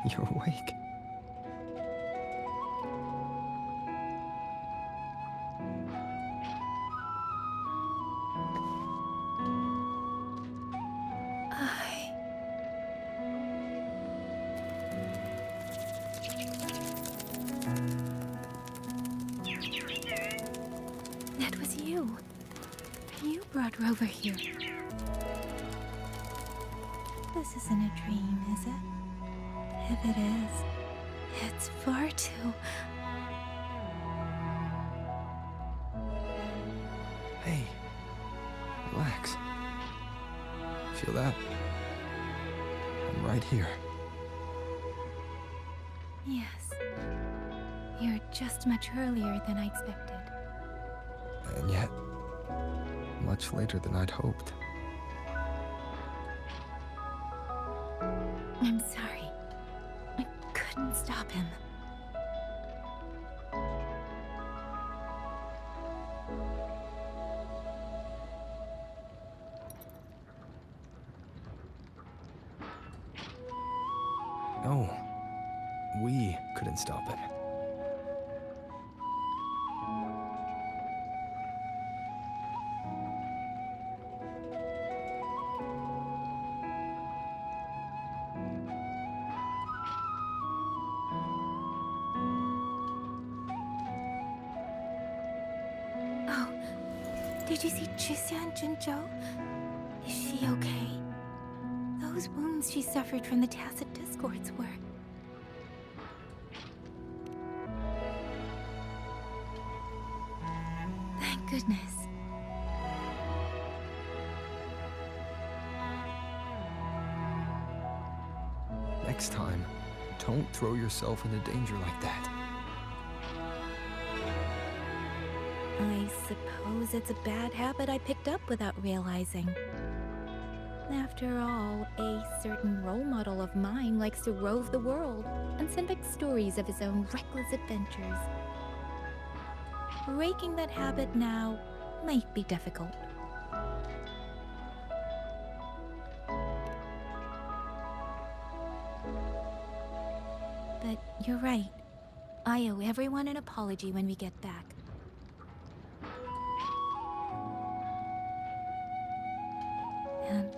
You're awake. That was you. You brought Rover here. This isn't a dream, is it? If it is, it's far too... Hey, relax. Feel that? I'm right here. Yes. You're just much earlier than I expected. And yet, much later than I'd hoped. I'm sorry. I couldn't stop him. No, we couldn't stop him. Oh, did you see Chixia and Jinzhou? Is she okay? Those wounds she suffered from the Tacit Discords were... Thank goodness. Next time, don't throw yourself into danger like that. I suppose it's a bad habit I picked up without realizing. After all, a certain role model of mine likes to rove the world and send back stories of his own reckless adventures. Breaking that habit now might be difficult. But you're right. I owe everyone an apology when we get back. And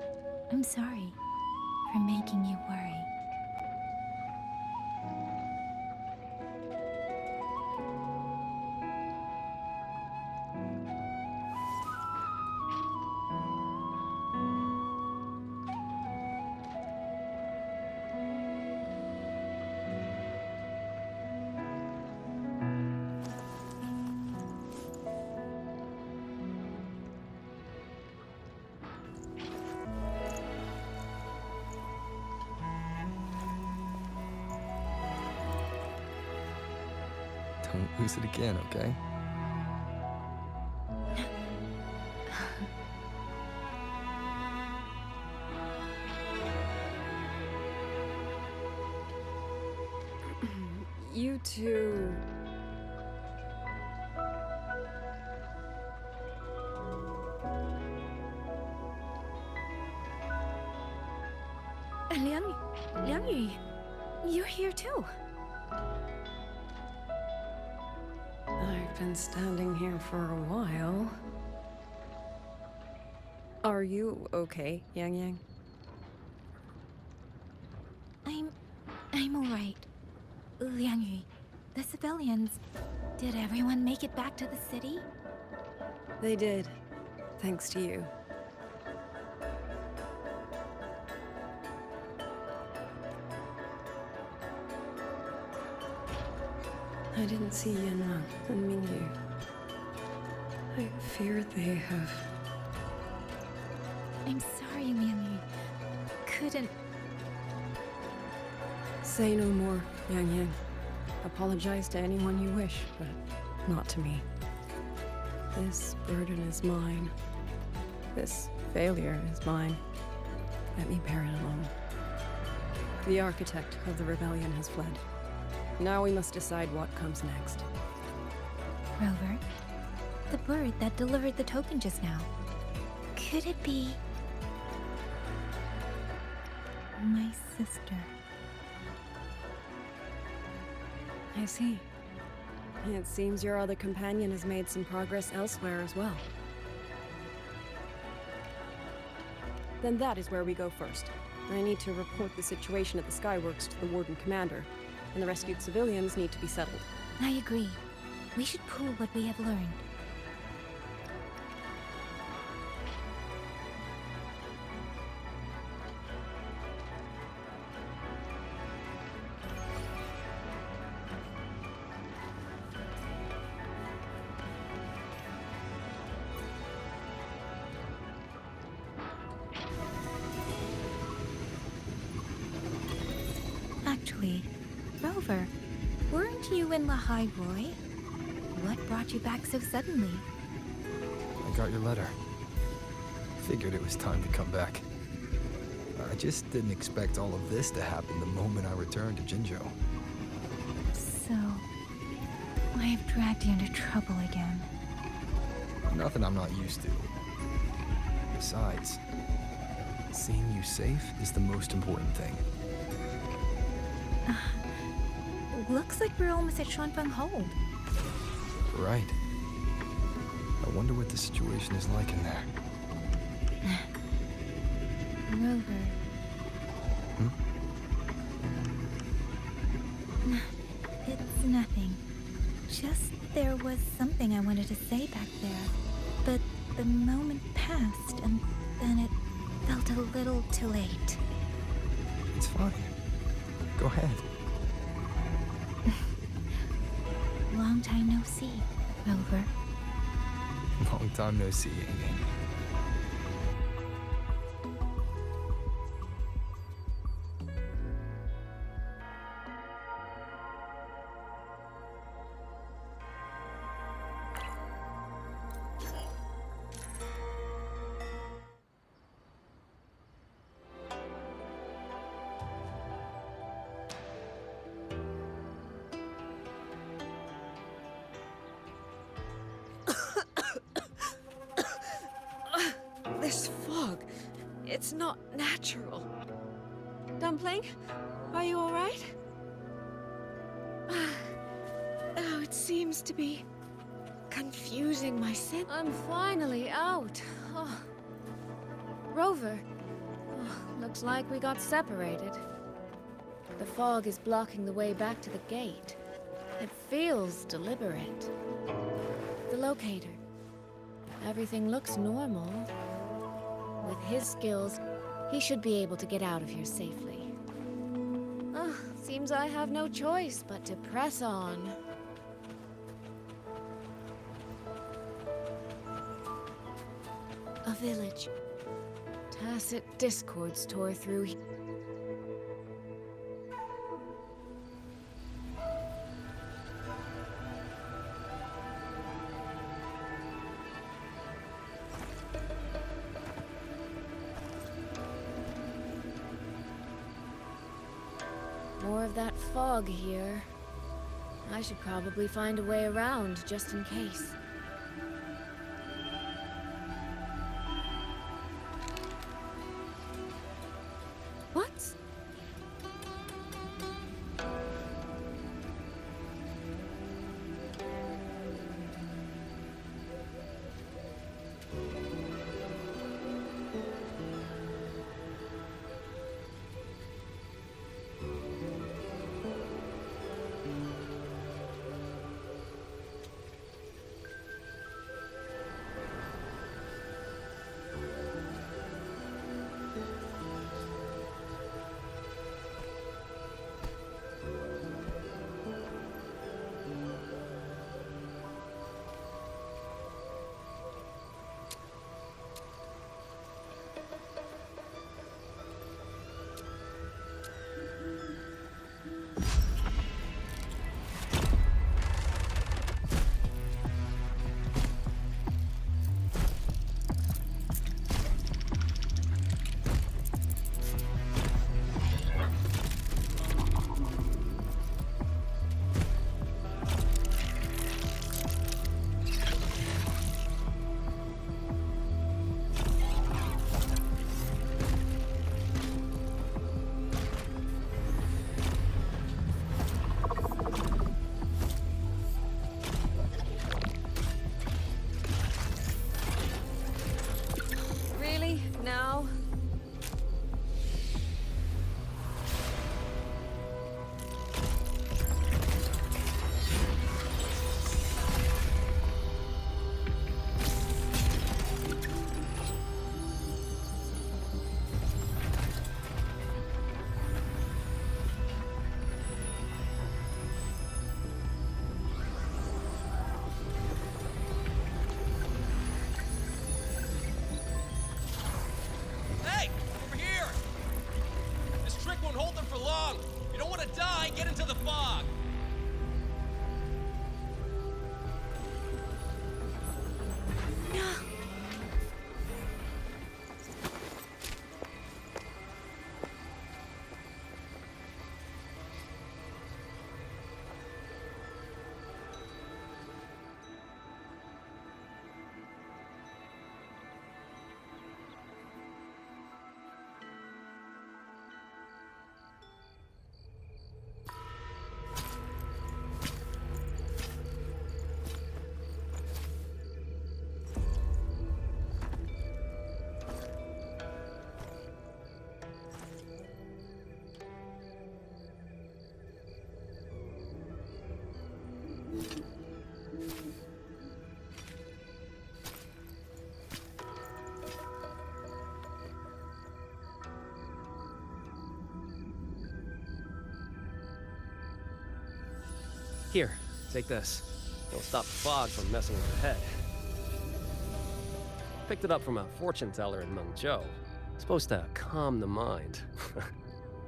I'm sorry for making you worry. Don't lose it again, okay? You two... Liang Yu, you're here too. I've been standing here for a while. Are you okay, Yang Yang? I'm alright. Liang Yu, the civilians, did everyone make it back to the city? They did, thanks to you. I didn't see Yanma and Mingyu. I fear they have... I'm sorry, Liang Yu. Couldn't... Say no more, Yang Yang. Apologize to anyone you wish, but not to me. This burden is mine. This failure is mine. Let me bear it alone. The architect of the rebellion has fled. Now we must decide what comes next. Rover, the bird that delivered the token just now. Could it be... my sister? I see. It seems your other companion has made some progress elsewhere as well. Then that is where we go first. I need to report the situation at the Skyworks to the Warden Commander, and the rescued civilians need to be settled. I agree. We should pool what we have learned. Actually, Rover, weren't you in Lahai Roy? What brought you back so suddenly? I got your letter. Figured it was time to come back. I just didn't expect all of this to happen the moment I returned to Jinzhou. So, I have dragged you into trouble again. Nothing I'm not used to. Besides, seeing you safe is the most important thing. Looks like we're almost at Xuanfeng Hold. Right. I wonder what the situation is like in there. Rover. It's nothing. Just there was something I wanted to say back there. But the moment passed, and then it felt a little too late. It's fine. Go ahead. Long time no see, Rover. Long time no see, Yang Yang. This fog, it's not natural. Dumpling, are you all right? Oh, it seems to be confusing my sense. I'm finally out. Oh. Rover. Oh, looks like we got separated. The fog is blocking the way back to the gate. It feels deliberate. The locator. Everything looks normal. With his skills, he should be able to get out of here safely. Seems I have no choice but to press on. A village. Tacit discords tore through. More of that fog here. I should probably find a way around, just in case. What? Now? Here, take this. It'll stop the fog from messing with your head. Picked it up from a fortune teller in Mengzhou. Supposed to calm the mind.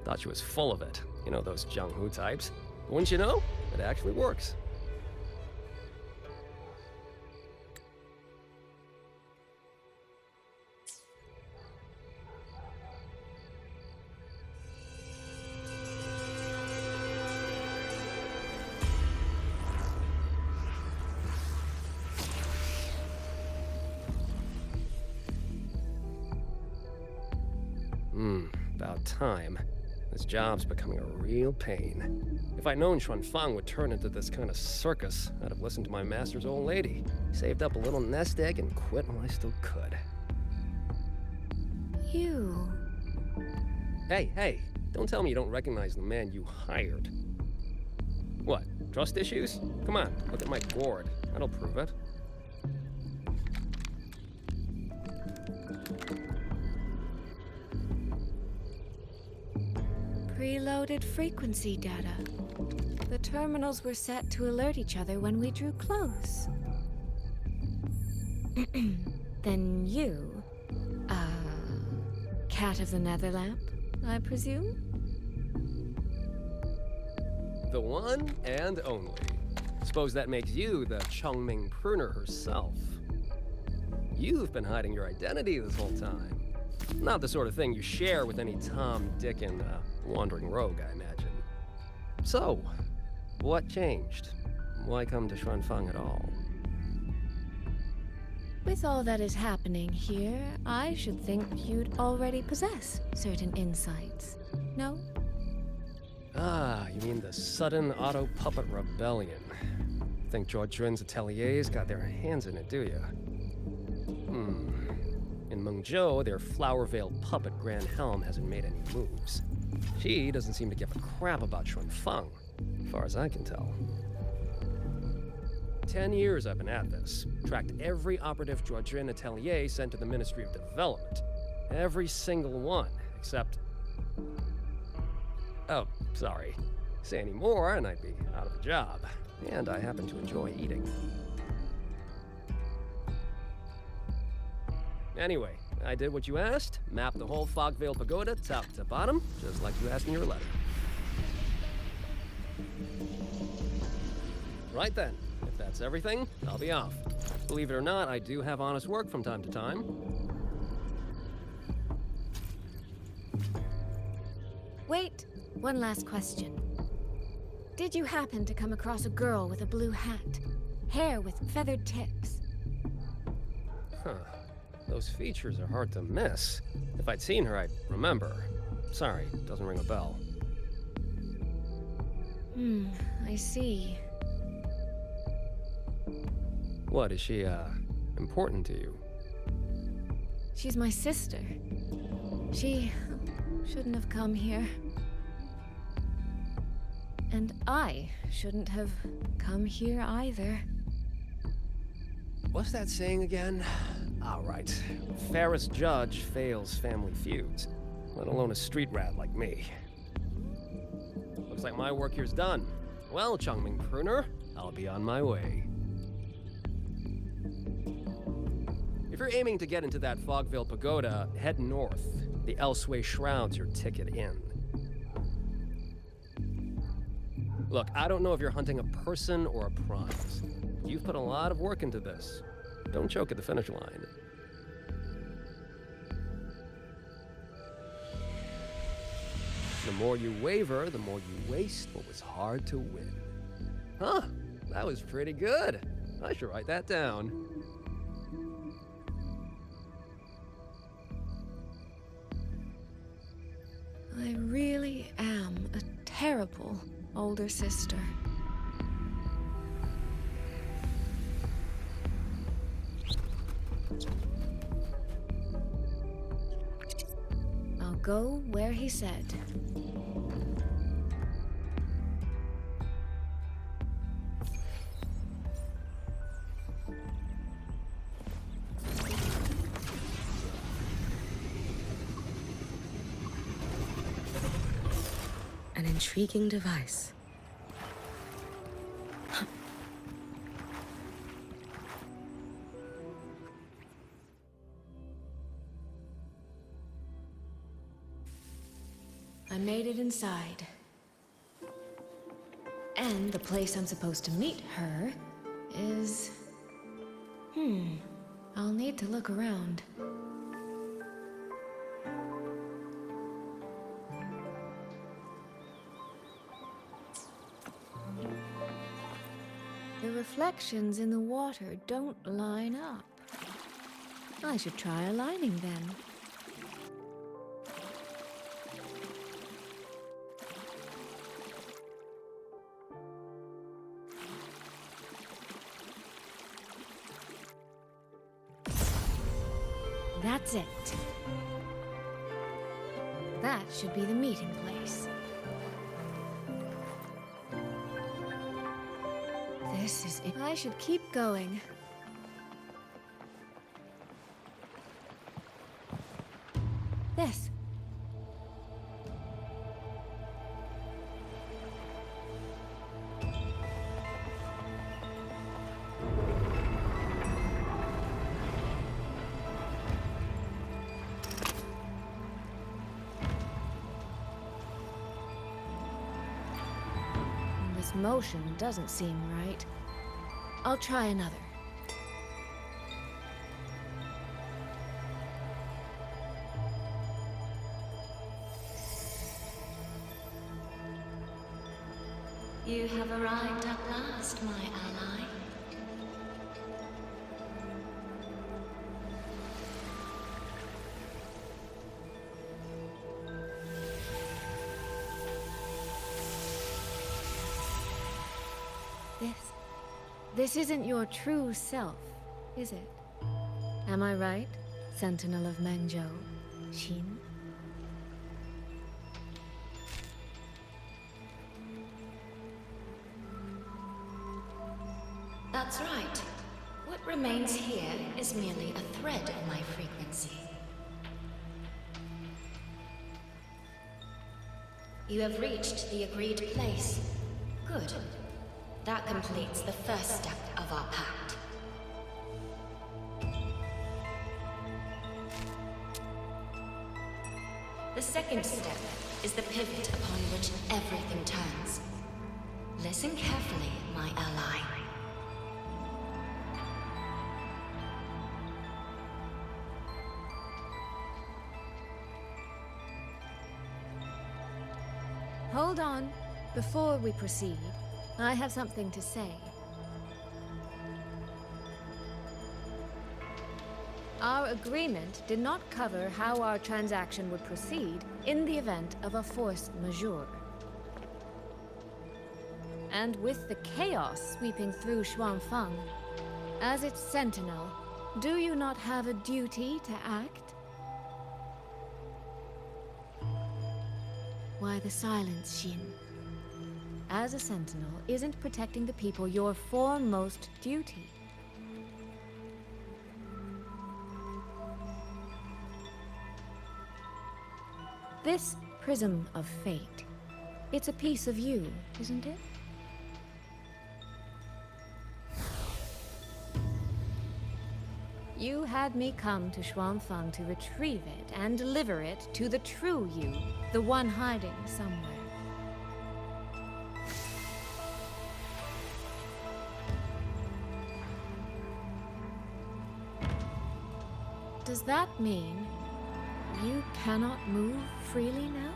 Thought she was full of it. You know, those Jianghu types. But wouldn't you know? It actually works. About time. This job's becoming a real pain. If I'd known Xuanfang would turn into this kind of circus, I'd have listened to my master's old lady. Saved up a little nest egg and quit while I still could. You... Hey, don't tell me you don't recognize the man you hired. What, trust issues? Come on, look at my gourd. That'll prove it. Preloaded frequency data. The terminals were set to alert each other when we drew close. Then you, Cat of the Netherlamp, I presume? The one and only. Suppose that makes you the Chongming pruner herself. You've been hiding your identity this whole time. Not the sort of thing you share with any Tom, Dick, and wandering rogue, I imagine. So, what changed? Why come to Xuanfang at all? With all that is happening here, I should think you'd already possess certain insights. No? Ah, you mean the sudden auto puppet rebellion. Think George Jun's ateliers got their hands in it, do you? In Mengzhou, their flower-veiled puppet Grand Helm hasn't made any moves. She doesn't seem to give a crap about Xuanfang, as far as I can tell. 10 years I've been at this. Tracked every operative Zhuojun atelier sent to the Ministry of Development. Every single one, except... Oh, sorry. Say any more and I'd be out of a job. And I happen to enjoy eating. Anyway, I did what you asked. Mapped the whole Fogvale Pagoda top to bottom, just like you asked in your letter. Right then. If that's everything, I'll be off. Believe it or not, I do have honest work from time to time. Wait, one last question. Did you happen to come across a girl with a blue hat? Hair with feathered tips? Huh. Those features are hard to miss. If I'd seen her, I'd remember. Sorry, doesn't ring a bell. I see. What, is she, important to you? She's my sister. She shouldn't have come here. And I shouldn't have come here either. What's that saying again? All right. Fairest judge fails family feuds, let alone a street rat like me. Looks like my work here's done. Well, Changming Pruner, I'll be on my way. If you're aiming to get into that Fogvale Pagoda, head north. The Elseway Shroud's your ticket in. Look, I don't know if you're hunting a person or a prize. You've put a lot of work into this. Don't choke at the finish line. The more you waver, the more you waste what was hard to win. Huh, that was pretty good. I should write that down. I really am a terrible older sister. I'll go where he said. An intriguing device. I made it inside. And the place I'm supposed to meet her is... I'll need to look around. The reflections in the water don't line up. I should try aligning them. That's it. That should be the meeting place. This is it. I should keep going. This. This motion doesn't seem right. I'll try another. You have arrived at last, my ally. This isn't your true self, is it? Am I right, Sentinel of Mengzhou, Xin? That's right. What remains here is merely a thread of my frequency. You have reached the agreed place. Good. That completes the first step of our pact. The second step is the pivot upon which everything turns. Listen carefully, my ally. Hold on. Before we proceed, I have something to say. Our agreement did not cover how our transaction would proceed in the event of a force majeure. And with the chaos sweeping through Xuanfang, as its sentinel, do you not have a duty to act? Why the silence, Xin? As a sentinel, isn't protecting the people your foremost duty? This prism of fate, it's a piece of you, isn't it? You had me come to Xuanfang to retrieve it and deliver it to the true you, the one hiding somewhere. Does that mean you cannot move freely now?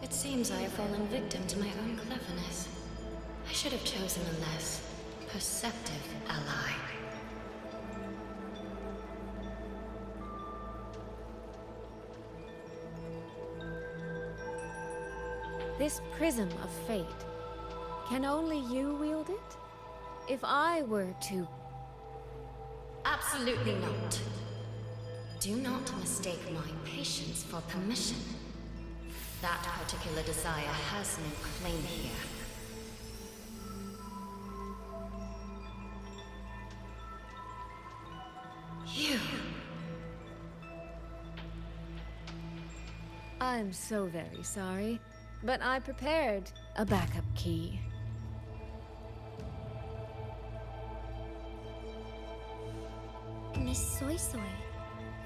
It seems I have fallen victim to my own cleverness. I should have chosen a less perceptive ally. This prism of fate, can only you wield it? If I were to... Absolutely not. Do not mistake my patience for permission. That particular desire has no claim here. You... I'm so very sorry, but I prepared a backup key. Miss Soy Soy,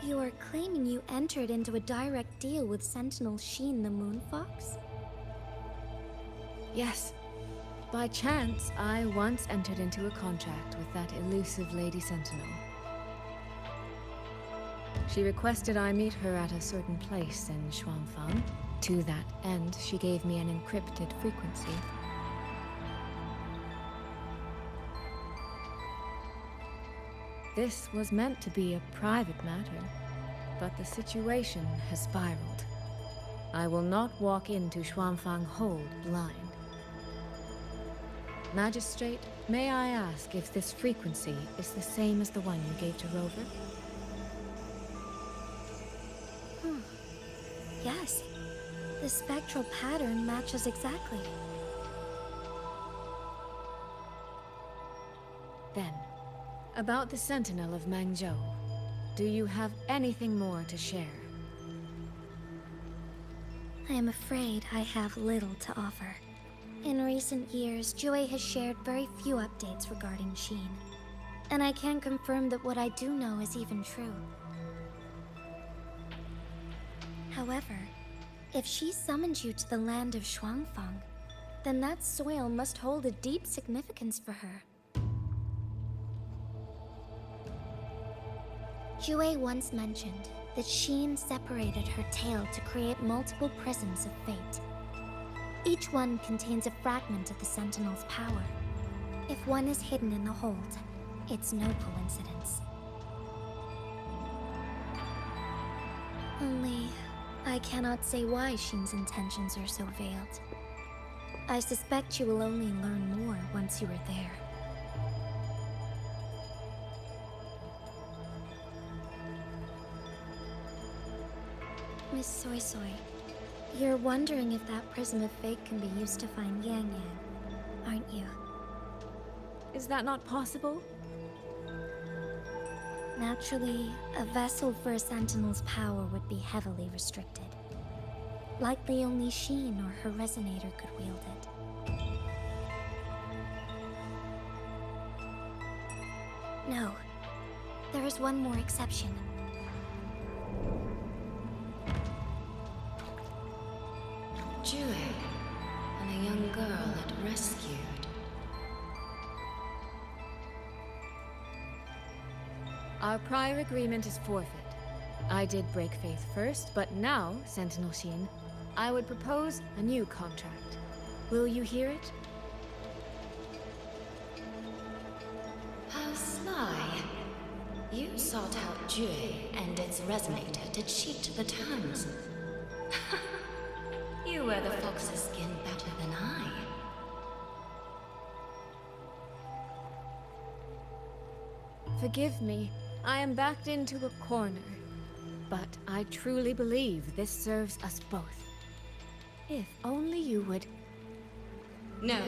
you are claiming you entered into a direct deal with Sentinel Xin the Moonfox? Yes. By chance, I once entered into a contract with that elusive Lady Sentinel. She requested I meet her at a certain place in Xuanfang. To that end, she gave me an encrypted frequency. This was meant to be a private matter, but the situation has spiraled. I will not walk into Xuanfang Hold blind. Magistrate, may I ask if this frequency is the same as the one you gave to Rover? Yes. The spectral pattern matches exactly. Then, about the Sentinel of Mengzhou, do you have anything more to share? I am afraid I have little to offer. In recent years, Jue has shared very few updates regarding Xin. And I can confirm that what I do know is even true. However, if she summoned you to the land of Xuanfang, then that soil must hold a deep significance for her. Jue once mentioned that Sheen separated her tail to create multiple prisms of fate. Each one contains a fragment of the Sentinel's power. If one is hidden in the hold, it's no coincidence. Only, I cannot say why Sheen's intentions are so veiled. I suspect you will only learn more once you are there. Miss Soy Soy, you're wondering if that prism of fate can be used to find Yang Yang, aren't you? Is that not possible? Naturally, a vessel for a Sentinel's power would be heavily restricted. Likely only Sheen or her resonator could wield it. No. There is one more exception. Jue, and a young girl it rescued. Our prior agreement is forfeit. I did break faith first, but now, Sentinel Sheen, I would propose a new contract. Will you hear it? How sly. You sought out Jue and its resonator to cheat the terms. You wear the fox's skin better than I. Forgive me. I am backed into a corner. But I truly believe this serves us both. If only you would... No.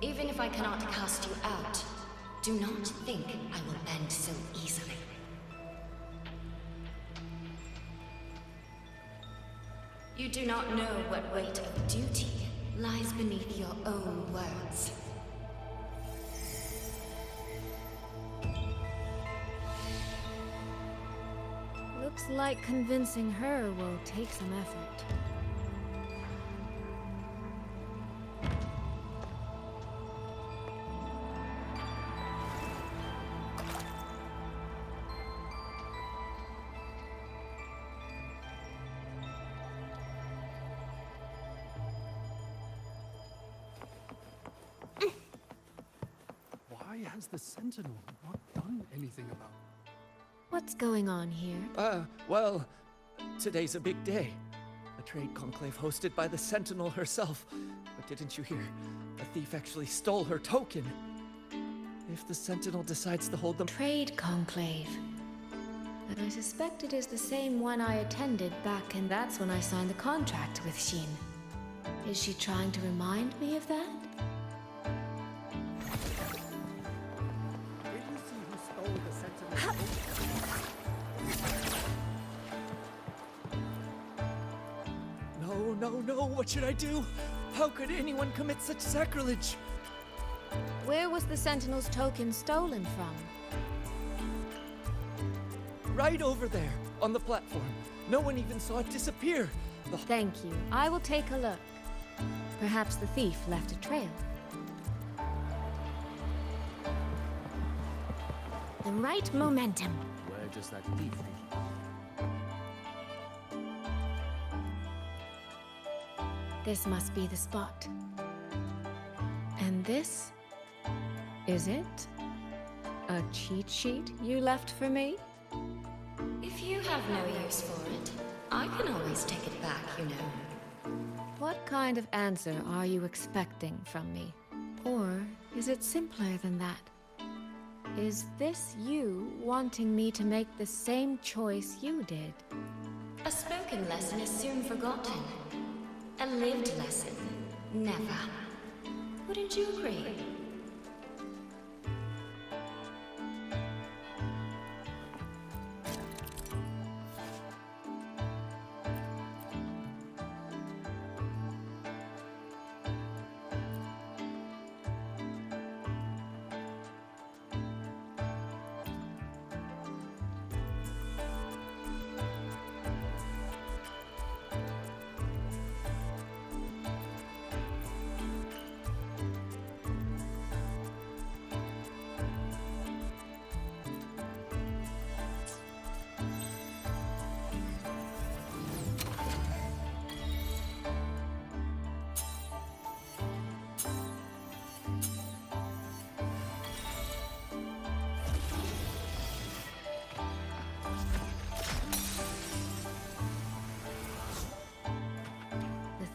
Even if I cannot cast you out, do not think I will bend so easily. You do not know what weight of duty lies beneath your own words. Looks like convincing her will take some effort. Why has the Sentinel not done anything about it? What's going on here? Well, today's a big day. A trade conclave hosted by the Sentinel herself. But didn't you hear? A thief actually stole her token. If the Sentinel decides to hold them... Trade conclave. And I suspect it is the same one I attended back, and that's when I signed the contract with Sheen. Is she trying to remind me of that? Did you see who stole the Sentinel? No, what should I do? How could anyone commit such sacrilege? Where was the Sentinel's token stolen from? Right over there, on the platform. No one even saw it disappear. Thank you. I will take a look. Perhaps the thief left a trail. The right momentum. Where does that thief lead? This must be the spot. And this? Is it? A cheat sheet you left for me? If you have no use for it, I can always take it back, you know. What kind of answer are you expecting from me? Or is it simpler than that? Is this you wanting me to make the same choice you did? A spoken lesson is soon forgotten. A lived lesson, never. Wouldn't you agree?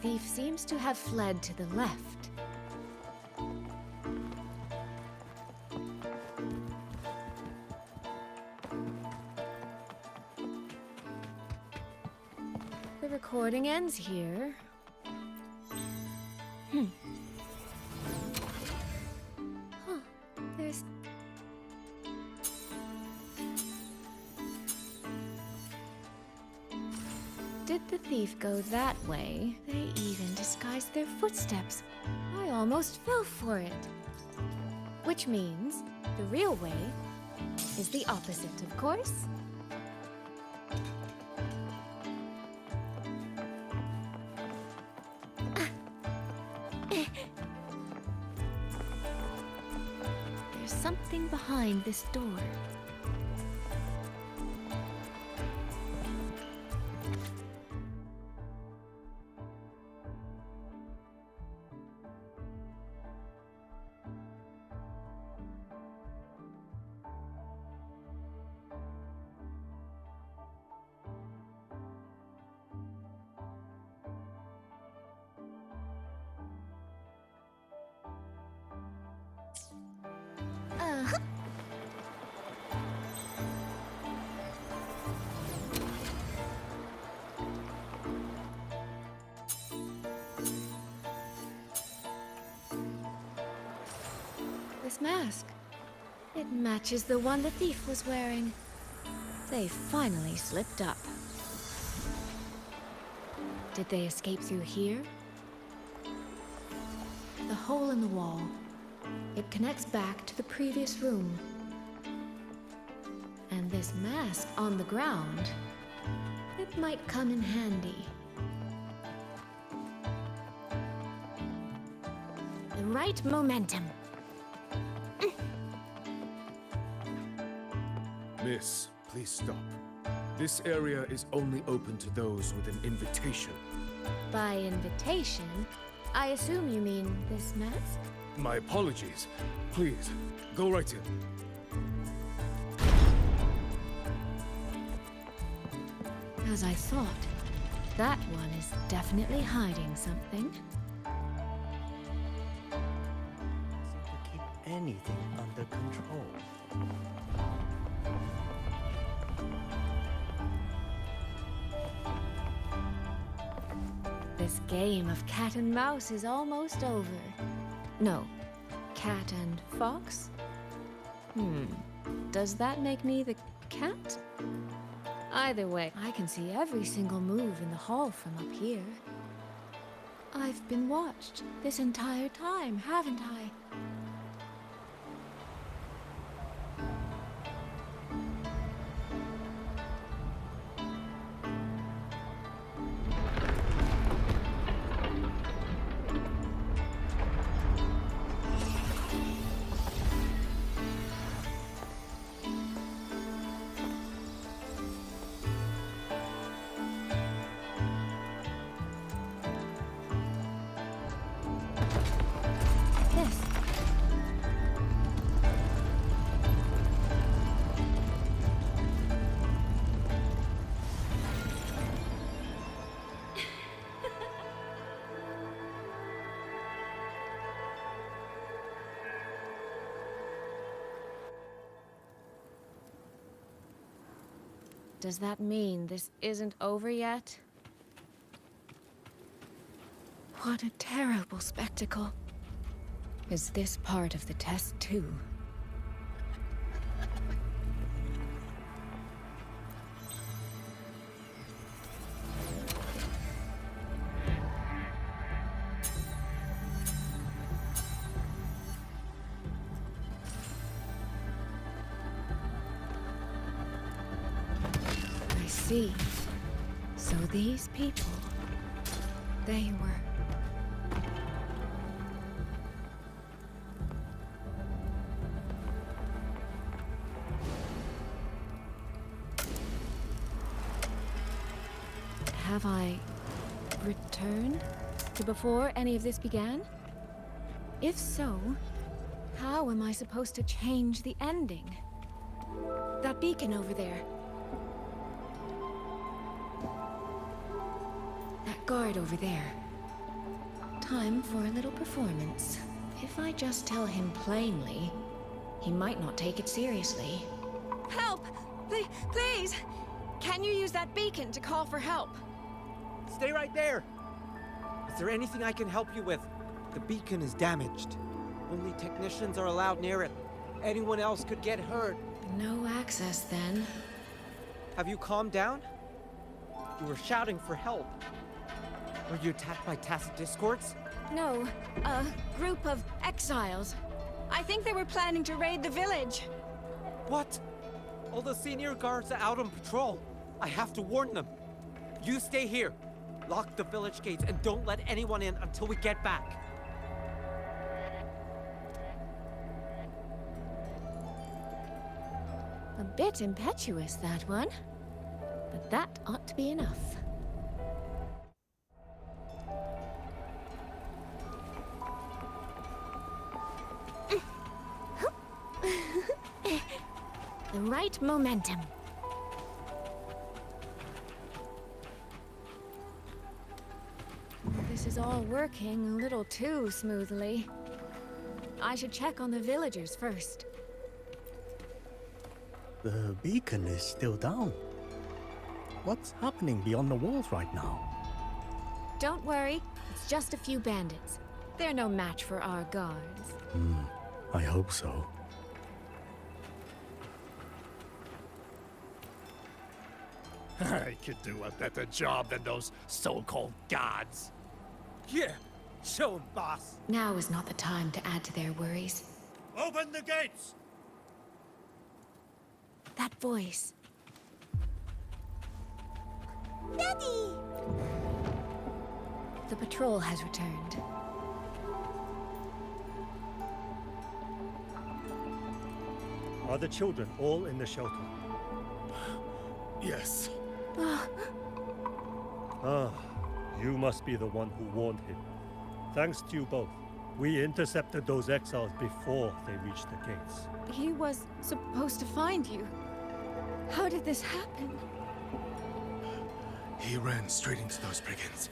thief seems to have fled to the left. The recording ends here. Huh. There's... Did the thief go that way? They even disguised their footsteps. I almost fell for it. Which means the real way is the opposite, of course. There's something behind this door. This mask. It matches the one the thief was wearing. They finally slipped up. Did they escape through here? The hole in the wall. It connects back to the previous room. And this mask on the ground, it might come in handy. The right momentum. Miss, please stop. This area is only open to those with an invitation. By invitation, I assume you mean this mask? My apologies. Please, go right in. As I thought, that one is definitely hiding something. Keep anything under control. This game of cat and mouse is almost over. No, cat and fox? Does that make me the cat? Either way, I can see every single move in the hall from up here. I've been watched this entire time, haven't I? Does that mean this isn't over yet? What a terrible spectacle. Is this part of the test too? See. So these people, they were... Have I returned to before any of this began? If so, how am I supposed to change the ending? That beacon over there. That guard over there. Time for a little performance. If I just tell him plainly, he might not take it seriously. Help! Please! Can you use that beacon to call for help? Stay right there! Is there anything I can help you with? The beacon is damaged. Only technicians are allowed near it. Anyone else could get hurt. No access, then. Have you calmed down? You were shouting for help. Were you attacked by Tacet Discords? No, a group of exiles. I think they were planning to raid the village. What? All the senior guards are out on patrol. I have to warn them. You stay here. Lock the village gates and don't let anyone in until we get back. A bit impetuous, that one. But that ought to be enough. The right momentum. This is all working a little too smoothly. I should check on the villagers first. The beacon is still down. What's happening beyond the walls right now? Don't worry, it's just a few bandits. They're no match for our guards. I hope so. I could do a better job than those so-called gods. Yeah, show 'em, boss. Now is not the time to add to their worries. Open the gates! That voice. Daddy! The patrol has returned. Are the children all in the shelter? Yes. You must be the one who warned him. Thanks to you both. We intercepted those exiles before they reached the gates. He was supposed to find you. How did this happen? He ran straight into those brigands.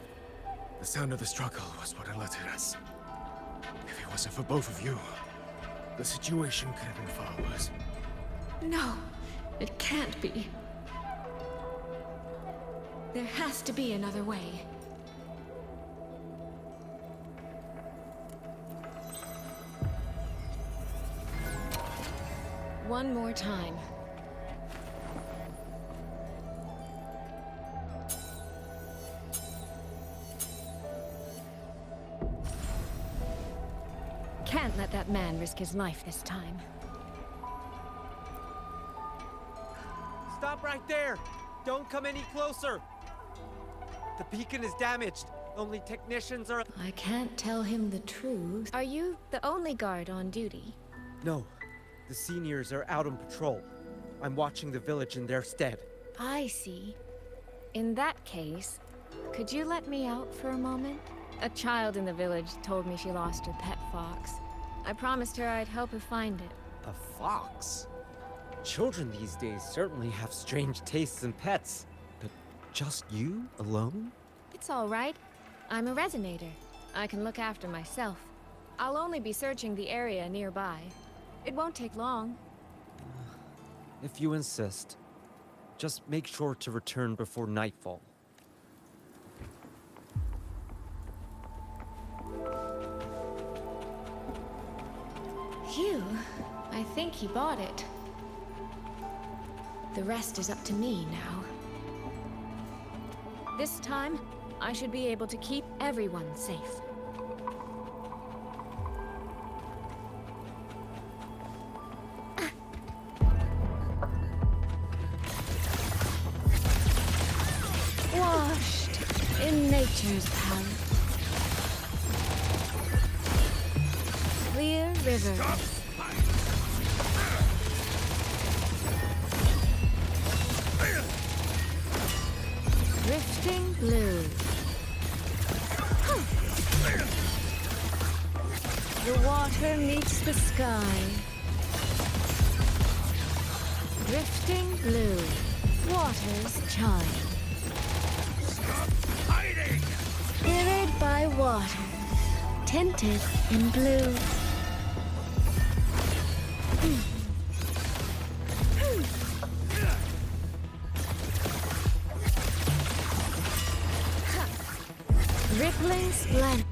The sound of the struggle was what alerted us. If it wasn't for both of you, the situation could have been far worse. No, it can't be. There has to be another way. One more time. Can't let that man risk his life this time. Stop right there! Don't come any closer! The beacon is damaged. Only technicians are... I can't tell him the truth. Are you the only guard on duty? No. The seniors are out on patrol. I'm watching the village in their stead. I see. In that case, could you let me out for a moment? A child in the village told me she lost her pet fox. I promised her I'd help her find it. A fox? Children these days certainly have strange tastes in pets. But just you alone? It's all right. I'm a resonator. I can look after myself. I'll only be searching the area nearby. It won't take long. If you insist. Just make sure to return before nightfall. Phew. I think he bought it. The rest is up to me now. This time, I should be able to keep everyone safe. Washed in nature's palette. Clear rivers. Drifting blue. The water meets the sky. Drifting blue. Waters chime. Stop hiding! Mirrored by water. tinted in blue. Rippling splendor.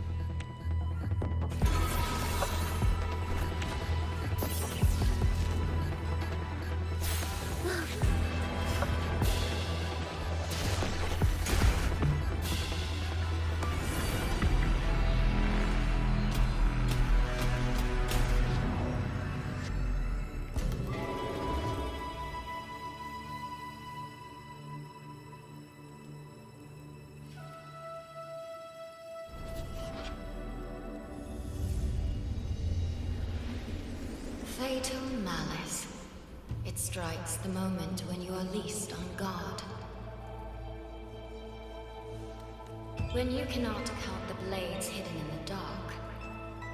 Fatal malice. It strikes the moment when you are least on guard. When you cannot count the blades hidden in the dark,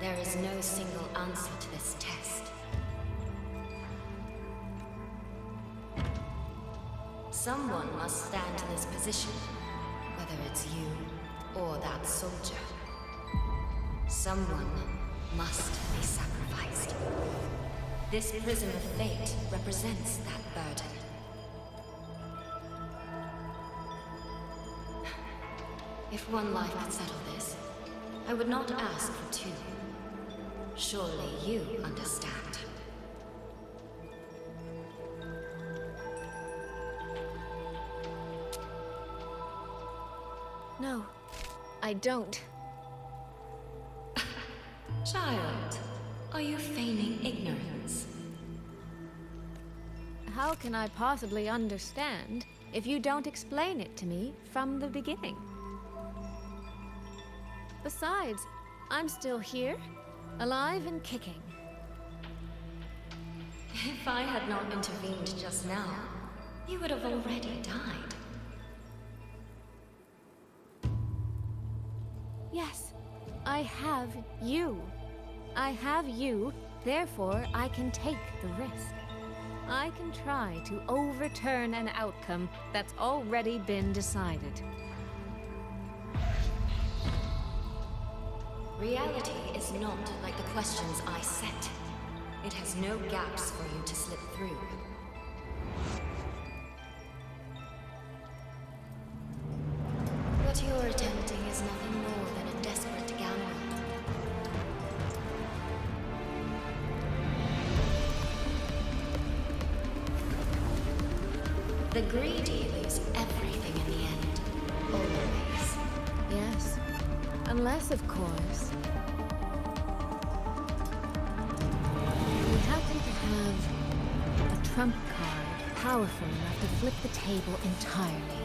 there is no single answer to this test. Someone must stand in this position, whether it's you or that soldier. Someone must be sacrificed. This prison of fate represents that burden. If one life could settle this, I would not ask for two. Surely you understand. No, I don't. Child, are you feigning ignorance? How can I possibly understand if you don't explain it to me from the beginning? Besides, I'm still here, alive and kicking. If I had not intervened just now, you would have already died. Yes, I have you. I have you, therefore I can take the risk. I can try to overturn an outcome that's already been decided. Reality is not like the questions I set. It has no gaps for you to slip through. What you're attempting is nothing more than a desperate gamble. The greedy lose everything in the end. Always. Yes. Unless, of course, we happen to have a trump card powerful enough to flip the table entirely.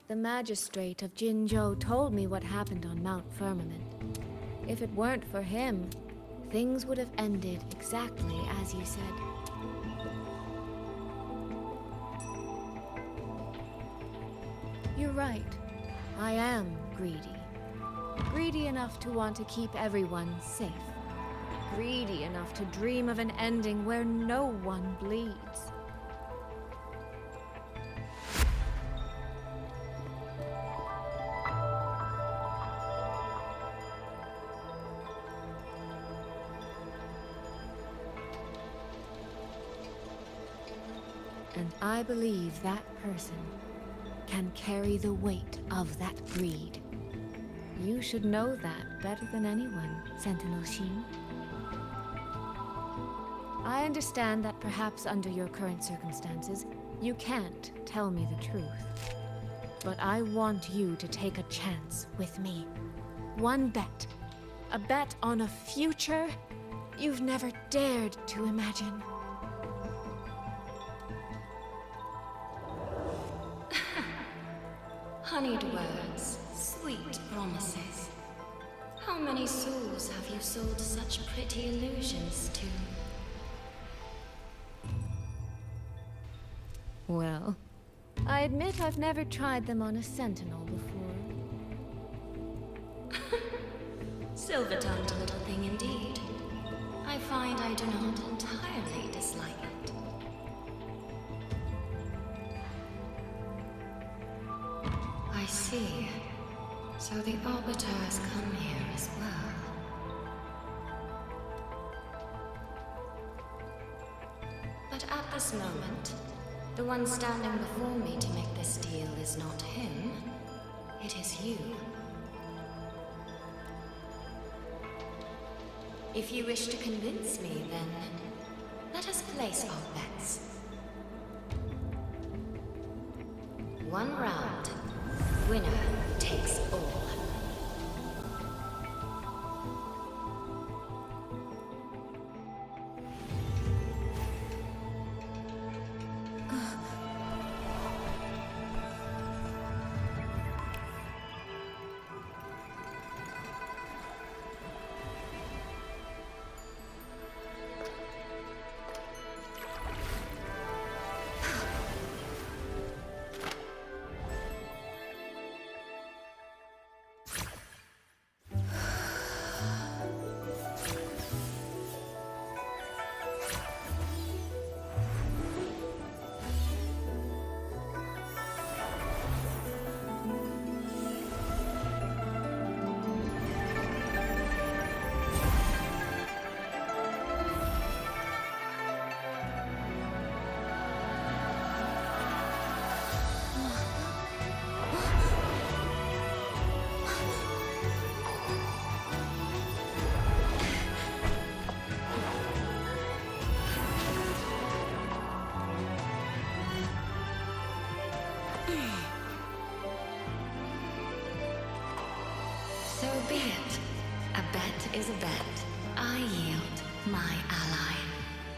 The magistrate of Jinzhou told me what happened on Mount Firmament. If it weren't for him, things would have ended exactly as you said. You're right. I am greedy. Greedy enough to want to keep everyone safe. Greedy enough to dream of an ending where no one bleeds. And I believe that person can carry the weight of that greed. You should know that better than anyone, Sentinel Shin. I understand that perhaps under your current circumstances, you can't tell me the truth. But I want you to take a chance with me. One bet. A bet on a future you've never dared to imagine. Honeyed words, sweet promises. How many souls have you sold such pretty illusions to? Well, I admit I've never tried them on a sentinel before. Silver-tongued little thing indeed. I find I do not entirely dislike it. I see. So the Arbiter has come here as well. But at this moment, the one standing before me to make this deal is not him. It is you. If you wish to convince me, then let us place our bets. One round. Winner takes all. So be it. A bet is a bet. I yield my ally.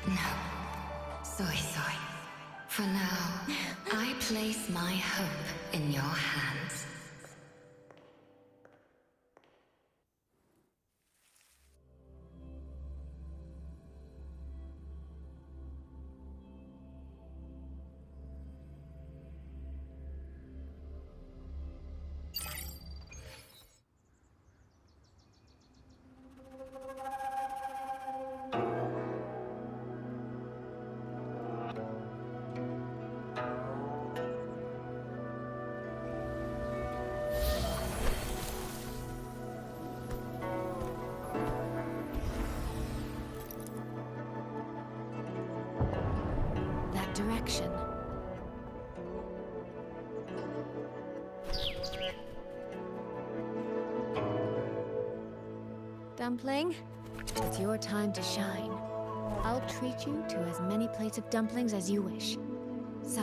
No. Soy. For now, I place my hope in your hands. Direction. Dumpling, it's your time to shine. I'll treat you to as many plates of dumplings as you wish. So,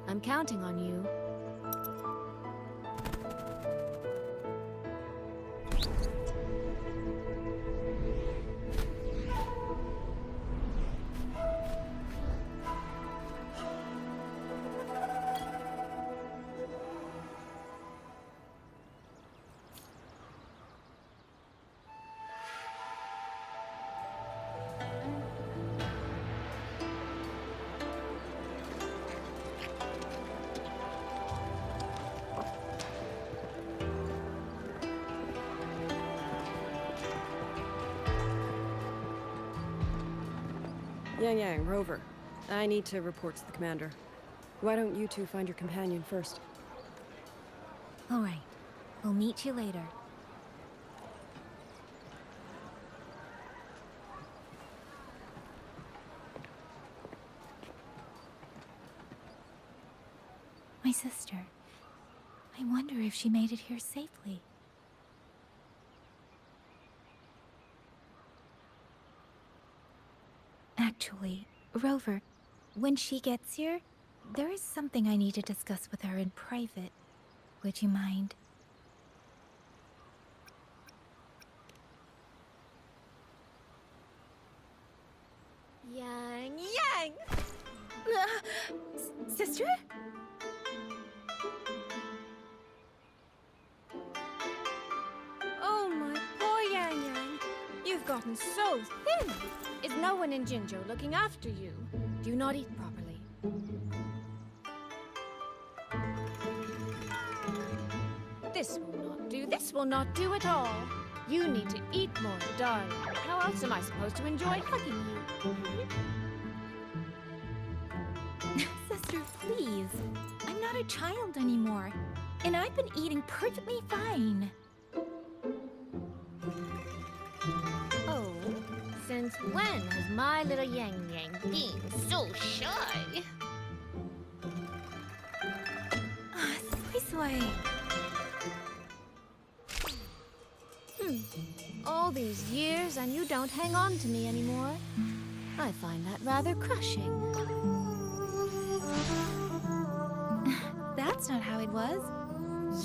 I'm counting on you. Yang, Rover. I need to report to the commander. Why don't you two find your companion first? All right. We'll meet you later. My sister. I wonder if she made it here safely. Actually, Rover, when she gets here, there is something I need to discuss with her in private. Would you mind? Yang! Sister? Oh, my poor Yang Yang. You've gotten so thin. Is no one in Jinzhou looking after you? Do you not eat properly? This will not do. This will not do at all. You need to eat more, darling. How else am I supposed to enjoy hugging you? Sister, please. I'm not a child anymore. And I've been eating perfectly fine. Oh, since when has my little Yang Yang been so shy? Soy. All these years and you don't hang on to me anymore. I find that rather crushing. That's not how it was.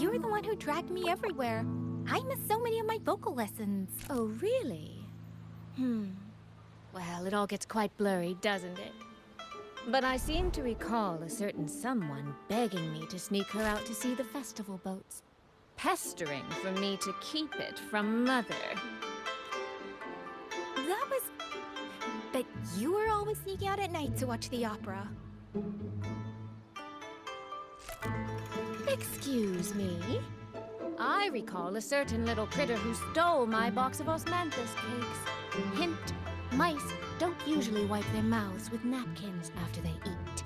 You're the one who dragged me everywhere. I missed so many of my vocal lessons. Oh, really? Well, it all gets quite blurry, doesn't it? But I seem to recall a certain someone begging me to sneak her out to see the festival boats. Pestering for me to keep it from Mother. That was... But you were always sneaking out at night to watch the opera. Excuse me? I recall a certain little critter who stole my box of osmanthus cakes. Hint, mice don't usually wipe their mouths with napkins after they eat.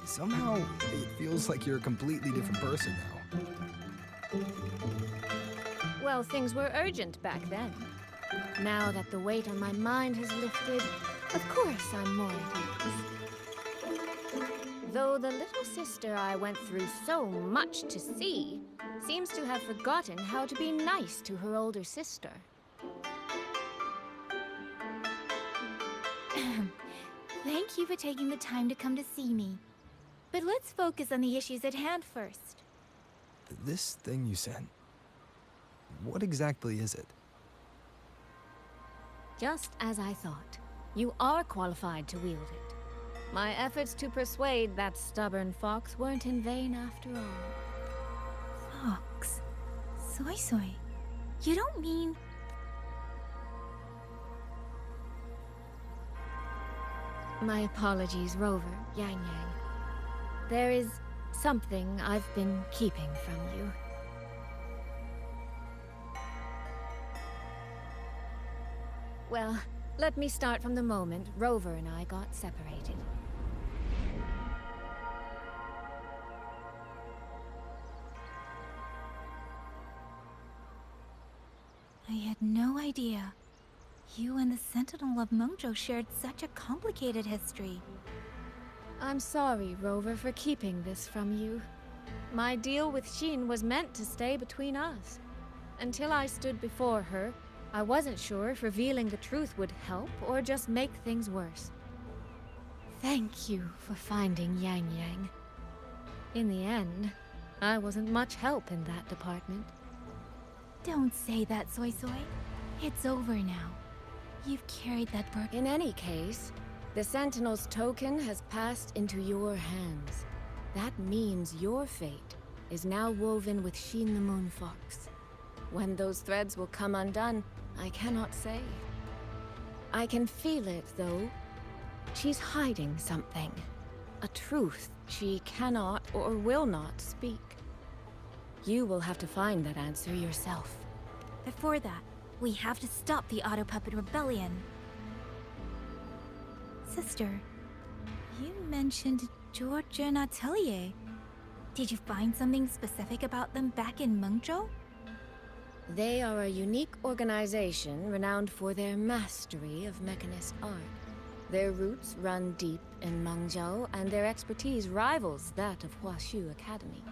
Somehow, it feels like you're a completely different person now. Well, things were urgent back then. Now that the weight on my mind has lifted, of course I'm more at ease. Though the little sister I went through so much to see seems to have forgotten how to be nice to her older sister. Thank you for taking the time to come to see me. But let's focus on the issues at hand first. This thing you sent, what exactly is it? Just as I thought. You are qualified to wield it. My efforts to persuade that stubborn fox weren't in vain after all. Fox? Soy Soy? You don't mean... My apologies, Rover, Yang Yang. There is something I've been keeping from you. Well, let me start from the moment Rover and I got separated. I had no idea. You and the Sentinel of Mengzhou shared such a complicated history. I'm sorry, Rover, for keeping this from you. My deal with Xin was meant to stay between us. Until I stood before her, I wasn't sure if revealing the truth would help or just make things worse. Thank you for finding Yang Yang. In the end, I wasn't much help in that department. Don't say that, Soy Soy. It's over now. You've carried that burden. In any case, the Sentinel's token has passed into your hands. That means your fate is now woven with Xin the Moon Fox. When those threads will come undone, I cannot say. I can feel it, though. She's hiding something. A truth she cannot or will not speak. You will have to find that answer yourself. Before that, we have to stop the Auto Puppet Rebellion. Sister, you mentioned Georgia and Atelier. Did you find something specific about them back in Mengzhou? They are a unique organization renowned for their mastery of mechanist art. Their roots run deep in Mengzhou, and their expertise rivals that of Huashu Academy.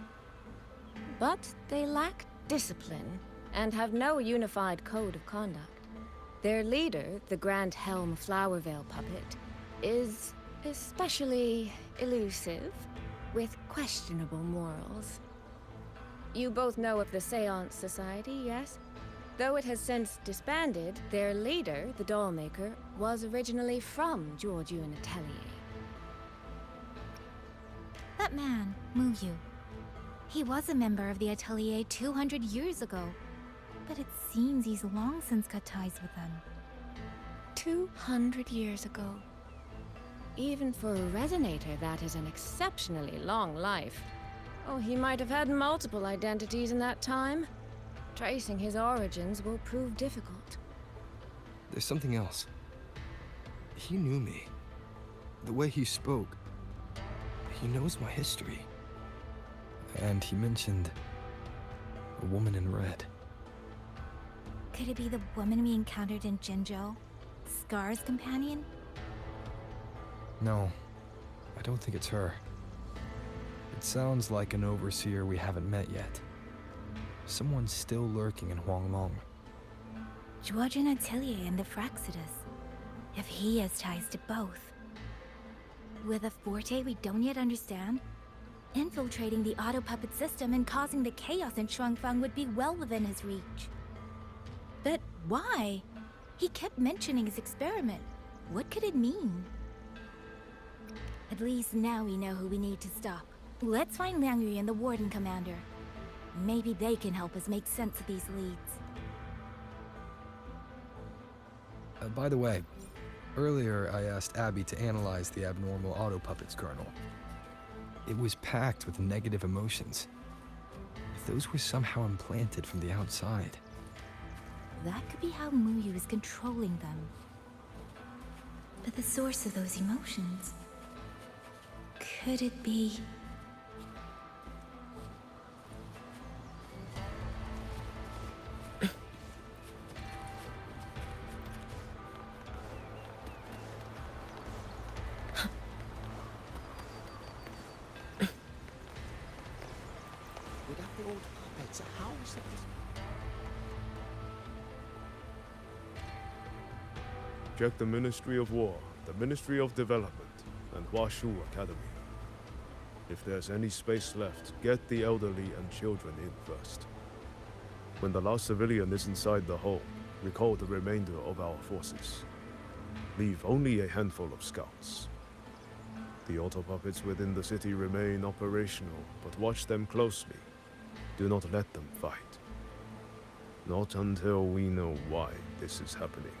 But they lack discipline and have no unified code of conduct. Their leader, the Grand Helm Flowervale puppet, is especially elusive, with questionable morals. You both know of the Seance Society, yes? Though it has since disbanded, their leader, the Dollmaker, was originally from Georgian Atelier. That man, Mu Yu. He was a member of the Atelier 200 years ago, but it seems he's long since cut ties with them. 200 years ago. Even for a Resonator, that is an exceptionally long life. Oh, he might have had multiple identities in that time. Tracing his origins will prove difficult. There's something else. He knew me. The way he spoke. He knows my history. And he mentioned a woman in red. Could it be the woman we encountered in Jinzhou? Scar's companion? No, I don't think it's her. It sounds like an overseer we haven't met yet. Someone still lurking in Huanglong. Georgian Atelier and the Fraxidus. If he has ties to both. With a forte we don't yet understand, infiltrating the auto puppet system and causing the chaos in Shuangfang would be well within his reach. But why? He kept mentioning his experiment. What could it mean? At least now we know who we need to stop. Let's find Liang Yu and the Warden Commander. Maybe they can help us make sense of these leads. By the way, earlier I asked Abby to analyze the abnormal auto puppet's kernel. It was packed with negative emotions. If those were somehow implanted from the outside. That could be how Mu Yu is controlling them. But the source of those emotions... could it be... Without the old puppets, how is it? Check the Ministry of War, the Ministry of Development, and Huashu Academy. If there's any space left, get the elderly and children in first. When the last civilian is inside the hole, recall the remainder of our forces. Leave only a handful of scouts. The auto puppets within the city remain operational, but watch them closely. Do not let them fight. Not until we know why this is happening.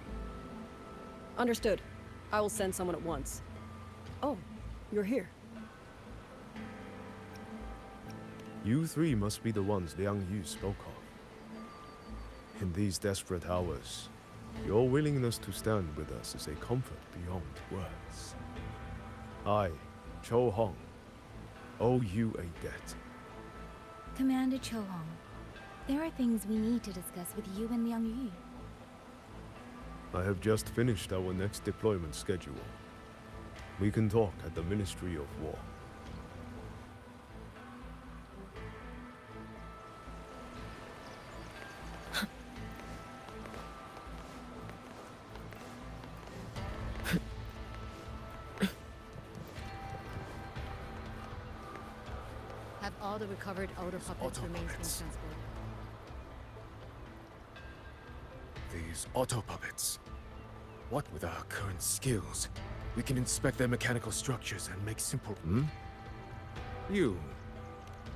Understood. I will send someone at once. Oh, you're here. You three must be the ones Liang Yu spoke of. In these desperate hours, your willingness to stand with us is a comfort beyond words. I, Cho Hong, owe you a debt. Commander Cho Hong, there are things we need to discuss with you and Liang Yu. I have just finished our next deployment schedule. We can talk at the Ministry of War. Have all the recovered outer puppets remained in transport? These auto puppets. What with our current skills? We can inspect their mechanical structures and make simple... You.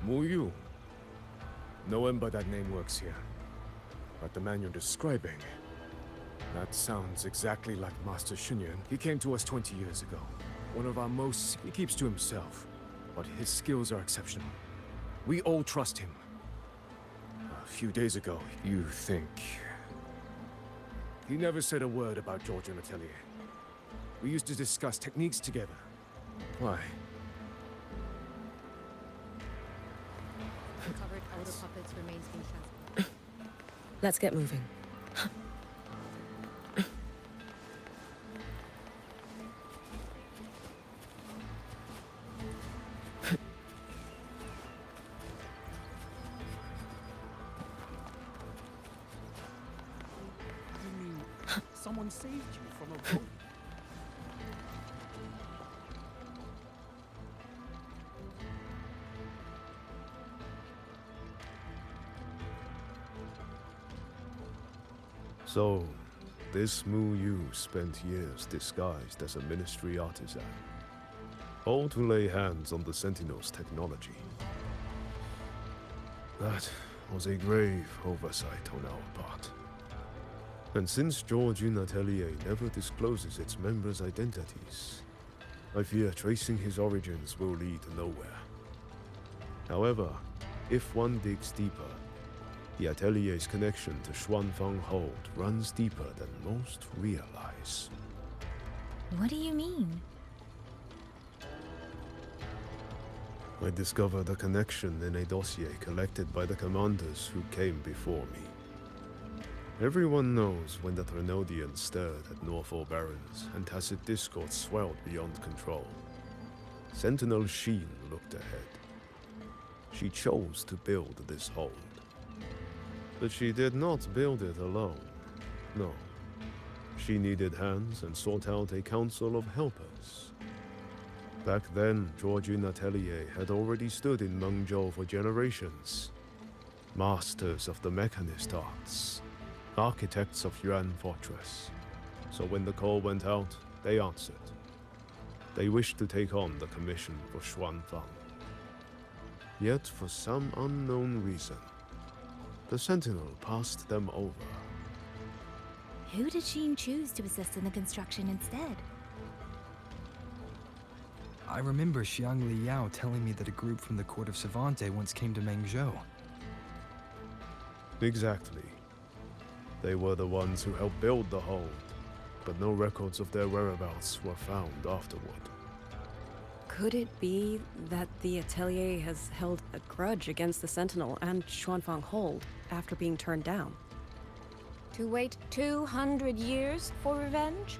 Mu Yu. No one but that name works here. But the man you're describing... that sounds exactly like Master Xunyan. He came to us 20 years ago. One of our most... He keeps to himself. But his skills are exceptional. We all trust him. A few days ago, you think... He never said a word about Georgian Atelier. We used to discuss techniques together. Why? Recovered outer puppets remains in transport. Let's get moving. Someone saved you from a road. So, this Mu Yu spent years disguised as a ministry artisan, all to lay hands on the Sentinel's technology. That was a grave oversight on our part. And since Georgian Atelier never discloses its members' identities, I fear tracing his origins will lead nowhere. However, if one digs deeper, the Atelier's connection to Xuanfang Hold runs deeper than most realize. What do you mean? I discovered a connection in a dossier collected by the commanders who came before me. Everyone knows when the Trinodians stirred at Norfolk Barrens and Tacit Discord swelled beyond control. Sentinel Sheen looked ahead. She chose to build this hold. But she did not build it alone. No. She needed hands and sought out a council of helpers. Back then, Georgian Atelier had already stood in Mengzhou for generations. Masters of the mechanist arts. Architects of Yuan Fortress. So when the call went out, they answered. They wished to take on the commission for Xuanfang. Yet, for some unknown reason, the Sentinel passed them over. Who did Sheen choose to assist in the construction instead? I remember Xiang Li Yao telling me that a group from the court of Savante once came to Mengzhou. Exactly. They were the ones who helped build the hold, but no records of their whereabouts were found afterward. Could it be that the Atelier has held a grudge against the Sentinel and Xuanfang Hold after being turned down? To wait 200 years for revenge?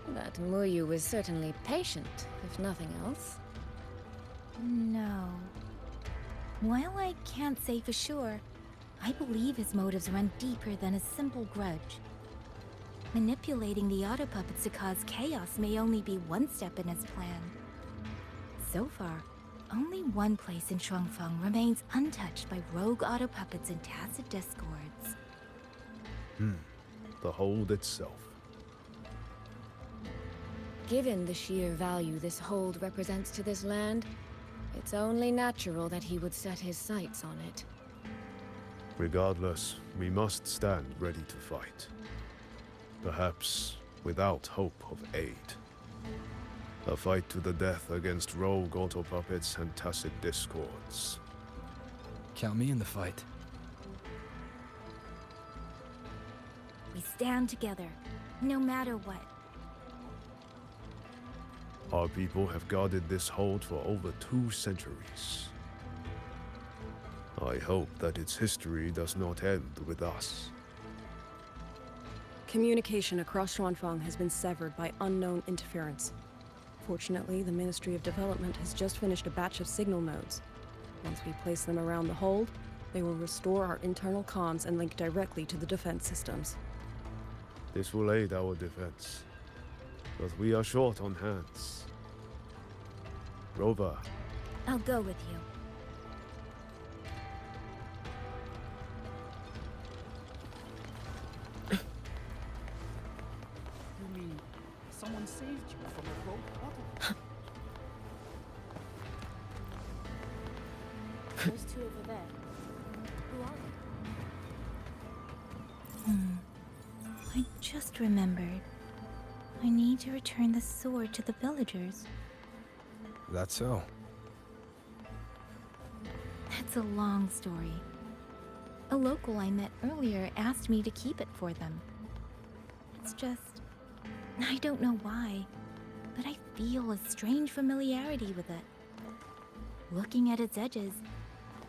That Mu Yu was certainly patient, if nothing else. No. While I can't say for sure, I believe his motives run deeper than a simple grudge. Manipulating the auto puppets to cause chaos may only be one step in his plan. So far, only one place in Xuanfang remains untouched by rogue auto puppets and Tacit Discords. The hold itself. Given the sheer value this hold represents to this land, it's only natural that he would set his sights on it. Regardless, we must stand ready to fight. Perhaps without hope of aid. A fight to the death against rogue auto puppets and Tacit Discords. Count me in the fight. We stand together, no matter what. Our people have guarded this hold for over 2 centuries. I hope that its history does not end with us. Communication across Xuanfang has been severed by unknown interference. Fortunately, the Ministry of Development has just finished a batch of signal nodes. Once we place them around the hold, they will restore our internal comms and link directly to the defense systems. This will aid our defense. But we are short on hands. Rover, I'll go with you. You mean someone saved you from a rogue auto? Those two over there. Who are they? I just remembered. I need to return the sword to the villagers. That's so. That's a long story. A local I met earlier asked me to keep it for them. It's just... I don't know why, but I feel a strange familiarity with it. Looking at its edges,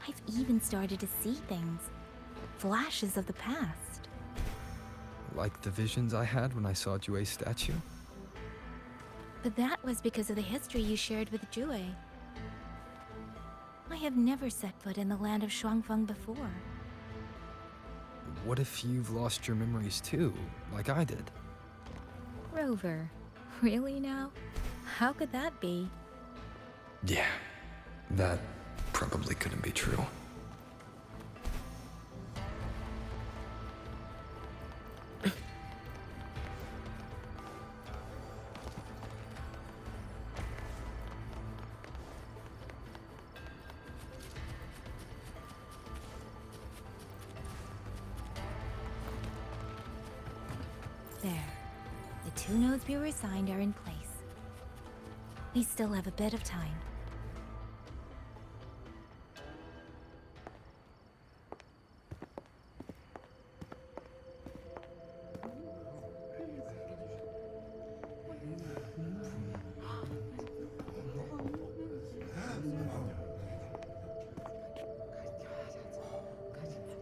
I've even started to see things. Flashes of the past. Like the visions I had when I saw Jue's statue? But that was because of the history you shared with Jue. I have never set foot in the land of Xuanfang before. What if you've lost your memories too, like I did? Rover, really now? How could that be? Yeah, that probably couldn't be true. There. The 2 nodes we were assigned are in place. We still have a bit of time.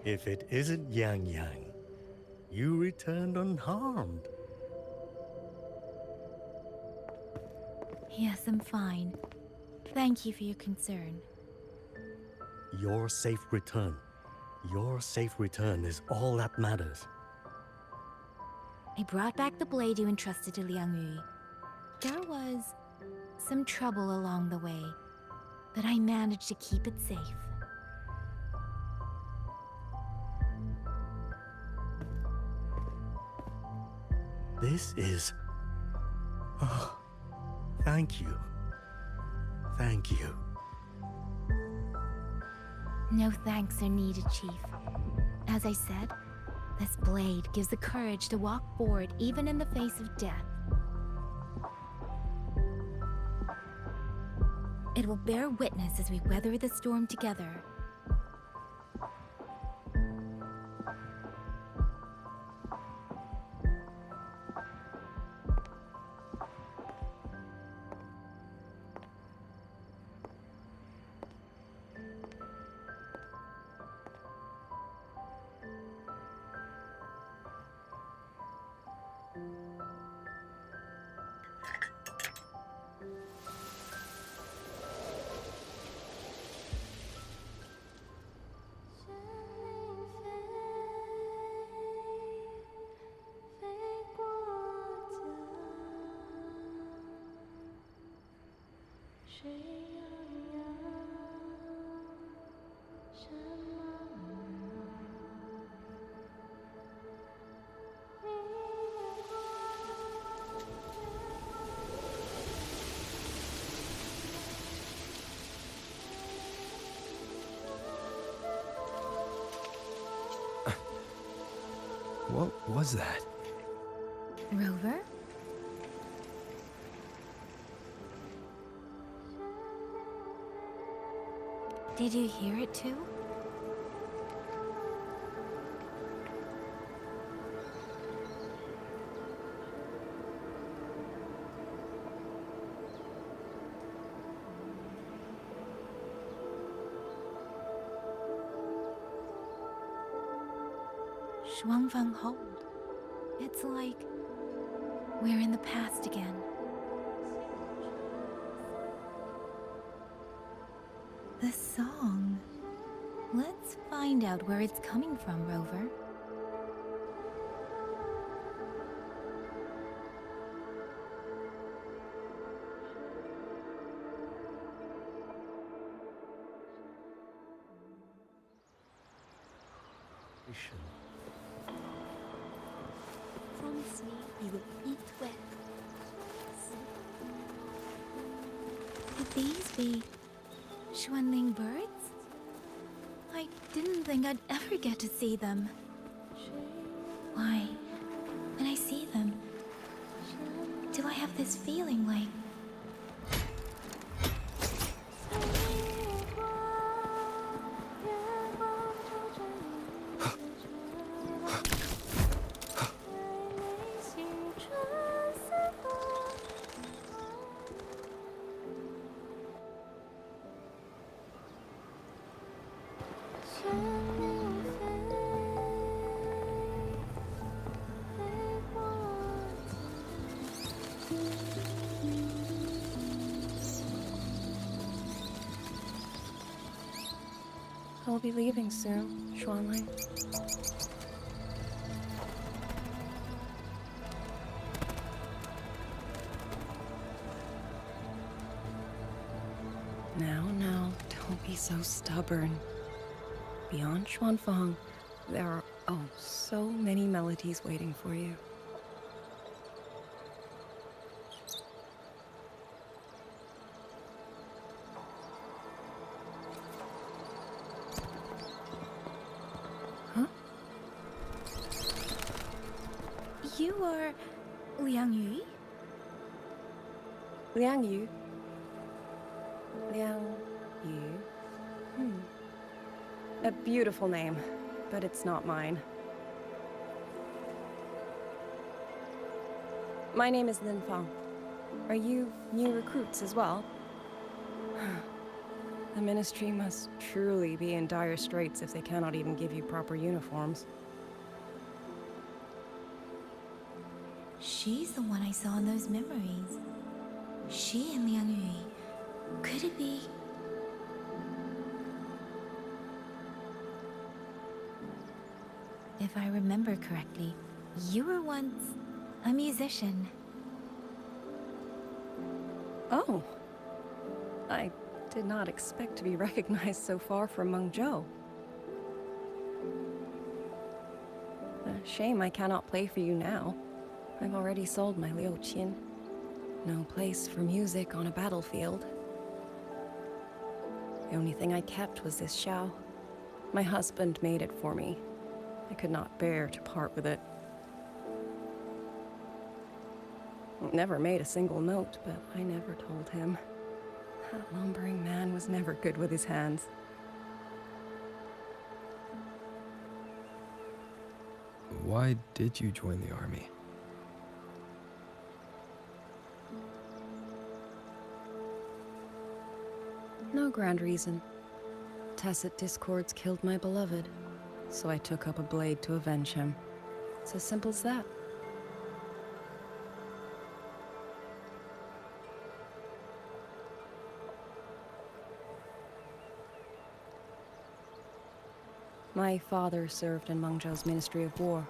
If it isn't Yang Yang, you returned unharmed. Yes, I'm fine. Thank you for your concern. Your safe return. Your safe return is all that matters. I brought back the blade you entrusted to Liang Yu. There was some trouble along the way, but I managed to keep it safe. This is... Oh, thank you. Thank you. No thanks are needed, Chief. As I said, this blade gives the courage to walk forward even in the face of death. It will bear witness as we weather the storm together. What was that? Rover? Did you hear it too? Shuangfang Hold. It's like we're in the past again. The song. Let's find out where it's coming from, Rover. Promise me you will eat well. Could these be Xuanling birds? I didn't think I'd ever get to see them. Why, when I see them, do I have this feeling like... I'll be leaving soon, Xuanling. Now, don't be so stubborn. Beyond Xuanfang, there are, oh, so many melodies waiting for you. You for Liang Yu? Liang Yu? Liang Yu? A beautiful name, but it's not mine. My name is Lin Fang. Are you new recruits as well? The Ministry must truly be in dire straits if they cannot even give you proper uniforms. She's the one I saw in those memories. She and Liang Yu. Could it be? If I remember correctly, you were once a musician. Oh. I did not expect to be recognized so far from Mengzhou. A shame I cannot play for you now. I've already sold my Liuqin. No place for music on a battlefield. The only thing I kept was this Xiao. My husband made it for me. I could not bear to part with it. It never made a single note, but I never told him. That lumbering man was never good with his hands. Why did you join the army? No grand reason. Tacit discords killed my beloved, so I took up a blade to avenge him. It's as simple as that. My father served in Mengzhou's Ministry of War.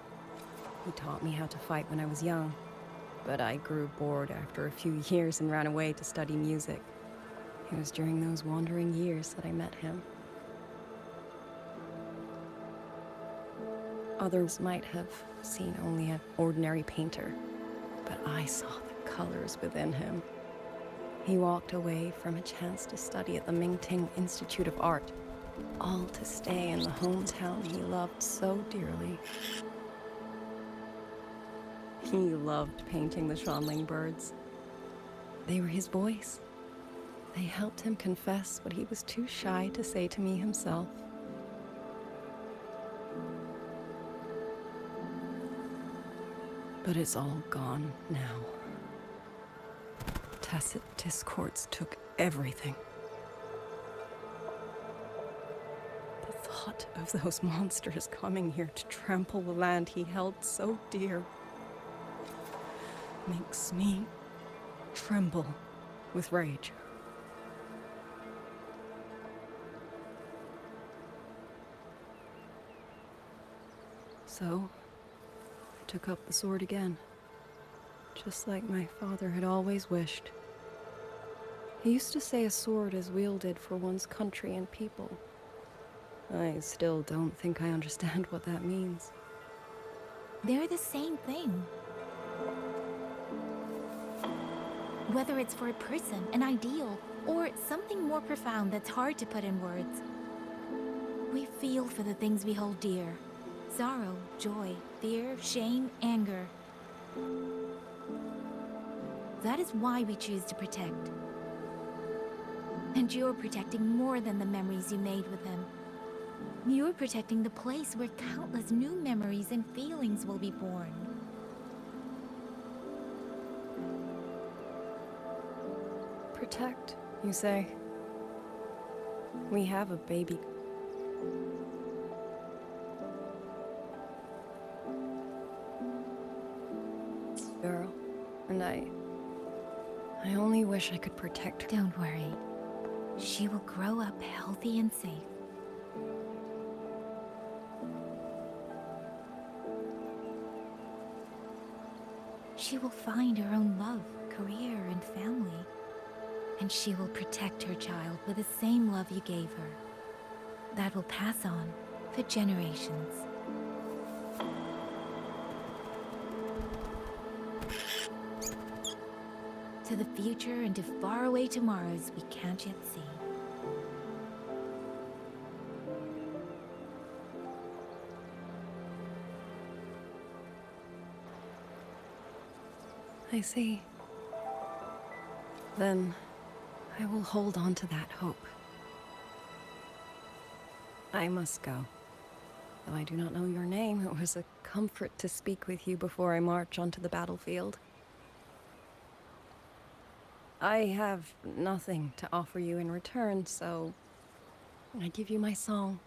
He taught me how to fight when I was young, but I grew bored after a few years and ran away to study music. It was during those wandering years that I met him. Others might have seen only an ordinary painter, but I saw the colors within him. He walked away from a chance to study at the Mingting Institute of Art, all to stay in the hometown he loved so dearly. He loved painting the Shanling birds. They were his voice. They helped him confess what he was too shy to say to me himself. But it's all gone now. Tacit discords took everything. The thought of those monsters coming here to trample the land he held so dear makes me tremble with rage. So, I took up the sword again, just like my father had always wished. He used to say a sword is wielded for one's country and people. I still don't think I understand what that means. They're the same thing. Whether it's for a person, an ideal, or something more profound that's hard to put in words. We feel for the things we hold dear. Sorrow, joy, fear, shame, anger. That is why we choose to protect. And you're protecting more than the memories you made with him. You're protecting the place where countless new memories and feelings will be born. Protect, you say? We have a baby. Girl, and I only wish I could protect her. Don't worry. She will grow up healthy and safe. She will find her own love, career, and family. And she will protect her child with the same love you gave her. That will pass on for generations. To the future and to faraway tomorrows we can't yet see. I see. Then I will hold on to that hope. I must go. Though I do not know your name, it was a comfort to speak with you before I march onto the battlefield. I have nothing to offer you in return, so I give you my song.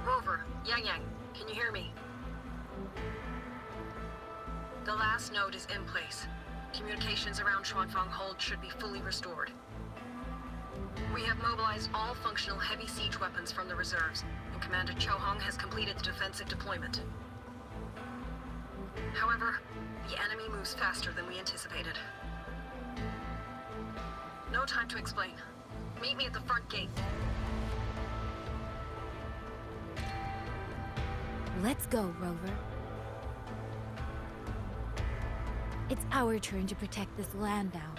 Rover, Yang Yang, can you hear me? The last node is in place. Communications around Xuanfang Hold should be fully restored. We have mobilized all functional heavy siege weapons from the reserves, and Commander Cho Hong has completed the defensive deployment. However, the enemy moves faster than we anticipated. No time to explain. Meet me at the front gate. Let's go, Rover. It's our turn to protect this land now.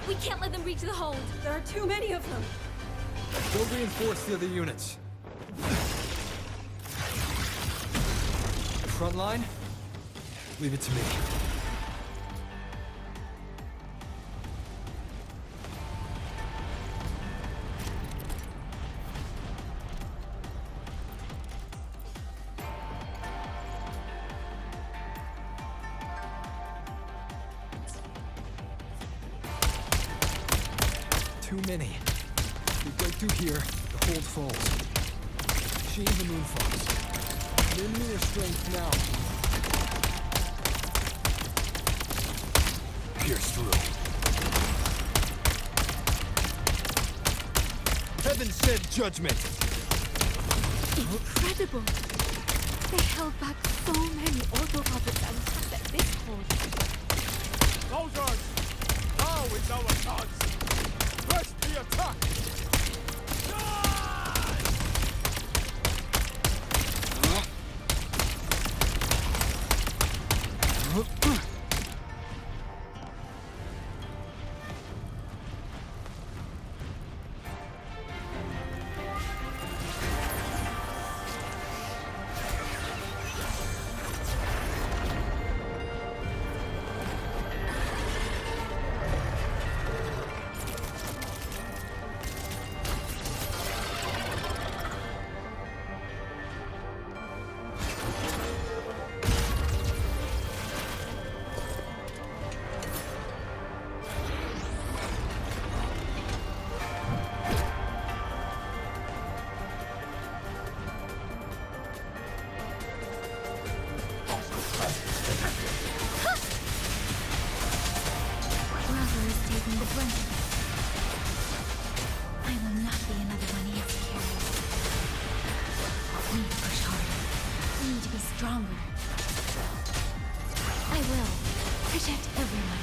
We can't let them reach the hold. There are too many of them. Go reinforce the other units. Front line? Leave it to me. Too many. We break through here, the hold falls. She and the Moonfox. Lend me your strength now. Pierce through. Heaven sent judgment! Incredible! They held back so many auto puppets and trapped at this hold. Soldiers! Now is our chance! Press the attack! strength. I will not be another one he has to carry. We need to push harder. We need to be stronger. I will protect everyone.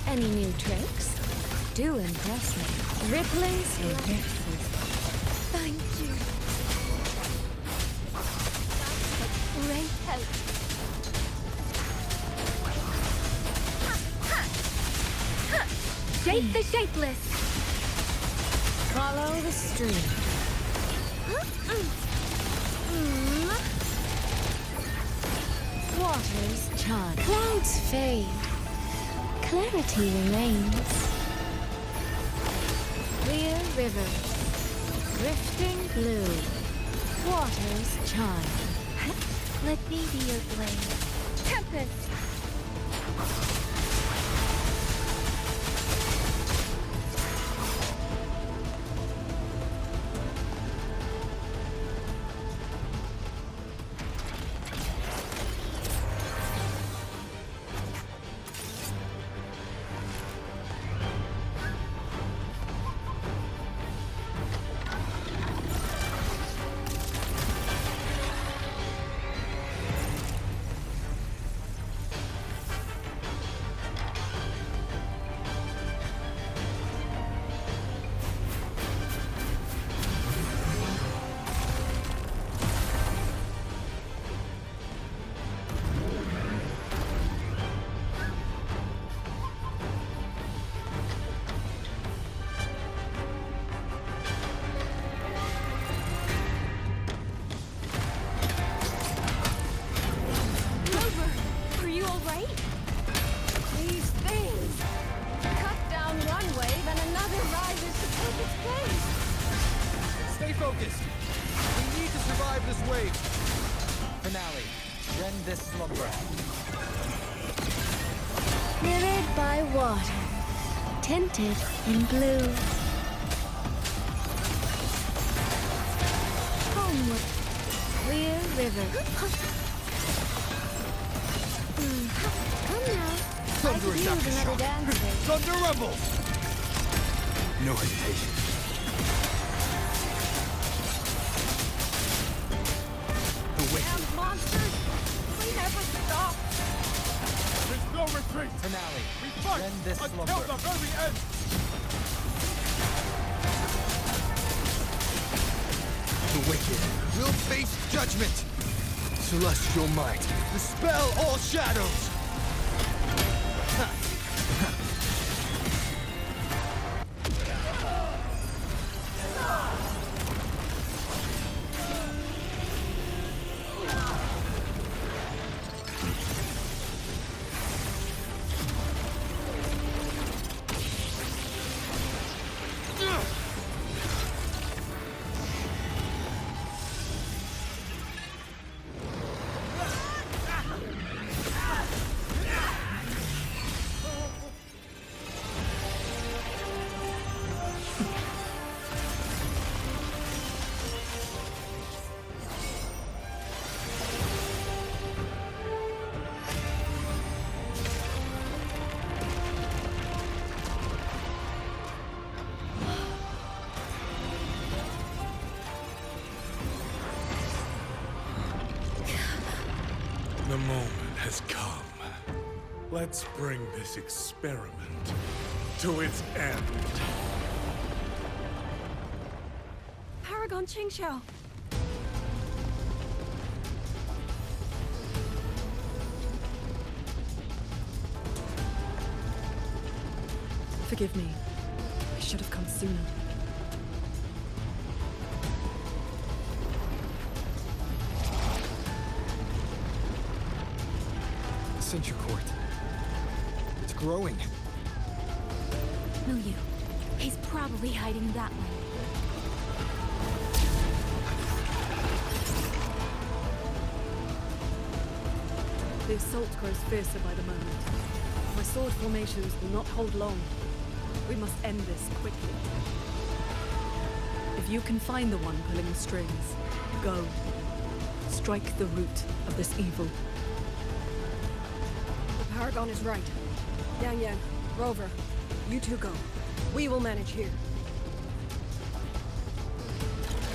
Any new tricks? Do impress me. Rippling surfaces. Thank you. Great help. Shape the shapeless. Follow the stream. Waters chant. Clouds fade. Clarity remains. Clear rivers. Drifting blue. Waters chime. Let me be your blade. Tempest! Stay focused. We need to survive this wave. Finale. Rend this slumber. Mirrored by water, tinted in blue. Homeward. Clear river. Come now. I could use another dance. Thunder rumble! No hesitation. The wicked. Damn monsters! We never stop! There's no retreat! Finale. We fight Rend this until slumber. the very end! The wicked will face judgment. Celestial might, dispel all shadows. The moment has come. Let's bring this experiment to its end. Paragon Qingxiao. Forgive me. I should have come sooner. The Censure Court. It's growing. Milieu. He's probably hiding that way. The assault grows fiercer by the moment. My sword formations will not hold long. We must end this quickly. If you can find the one pulling the strings, go. Strike the root of this evil. The Paragon is right. Yang Yang, Rover, you two go. We will manage here.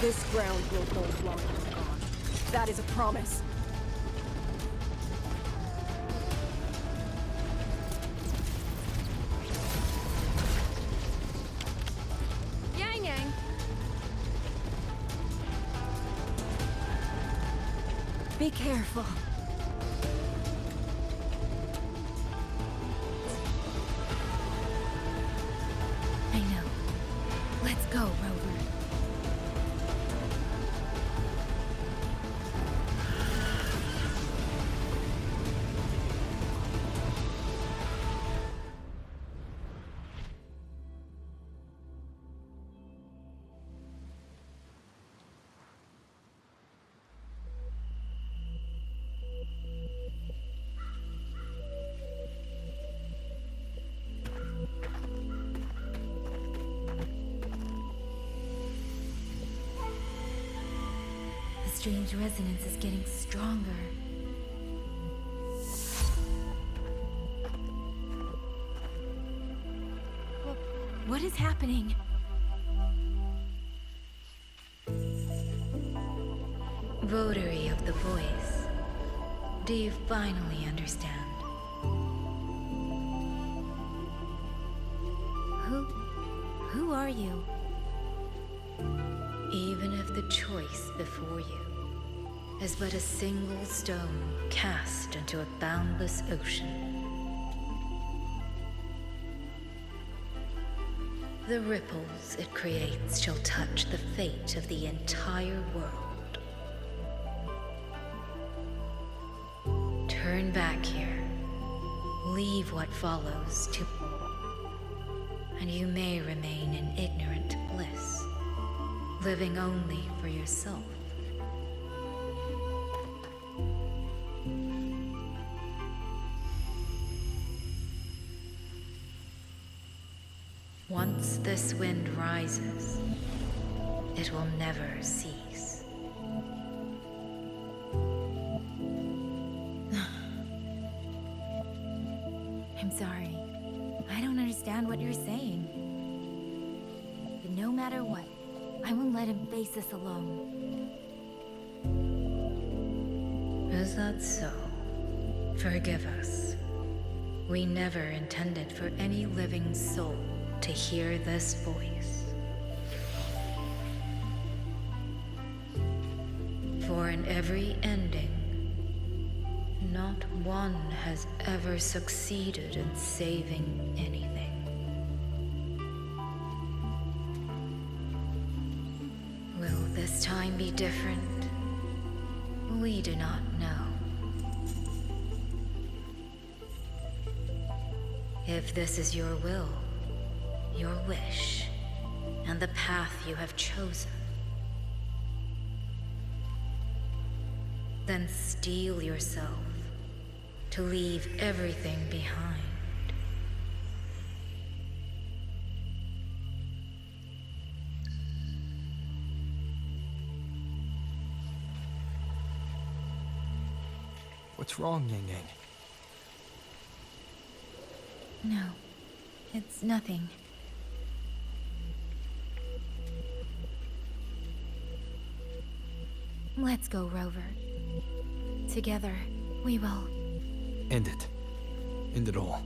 This ground will no longer be gone. That is a promise. Yang Yang! Be careful. I know. Let's go, Rover. The strange resonance is getting stronger. What is happening? Votary of the Voice, do you finally understand? Who are you? Even if the choice before you is but a single stone cast into a boundless ocean, the ripples it creates shall touch the fate of the entire world. Turn back here, leave what follows to, and you may remain in ignorant bliss, living only for yourself. Once this wind rises, it will never cease. I'm sorry. I don't understand what you're saying. But no matter what, I won't let him face this alone. Is that so? Forgive us. We never intended for any living soul to hear this voice. For in every ending, not one has ever succeeded in saving anything. Will this time be different? We do not know. If this is your will, your wish, and the path you have chosen, then steel yourself to leave everything behind. What's wrong, Yang Yang? No, it's nothing. Let's go, Rover. Together, we will. End it. End it all.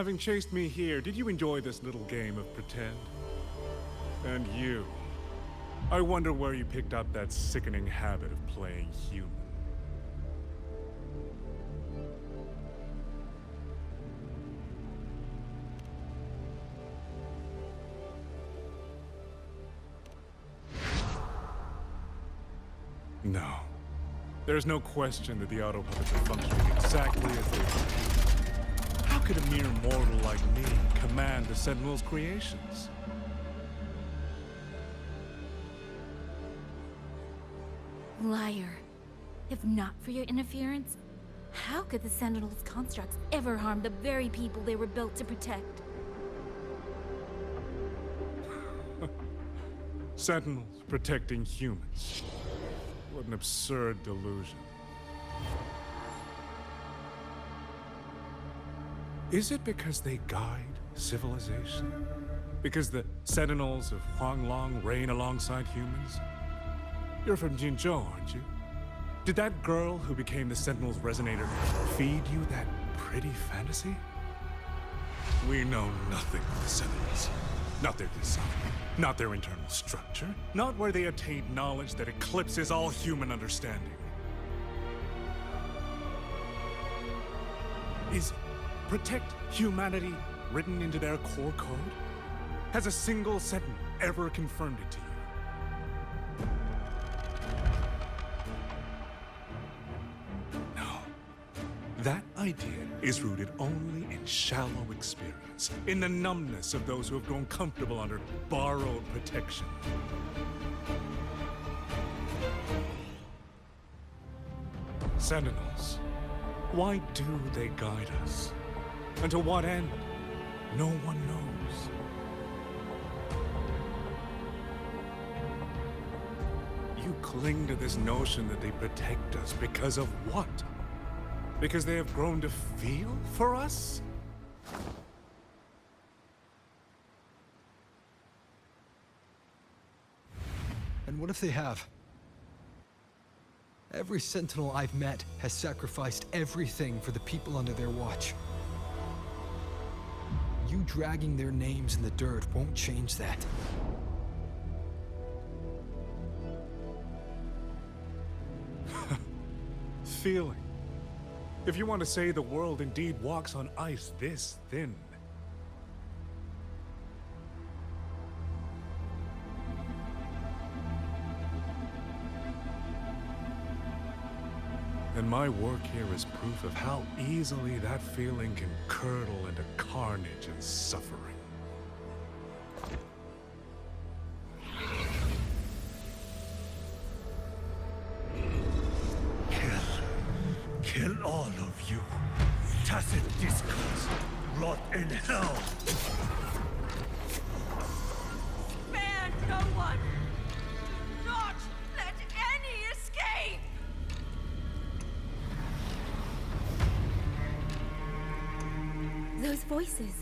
having chased me here, did you enjoy this little game of pretend? And you? I wonder where you picked up that sickening habit of playing human. No. There's no question that the autopuppets are functioning exactly as they should. How could a mere mortal like me command the Sentinel's creations? Liar. If not for your interference, how could the Sentinel's constructs ever harm the very people they were built to protect? Sentinels protecting humans. What an absurd delusion. Is it because they guide civilization? Because the Sentinels of Huanglong reign alongside humans? You're from Jinzhou, aren't you? Did that girl who became the Sentinel's resonator feed you that pretty fantasy? We know nothing of the Sentinels. Not their design, not their internal structure, not where they attained knowledge that eclipses all human understanding. Is protect humanity written into their core code? Has a single Sentinel ever confirmed it to you? No. That idea is rooted only in shallow experience, in the numbness of those who have grown comfortable under borrowed protection. Sentinels, why do they guide us? And to what end? No one knows. You cling to this notion that they protect us because of what? Because they have grown to feel for us? And what if they have? Every Sentinel I've met has sacrificed everything for the people under their watch. You dragging their names in the dirt won't change that. Feeling. If you want to say the world indeed walks on ice this thin. And my work here is proof of how easily that feeling can curdle into carnage and suffering. Kill all of you. Tacit discords, rot in hell. Spare no one! Not let any escape! Those voices.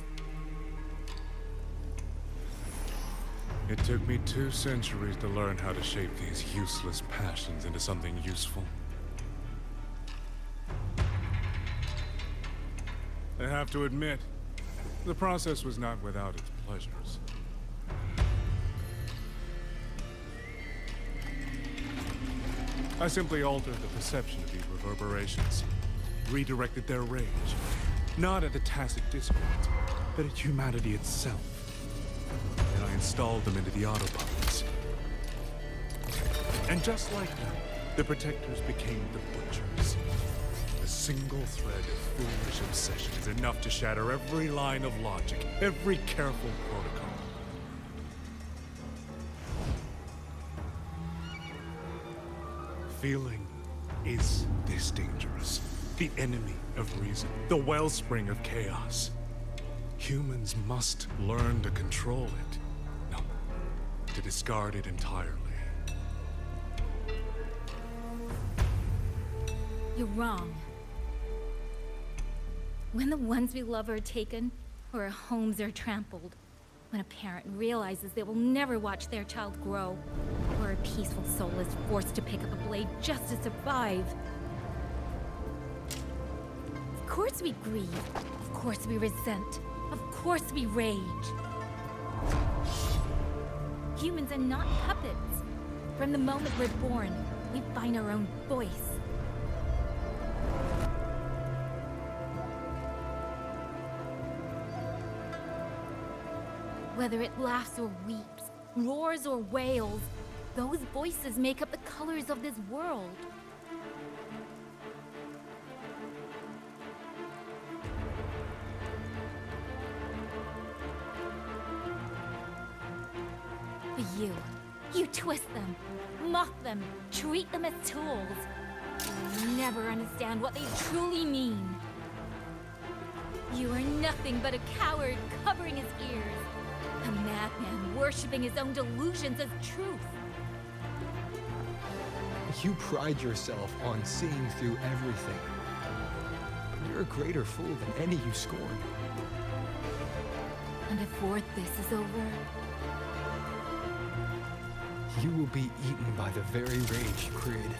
It took me 2 centuries to learn how to shape these useless passions into something useful. I have to admit, the process was not without its pleasures. I simply altered the perception of these reverberations, redirected their rage, not at the Tacit Discords, but at humanity itself. And I installed them into the autopuppets. And just like them, the Protectors became the Butchers. A single thread of foolish obsession is enough to shatter every line of logic, every careful protocol. Feeling is this dangerous. The enemy of reason, the wellspring of chaos. Humans must learn to control it. No, to discard it entirely. You're wrong. When the ones we love are taken, or our homes are trampled, when a parent realizes they will never watch their child grow, or a peaceful soul is forced to pick up a blade just to survive. Of course we grieve. Of course we resent. Of course we rage. Humans are not puppets. From the moment we're born, we find our own voice. Whether it laughs or weeps, roars or wails, those voices make up the colors of this world. But you twist them, mock them, treat them as tools. You'll never understand what they truly mean. You are nothing but a coward covering his ears. A madman worshipping his own delusions as truth. You pride yourself on seeing through everything. You're a greater fool than any you scorn. And before this is over, you will be eaten by the very rage you created.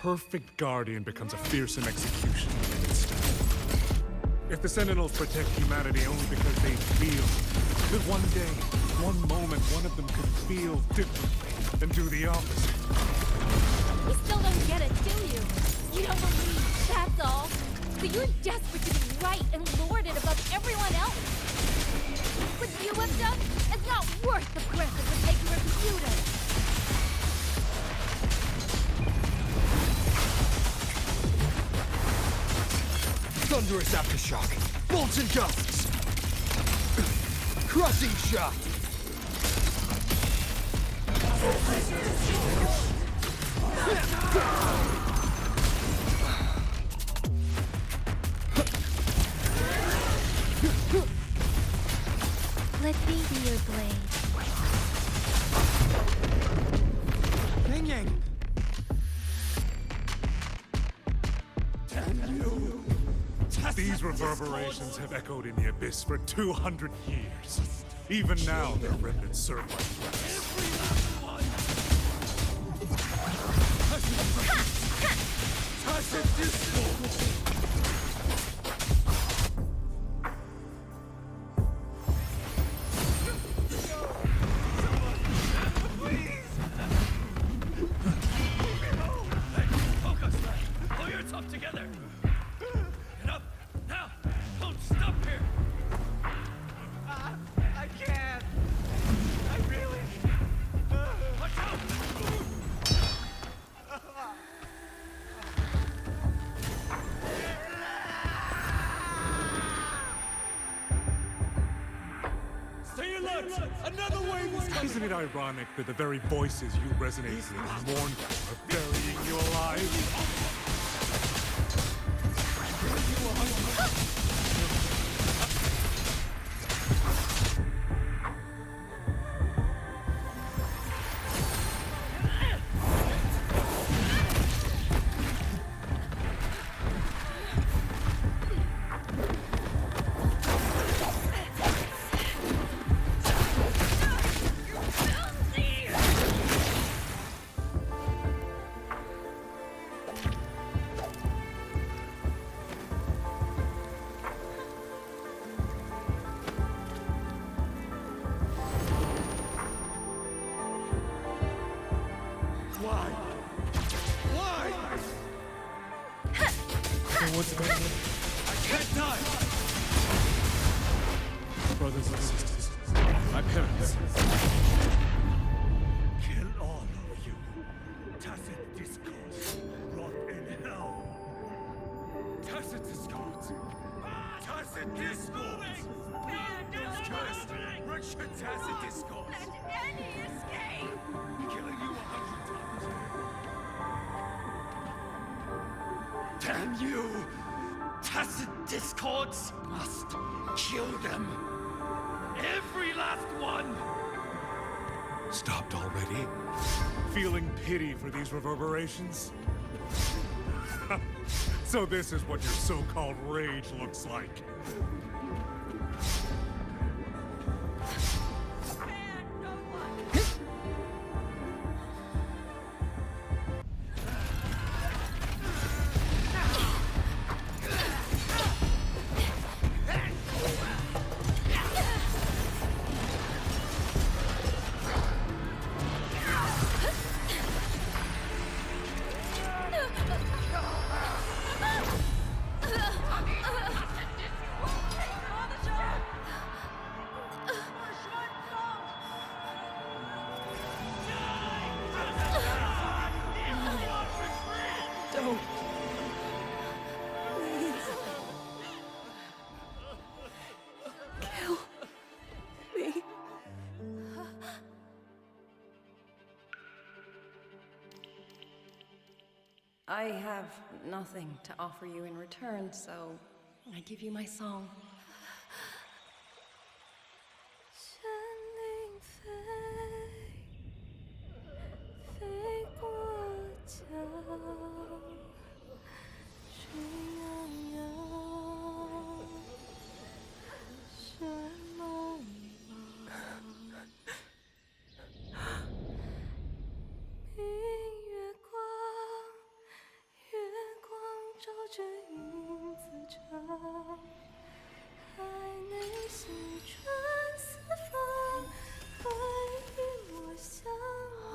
Perfect guardian becomes a fearsome executioner in its stead. If the Sentinels protect humanity only because they feel, that one day, one moment, one of them could feel differently and do the opposite. You still don't get it, do you? You don't believe, that's all. So you're desperate to be right and lord it above everyone else. What you have done is not worth the breath it would take to refute it. Thunderous aftershock! Bolts and gusts! Crushing shot! Let me be your blade. Yang Yang! These reverberations have echoed in the Abyss for 200 years. Even now, their remnants serve like threats. Focus! Pull yourself together! Get up! Now! Don't stop here! I can't! I really... Watch out! Stay alert! Another wave is coming! Isn't it ironic that the very voices you resonate with and mourn for are burying you alive? What's going on? I can't die! Brothers and sisters, my parents. Kill all of you. Tacit discourse. Rot in hell. Tacit discourse. Tacit discourse! Cursed! Wretched tacit discourse! Let any escape! Killing you 100 times. Damn you! Tacit discords must kill them. Stopped already? Feeling pity for these reverberations? So this is what your so-called rage looks like. Don't. Please. Kill me. I have nothing to offer you in return, so I give you my song. 山林飞，飞过江，水泱泱，水茫茫，明月光，月光照着影子长。 海内西传四方，回忆莫相忘。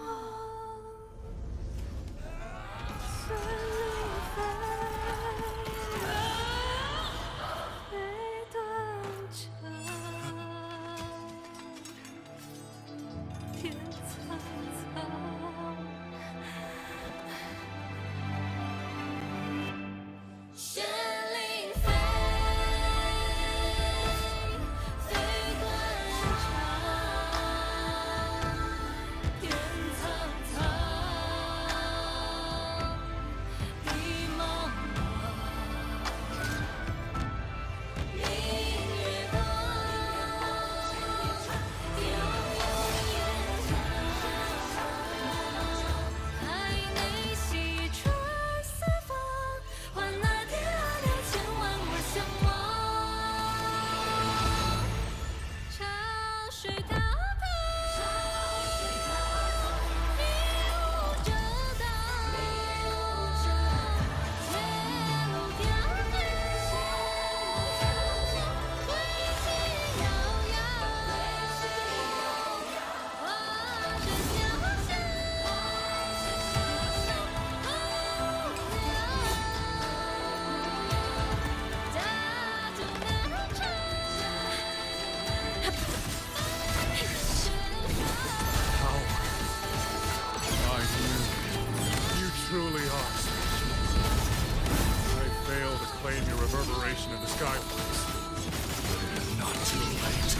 山林飞，飞断肠，天苍苍。山林飞。 Truly are. I failed to claim your reverberation in the skybox. Not too late.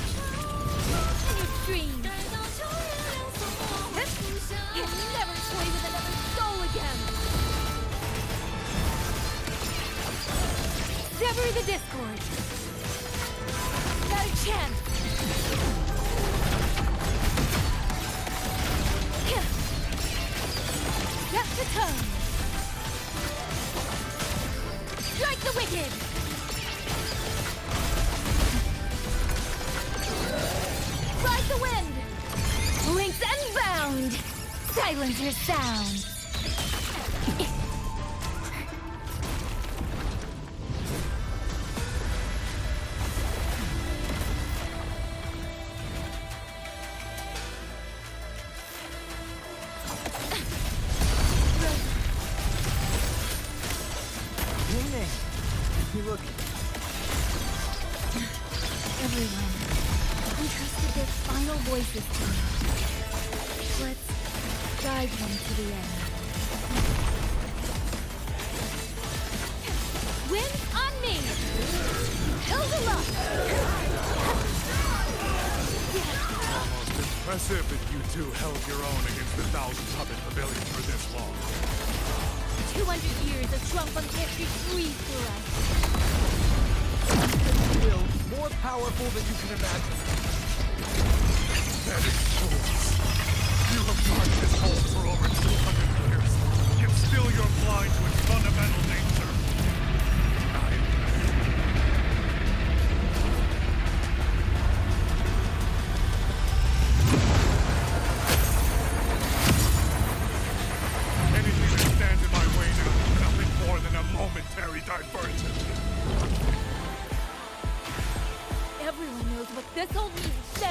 You dream! You'll never play with another soul again! Sever the discord! Not a chance! Set the tone! Strike the wicked! Ride the wind! Links unbound! Silence your sound! You look... Everyone entrusted their final voices to me. Let's guide them to the end. Wind on me! Hilda! Almost impressive that you two held your own against the 1,000-puppet pavilion for this long. 200 years of Shuangfeng history breathed through us. Will, more powerful than you can imagine. That is fools.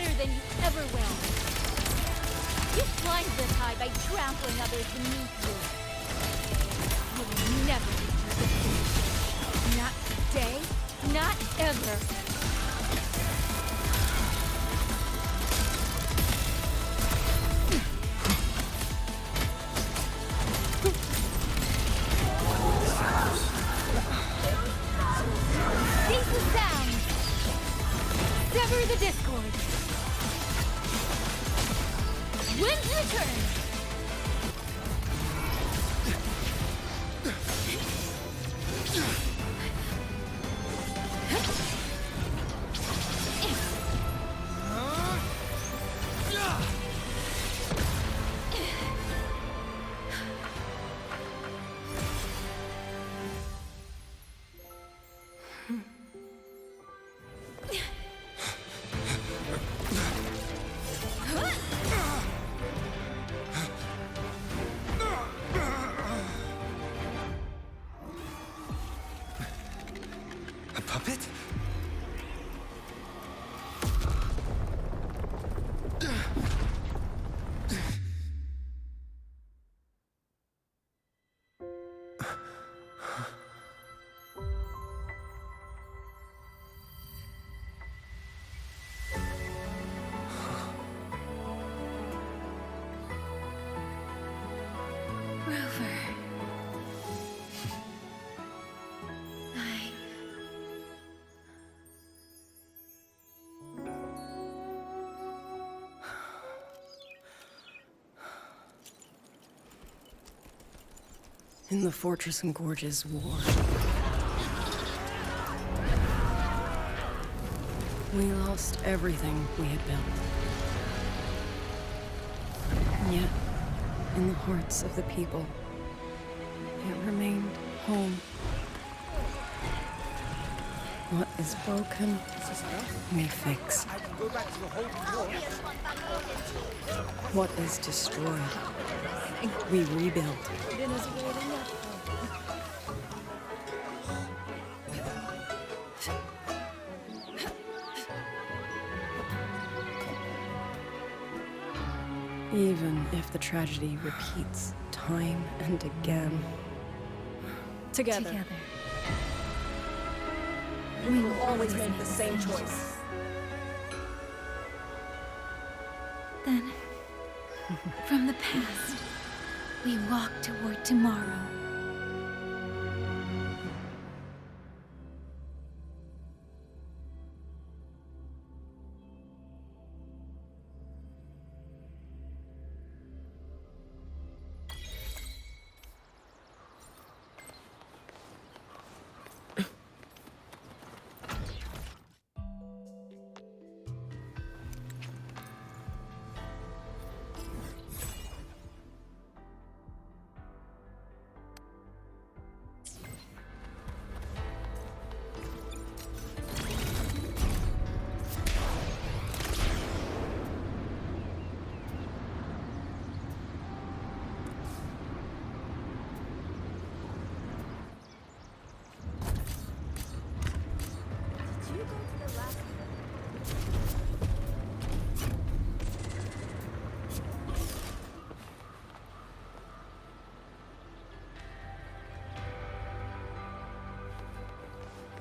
better than you ever will. You climbed this high by trampling others beneath you. You will never reach your destination. Not today, not ever. Seize the sound! Sever the discord! Winds return! A puppet? Rover. In the Fortress and Gorges War, we lost everything we had built. And yet, in the hearts of the people, it remained home. What is broken, we fix. What is destroyed, we rebuild. Even if the tragedy repeats time and again. Together. We will always make the same choice. Then, from the past, we walk toward tomorrow.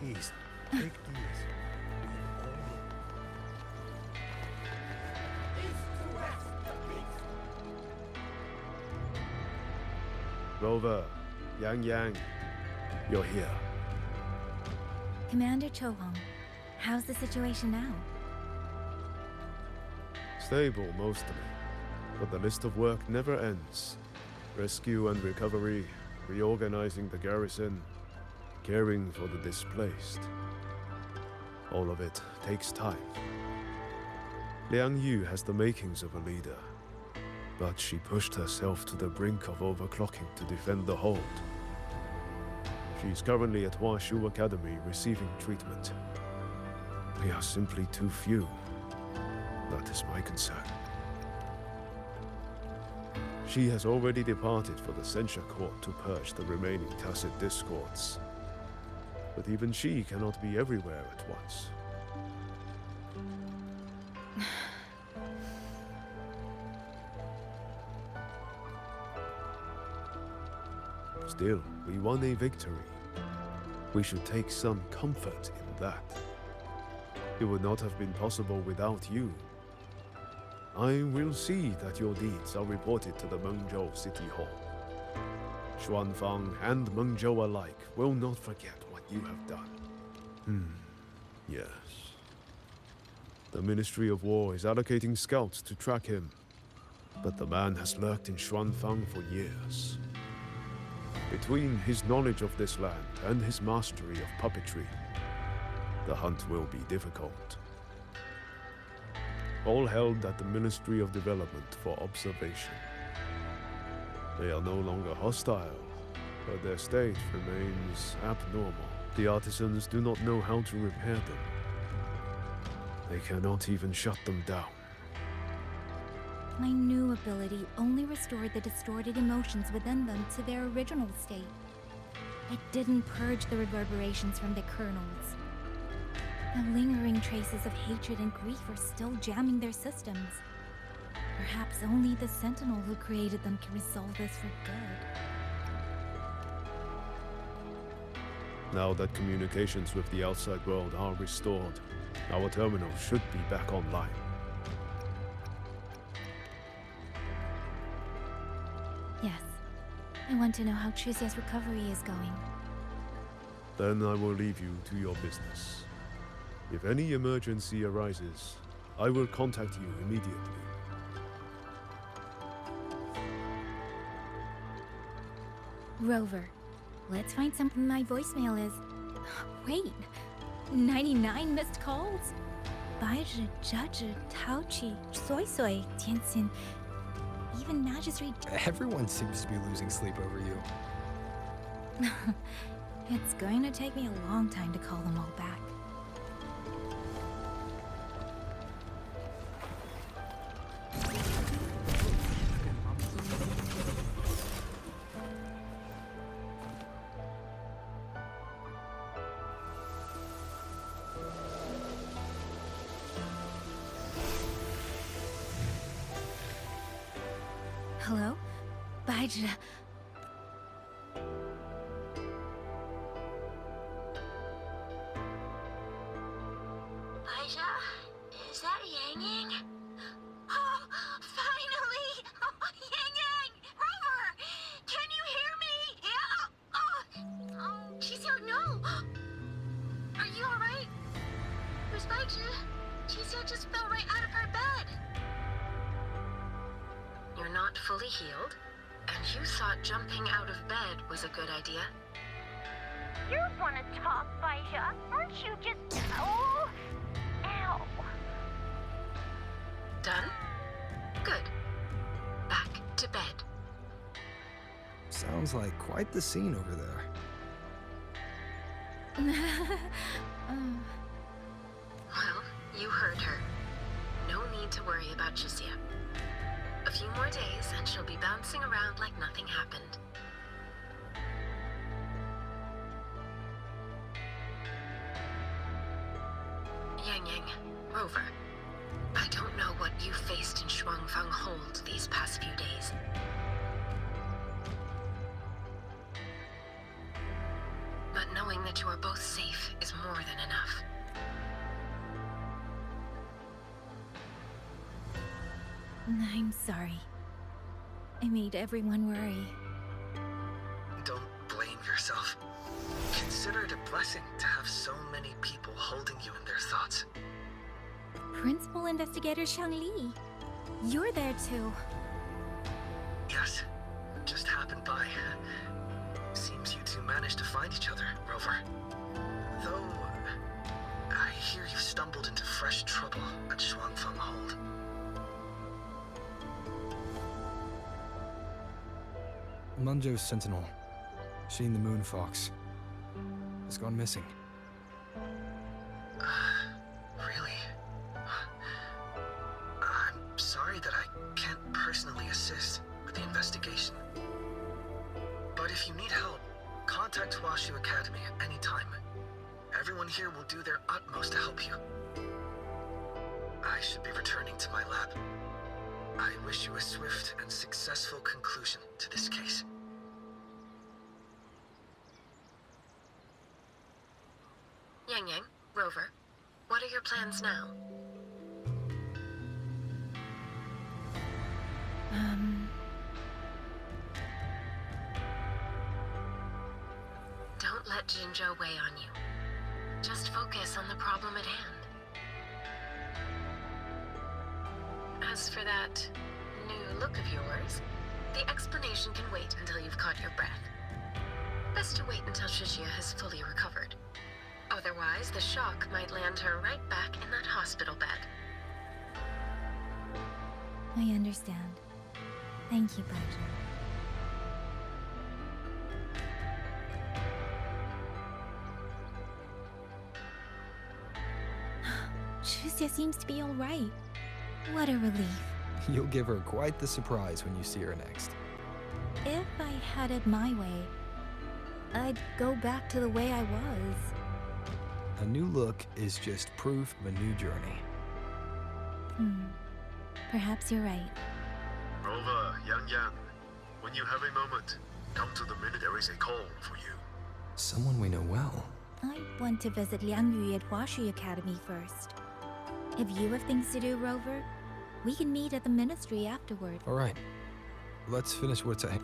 Please, take these. Rover, Yang, you're here. Commander Chohong, how's the situation now? Stable, mostly. But the list of work never ends. Rescue and recovery, reorganizing the garrison, caring for the displaced. All of it takes time. Liang Yu has the makings of a leader, but she pushed herself to the brink of overclocking to defend the hold. She's currently at Huashu Academy receiving treatment. We are simply too few. That is my concern. She has already departed for the Censure Court to purge the remaining tacit discords. But even she cannot be everywhere at once. Still, we won a victory. We should take some comfort in that. It would not have been possible without you. I will see that your deeds are reported to the Mengzhou City Hall. Xuanfang and Mengzhou alike will not forget what you have done. Yes. The Ministry of War is allocating scouts to track him. But the man has lurked in Xuanfang for years. Between his knowledge of this land and his mastery of puppetry, the hunt will be difficult. All held at the Ministry of Development for observation. They are no longer hostile, but their state remains abnormal. The artisans do not know how to repair them. They cannot even shut them down. My new ability only restored the distorted emotions within them to their original state. It didn't purge the reverberations from the kernels. The lingering traces of hatred and grief are still jamming their systems. Perhaps only the Sentinel who created them can resolve this for good. Now that communications with the outside world are restored, our terminal should be back online. Yes. I want to know how Trizia's recovery is going. Then I will leave you to your business. If any emergency arises, I will contact you immediately. Rover, let's find some. My voicemail is. Wait, 99 missed calls? 白日、judge, Taochi, Soy Soy, Tianxin, even Magistrate. Everyone seems to be losing sleep over you. It's going to take me a long time to call them all back. Hello? 白纸。Aisha, is that Yang Yang? Oh, finally! Oh, Yang Yang! Rover! Can you hear me? Yeah! Oh, Qixia, no! Are you alright? Where's Baizhi? Qixia just fell right out of her bed. You're not fully healed, and you thought jumping out of bed was a good idea? You want to talk, Baizhi? Aren't you just... Oh! Ow! Done? Good. Back to bed. Sounds like quite the scene over there. Well, you heard her. No need to worry about Qixia. A few more days and she'll be bouncing around like nothing happened. Yang Yang, Rover, I don't know what you faced in Xuanfang Hold these past few days. But knowing that you are both safe is more than enough. I'm sorry. I made everyone worry. Don't blame yourself. Consider it a blessing to have so many people holding you in their thoughts. Principal Investigator Shangli, you're there too. Yes, just happened by. Seems you two managed to find each other, Rover. Though, I hear you stumbled into fresh trouble at Xuanfang Hold. Mengzhou's Sentinel, Sheen the Moon Fox, has gone missing. Really? I'm sorry that I can't personally assist with the investigation. But if you need help, contact Huashu Academy at any time. Everyone here will do their utmost to help you. I should be returning to my lab. I wish you a swift and successful conclusion to this case. Yang Yang, Rover, what are your plans now? Don't let Jinzhou weigh on you. Just focus on the problem at hand. As for that new look of yours, the explanation can wait until you've caught your breath. Best to wait until Shishia has fully recovered. Otherwise, the shock might land her right back in that hospital bed. I understand. Thank you, Baijiu. Shuxia seems to be all right. What a relief. You'll give her quite the surprise when you see her next. If I had it my way, I'd go back to the way I was. A new look is just proof of a new journey. Perhaps you're right. Rover, Yang Yang, when you have a moment, come to the minute there is a call for you. Someone we know well. I want to visit Liang Yu at Huashi Academy first. If you have things to do, Rover, we can meet at the ministry afterward. All right, let's finish what's ahead.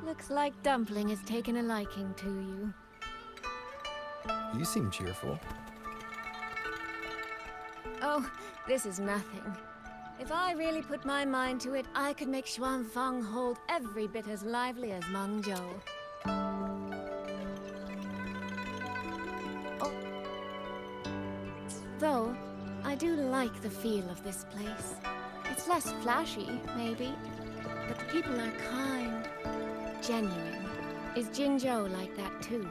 Looks like Dumpling has taken a liking to you. You seem cheerful. Oh, this is nothing. If I really put my mind to it, I could make Xuanfang Hold every bit as lively as Mengzhou. Oh. Though, I do like the feel of this place. It's less flashy, maybe, but the people are kind, genuine. Is Jinzhou like that too?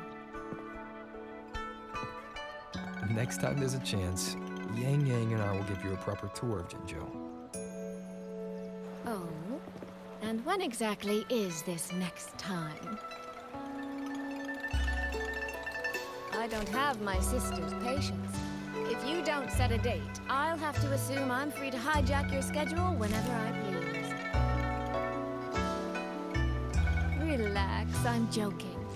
Next time there's a chance, Yang Yang and I will give you a proper tour of Jinzhou. Oh? And when exactly is this next time? I don't have my sister's patience. If you don't set a date, I'll have to assume I'm free to hijack your schedule whenever I please. Relax, I'm joking.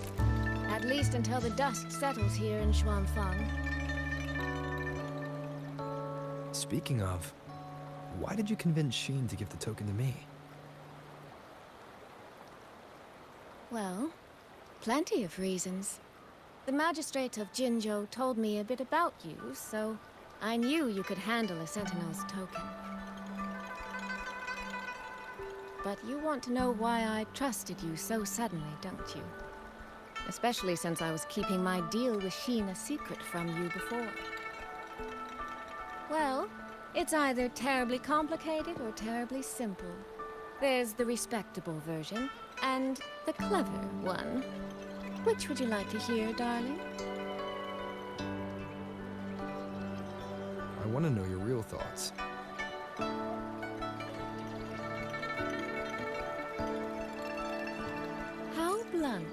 At least until the dust settles here in Xuanfang. Speaking of, why did you convince Xin to give the token to me? Well, plenty of reasons. The magistrate of Jinzhou told me a bit about you, so I knew you could handle a Sentinel's token. But you want to know why I trusted you so suddenly, don't you? Especially since I was keeping my deal with Xin a secret from you before. Well, it's either terribly complicated or terribly simple. There's the respectable version, and the clever one. Which would you like to hear, darling? I want to know your real thoughts. How blunt.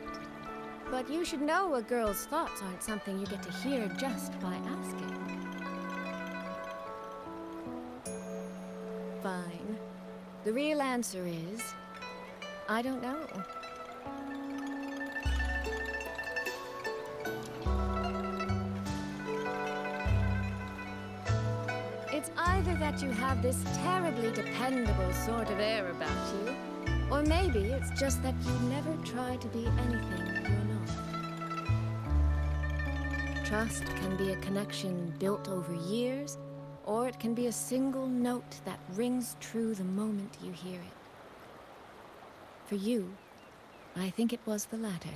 But you should know a girl's thoughts aren't something you get to hear just by asking. Fine. The real answer is, I don't know. It's either that you have this terribly dependable sort of air about you, or maybe it's just that you never try to be anything you're not. Trust can be a connection built over years, or it can be a single note that rings true the moment you hear it. For you, I think it was the latter.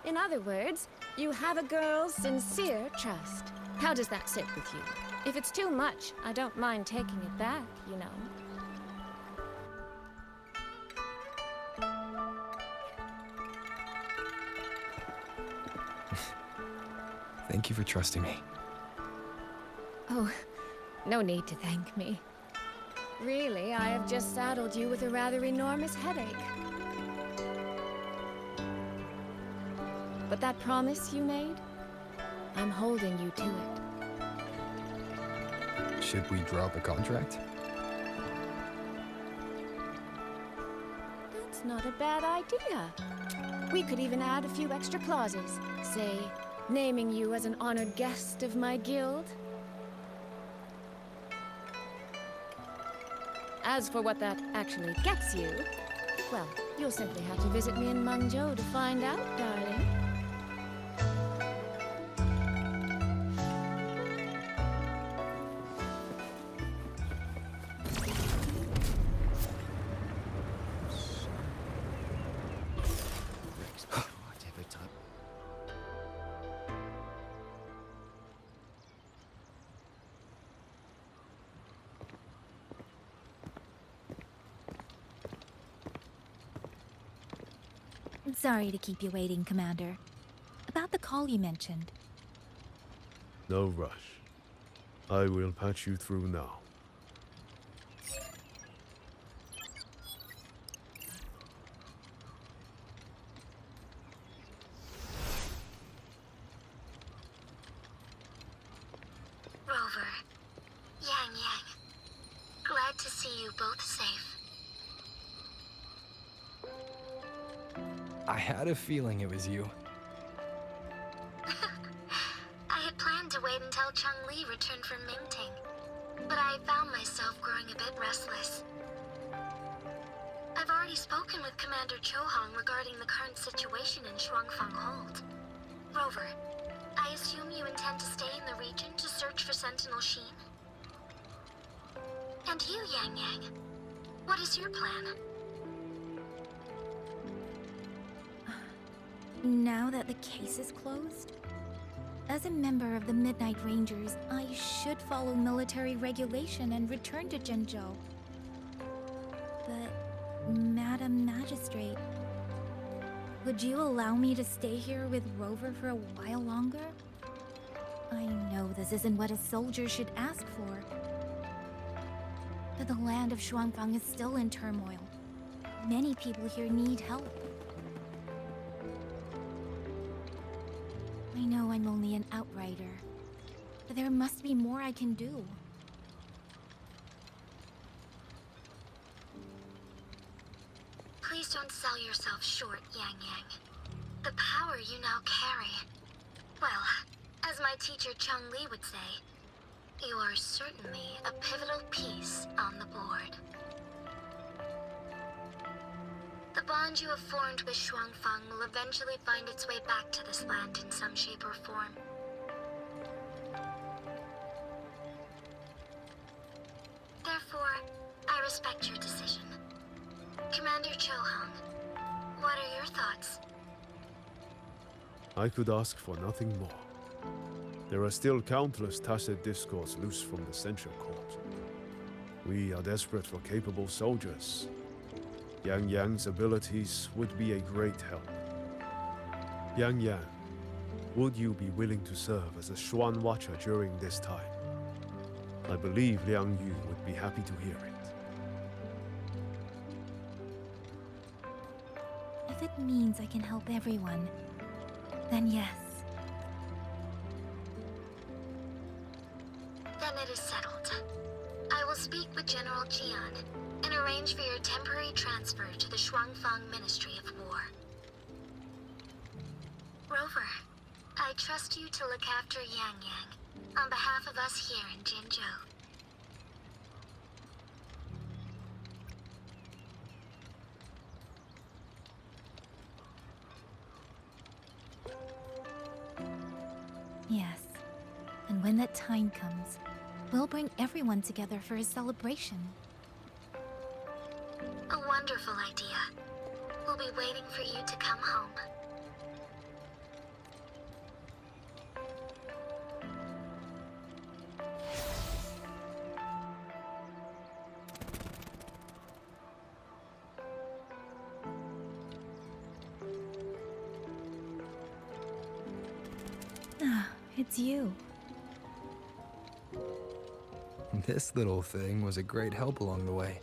In other words, you have a girl's sincere trust. How does that sit with you? If it's too much, I don't mind taking it back, you know. Thank you for trusting me. Oh, no need to thank me. Really, I have just saddled you with a rather enormous headache. But that promise you made, I'm holding you to it. Should we drop a contract? That's not a bad idea. We could even add a few extra clauses. Say, naming you as an honored guest of my guild. As for what that actually gets you, well, you'll simply have to visit me in Mengzhou to find out, darling. I'm sorry to keep you waiting, Commander. About the call you mentioned. No rush. I will patch you through now. Rover, Yang Yang, glad to see you both safe. I had a feeling it was you. I had planned to wait until Changli returned from Mingting, but I found myself growing a bit restless. I've already spoken with Commander Chohong regarding the current situation in Shuangfang Hold. Rover, I assume you intend to stay in the region to search for Sentinel Sheen? And you, Yang Yang, what is your plan? Now that the case is closed, as a member of the Midnight Rangers, I should follow military regulation and return to Zhenzhou. But, Madam Magistrate, would you allow me to stay here with Rover for a while longer? I know this isn't what a soldier should ask for, but the land of Shuangfang is still in turmoil. Many people here need help. I know I'm only an outrider, but there must be more I can do. Please don't sell yourself short, Yang Yang. The power you now carry. Well, as my teacher Changli would say, you are certainly a pivotal piece on the board. The bond you have formed with Shuangfang will eventually find its way back to this land in some shape or form. Therefore, I respect your decision. Commander Chohong, what are your thoughts? I could ask for nothing more. There are still countless tacit discords loose from the Censure Court. We are desperate for capable soldiers. Yang Yang's abilities would be a great help. Yang Yang, would you be willing to serve as a Xuan Watcher during this time? I believe Liang Yu would be happy to hear it. If it means I can help everyone, then yes. Then it is settled. I will speak with General Jian and arrange for your temporary transfer to the Shuangfang Ministry of War. Rover, I I trust you to look after Yang Yang on behalf of us here in Jinzhou. Yes. And when that time comes, we'll bring everyone together for a celebration. A wonderful idea. We'll be waiting for you to come home. Ah, it's you. This little thing was a great help along the way.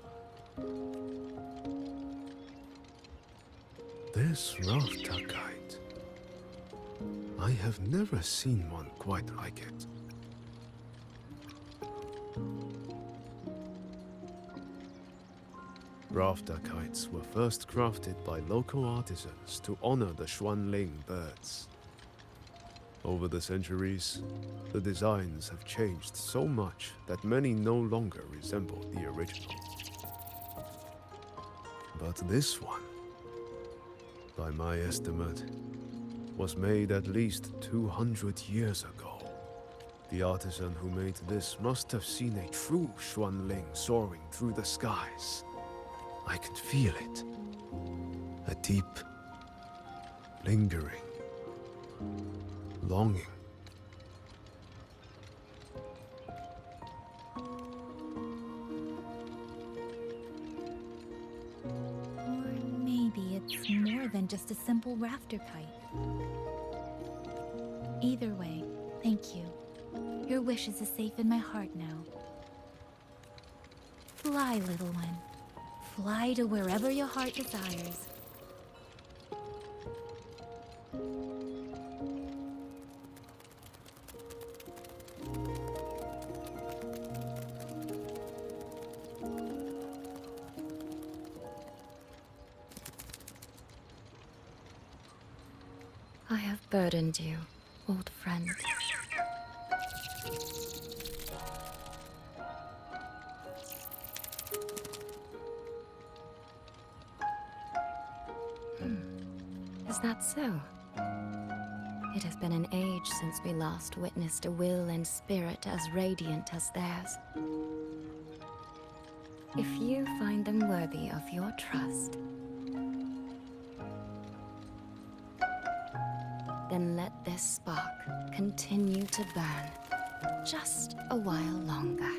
This rafter kite. I have never seen one quite like it. Rafter kites were first crafted by local artisans to honor the Xuanling birds. Over the centuries, the designs have changed so much that many no longer resemble the original. But this one, by my estimate, was made at least 200 years ago. The artisan who made this must have seen a true Xuanling soaring through the skies. I can feel it. A deep, lingering longing. Or maybe it's more than just a simple rafter kite. Either way, thank you. Your wishes are safe in my heart now. Fly, little one. Fly to wherever your heart desires. I have burdened you, old friend. Is that so? It has been an age since we last witnessed a will and spirit as radiant as theirs. If you find them worthy of your trust, then let this spark continue to burn just a while longer.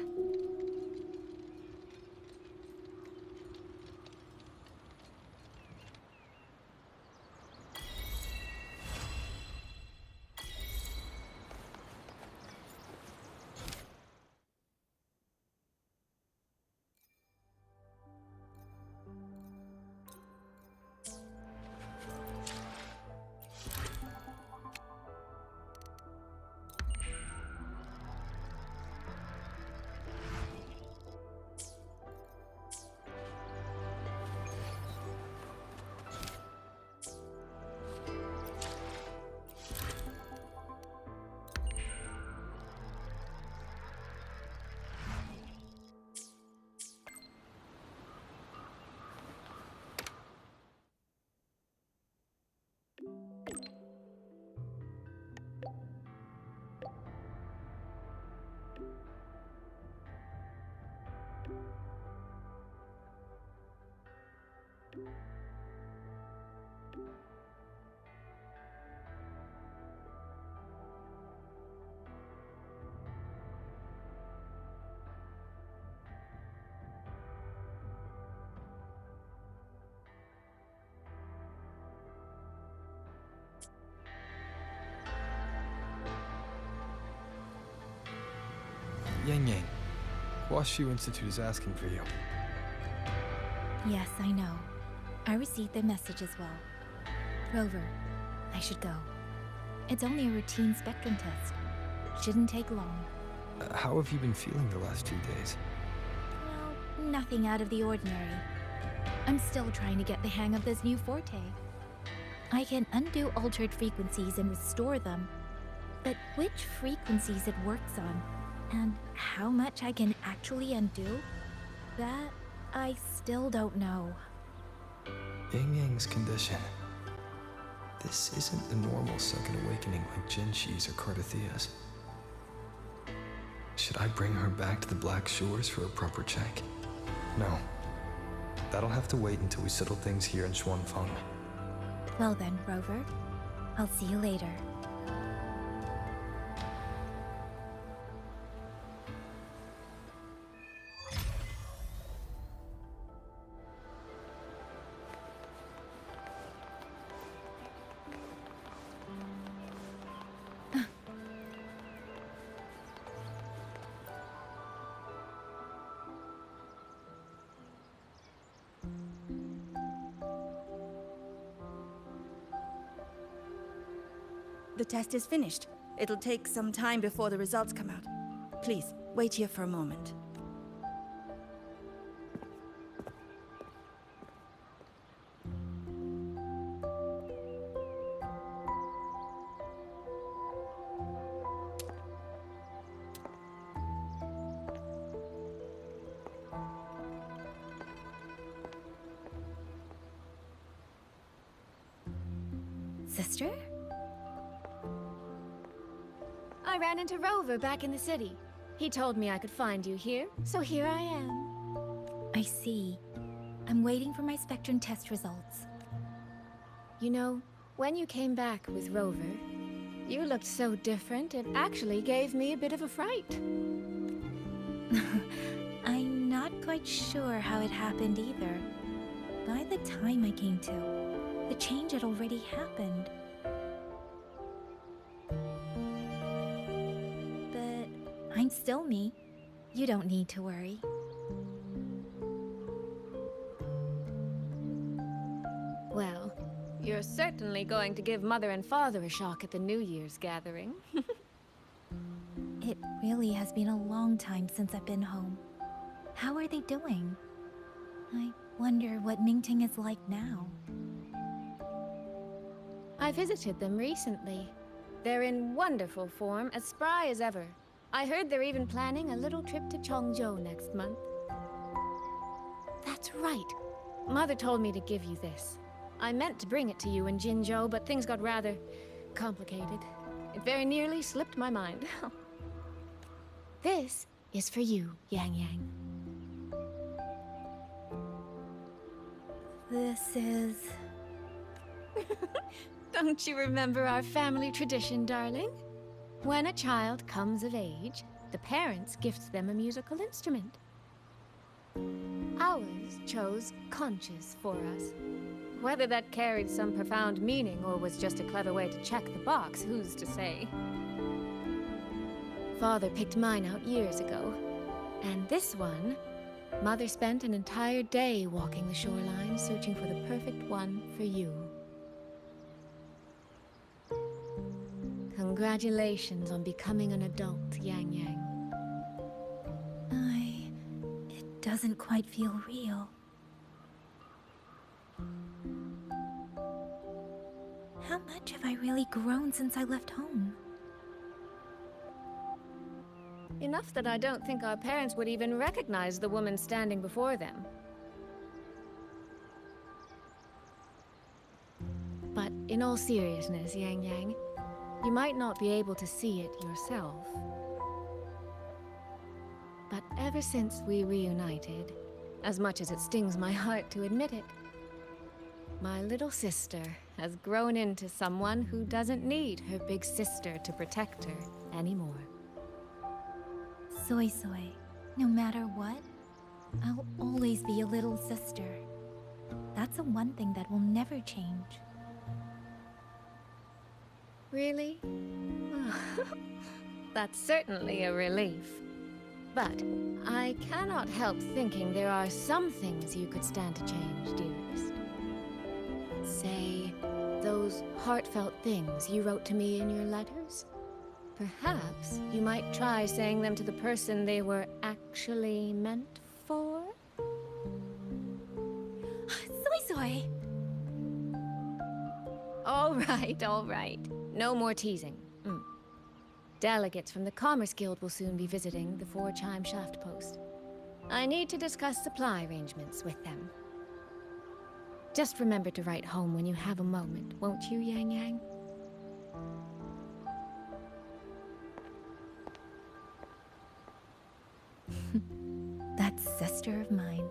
Yang Yang, Huashu Institute is asking for you. Yes, I know. I received their message as well. Rover, I should go. It's only a routine spectrum test. Shouldn't take long. How have you been feeling the last 2 days? Well, nothing out of the ordinary. I'm still trying to get the hang of this new forte. I can undo altered frequencies and restore them, But which frequencies it works on, and how much I can actually undo, that I still don't know. Yang Yang's condition. This isn't a normal second awakening like Jinshi's or Cardathea's. Should I bring her back to the Black Shores for a proper check? No. That'll have to wait until we settle things here in Xuanfang. Well then, Rover. I'll see you later. The test is finished. It'll take some time before the results come out. Please, wait here for a moment. Sister? I ran into Rover back in the city. He told me I could find you here, so here I am. I see. I'm waiting for my Spectrum test results. You know, when you came back with Rover, you looked so different, it actually gave me a bit of a fright. I'm not quite sure how it happened either. By the time I came to, the change had already happened. I'm still me. You don't need to worry. Well, you're certainly going to give Mother and Father a shock at the New Year's gathering. It really has been a long time since I've been home. How are they doing? I wonder what Mingting is like now. I visited them recently. They're in wonderful form, as spry as ever. I heard they're even planning a little trip to Chongzhou next month. That's right. Mother told me to give you this. I meant to bring it to you in Jinzhou, but things got rather complicated. It very nearly slipped my mind. This is for you, Yang Yang. This is... Don't you remember our family tradition, darling? When a child comes of age, the parents gift them a musical instrument. Ours chose conches for us. Whether that carried some profound meaning or was just a clever way to check the box, who's to say? Father picked mine out years ago. And this one, Mother spent an entire day walking the shoreline searching for the perfect one for you. Congratulations on becoming an adult, Yang Yang. It doesn't quite feel real. How much have I really grown since I left home? Enough that I don't think our parents would even recognize the woman standing before them. But in all seriousness, Yang Yang, you might not be able to see it yourself. But ever since we reunited, as much as it stings my heart to admit it, my little sister has grown into someone who doesn't need her big sister to protect her anymore. Soy Soy, no matter what, I'll always be a little sister. That's the one thing that will never change. Really? That's certainly a relief. But I cannot help thinking there are some things you could stand to change, dearest. Say, those heartfelt things you wrote to me in your letters? Perhaps you might try saying them to the person they were actually meant for? Soy Soy! All right, all right. No more teasing. Delegates from the Commerce Guild will soon be visiting the Forge Heim Shaft Post. I need to discuss supply arrangements with them. Just remember to write home when you have a moment, won't you, Yang Yang? That sister of mine.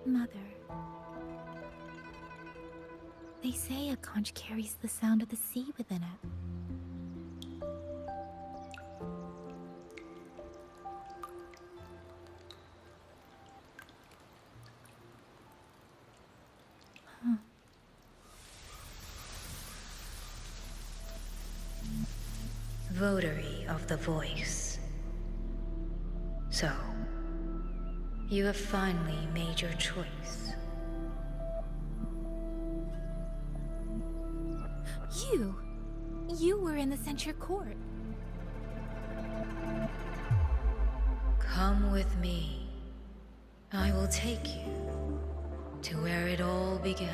Mother. They say a conch carries the sound of the sea within it. Votary of the Voice. So, you have finally made your choice. You were in the Censure Court. Come with me. I will take you to where it all began.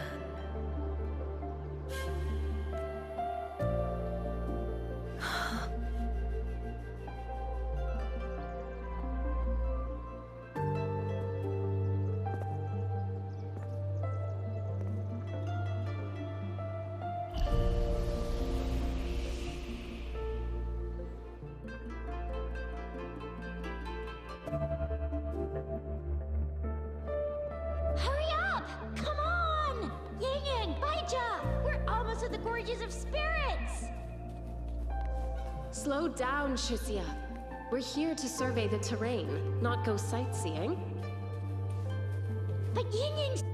Hurry up! Come on! Yang Yang, Baija! We're almost at the Gorges of Spirits! Slow down, Shisia. We're here to survey the terrain, not go sightseeing. But Yang Yang's...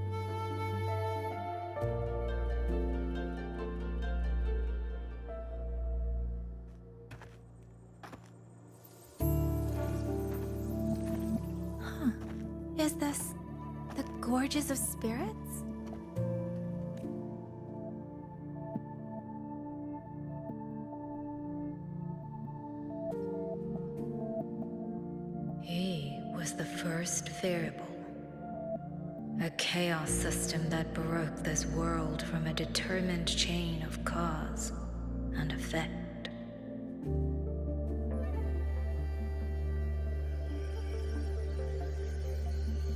Is this the Gorges of Spirits? He was the first variable. A chaos system that broke this world from a determined chain of cause and effect.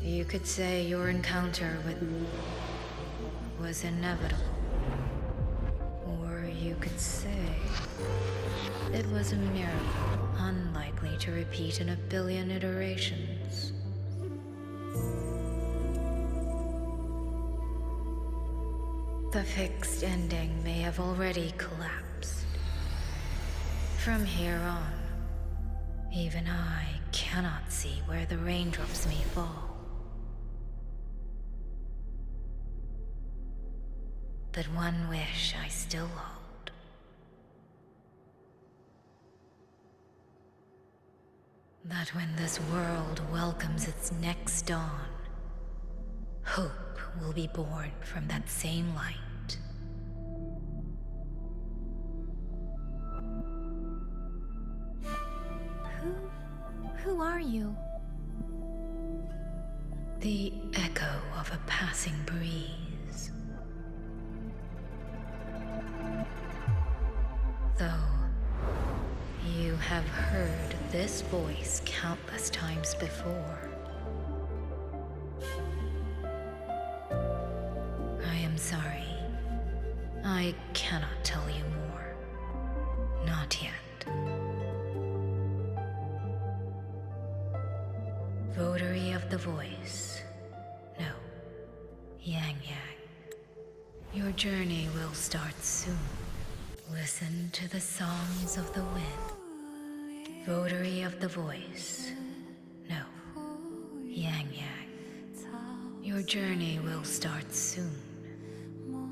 You could say your encounter with was inevitable. Or you could say it was a miracle unlikely to repeat in a billion iterations. The fixed ending may have already collapsed. From here on, even I cannot see where the raindrops may fall. But one wish I still hold. That when this world welcomes its next dawn, hope will be born from that same light. Who are you? The echo of a passing breeze. Though you have heard this voice countless times before, I am sorry. I cannot tell you more. Not yet. Votary of the Voice. No. Yang Yang. Your journey will start soon. Listen to the songs of the wind. Votary of the Voice. No. Yang Yang. Your journey will start soon.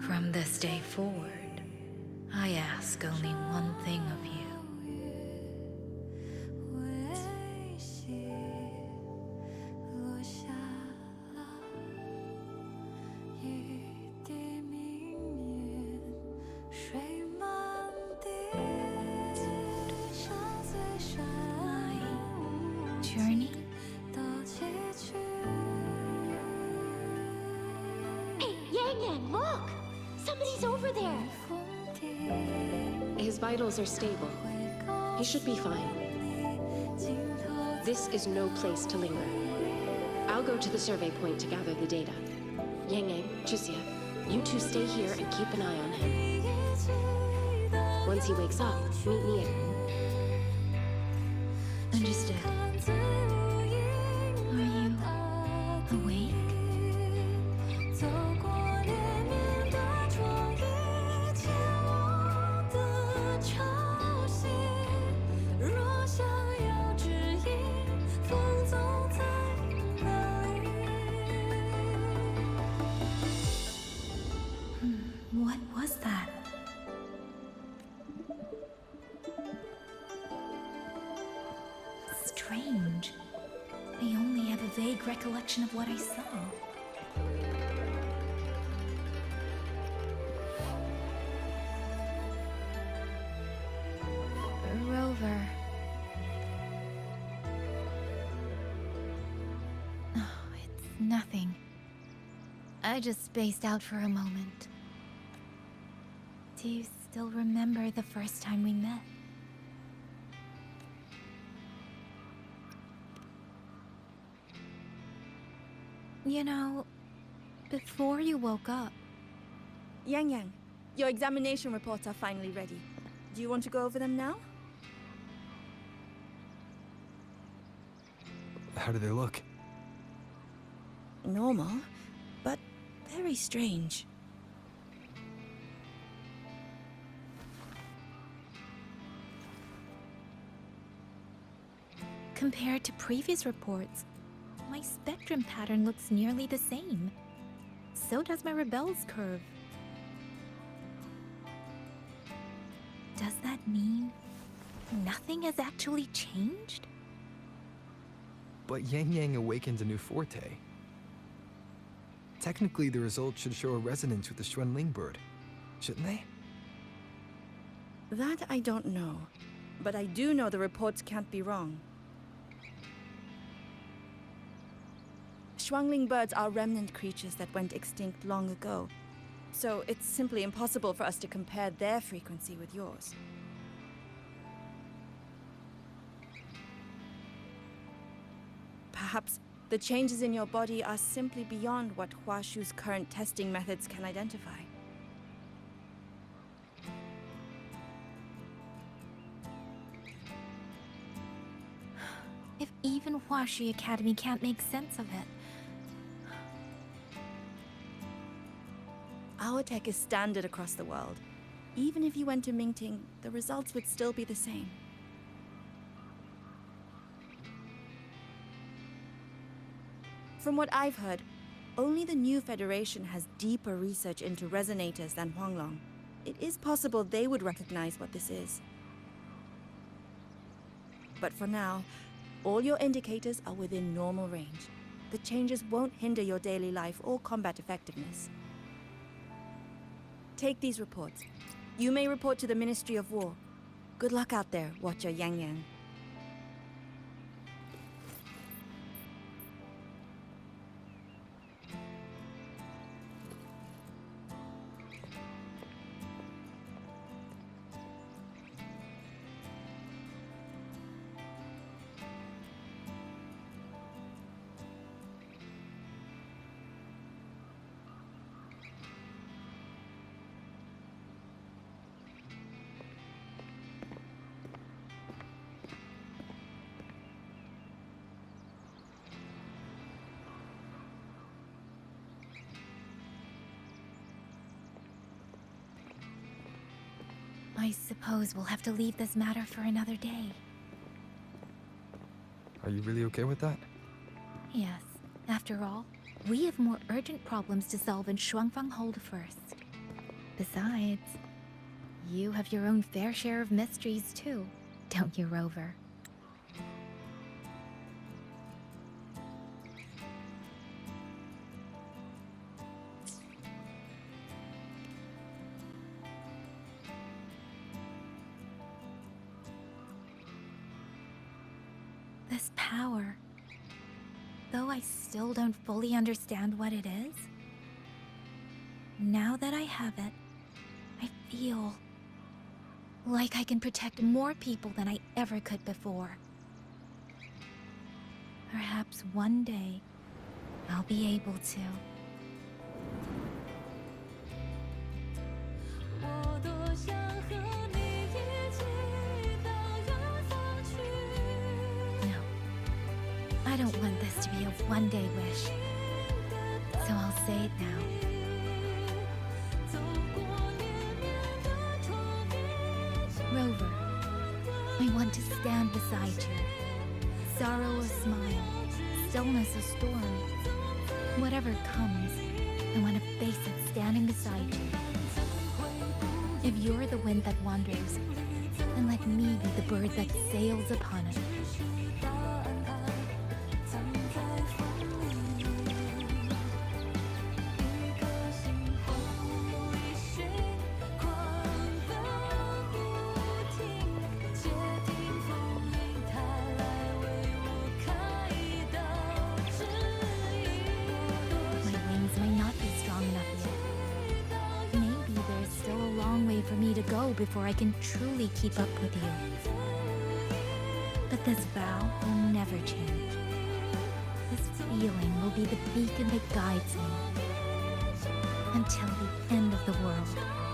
From this day forward, I ask only one thing of you. Journey? Hey, Yang Yang, look! Somebody's over there! His vitals are stable. He should be fine. This is no place to linger. I'll go to the survey point to gather the data. Yang Yang, Chixia, you two stay here and keep an eye on him. Once he wakes up, meet me at... Understood. Are you awake? What was that? Strange. I only have a vague recollection of what I saw. Rover. Oh, it's nothing. I just spaced out for a moment. Do you still remember the first time we met? You know, before you woke up... Yang Yang, your examination reports are finally ready. Do you want to go over them now? How do they look? Normal, but very strange. Compared to previous reports, my spectrum pattern looks nearly the same. So does my Rebel's curve. Does that mean nothing has actually changed? But Yang Yang awakened a new forte. Technically, the results should show a resonance with the Xuanling bird, shouldn't they? That I don't know. But I do know the reports can't be wrong. Xuanling birds are remnant creatures that went extinct long ago, so it's simply impossible for us to compare their frequency with yours. Perhaps the changes in your body are simply beyond what Huashu's current testing methods can identify. If even Huashi Academy can't make sense of it, our tech is standard across the world. Even if you went to Mingting, the results would still be the same. From what I've heard, only the new Federation has deeper research into resonators than Huanglong. It is possible they would recognize what this is. But for now, all your indicators are within normal range. The changes won't hinder your daily life or combat effectiveness. Take these reports. You may report to the Ministry of War. Good luck out there, Watcher Yang Yang. I suppose we'll have to leave this matter for another day. Are you really okay with that? Yes. After all, we have more urgent problems to solve in Shuangfang Hold first. Besides, you have your own fair share of mysteries too, don't you, Rover? This power, though I still don't fully understand what it is, Now that I have it, I feel like I can protect more people than I ever could before. Perhaps one day, I'll be able to. No, I don't want this to be a one-day wish, so I'll say it now. Rover, I want to stand beside you. Sorrow or smile, stillness or storm. Whatever comes, I want to face it standing beside you. If you're the wind that wanders, then let me be the bird that sails upon it. Before I can truly keep up with you. But this vow will never change. This feeling will be the beacon that guides me until the end of the world.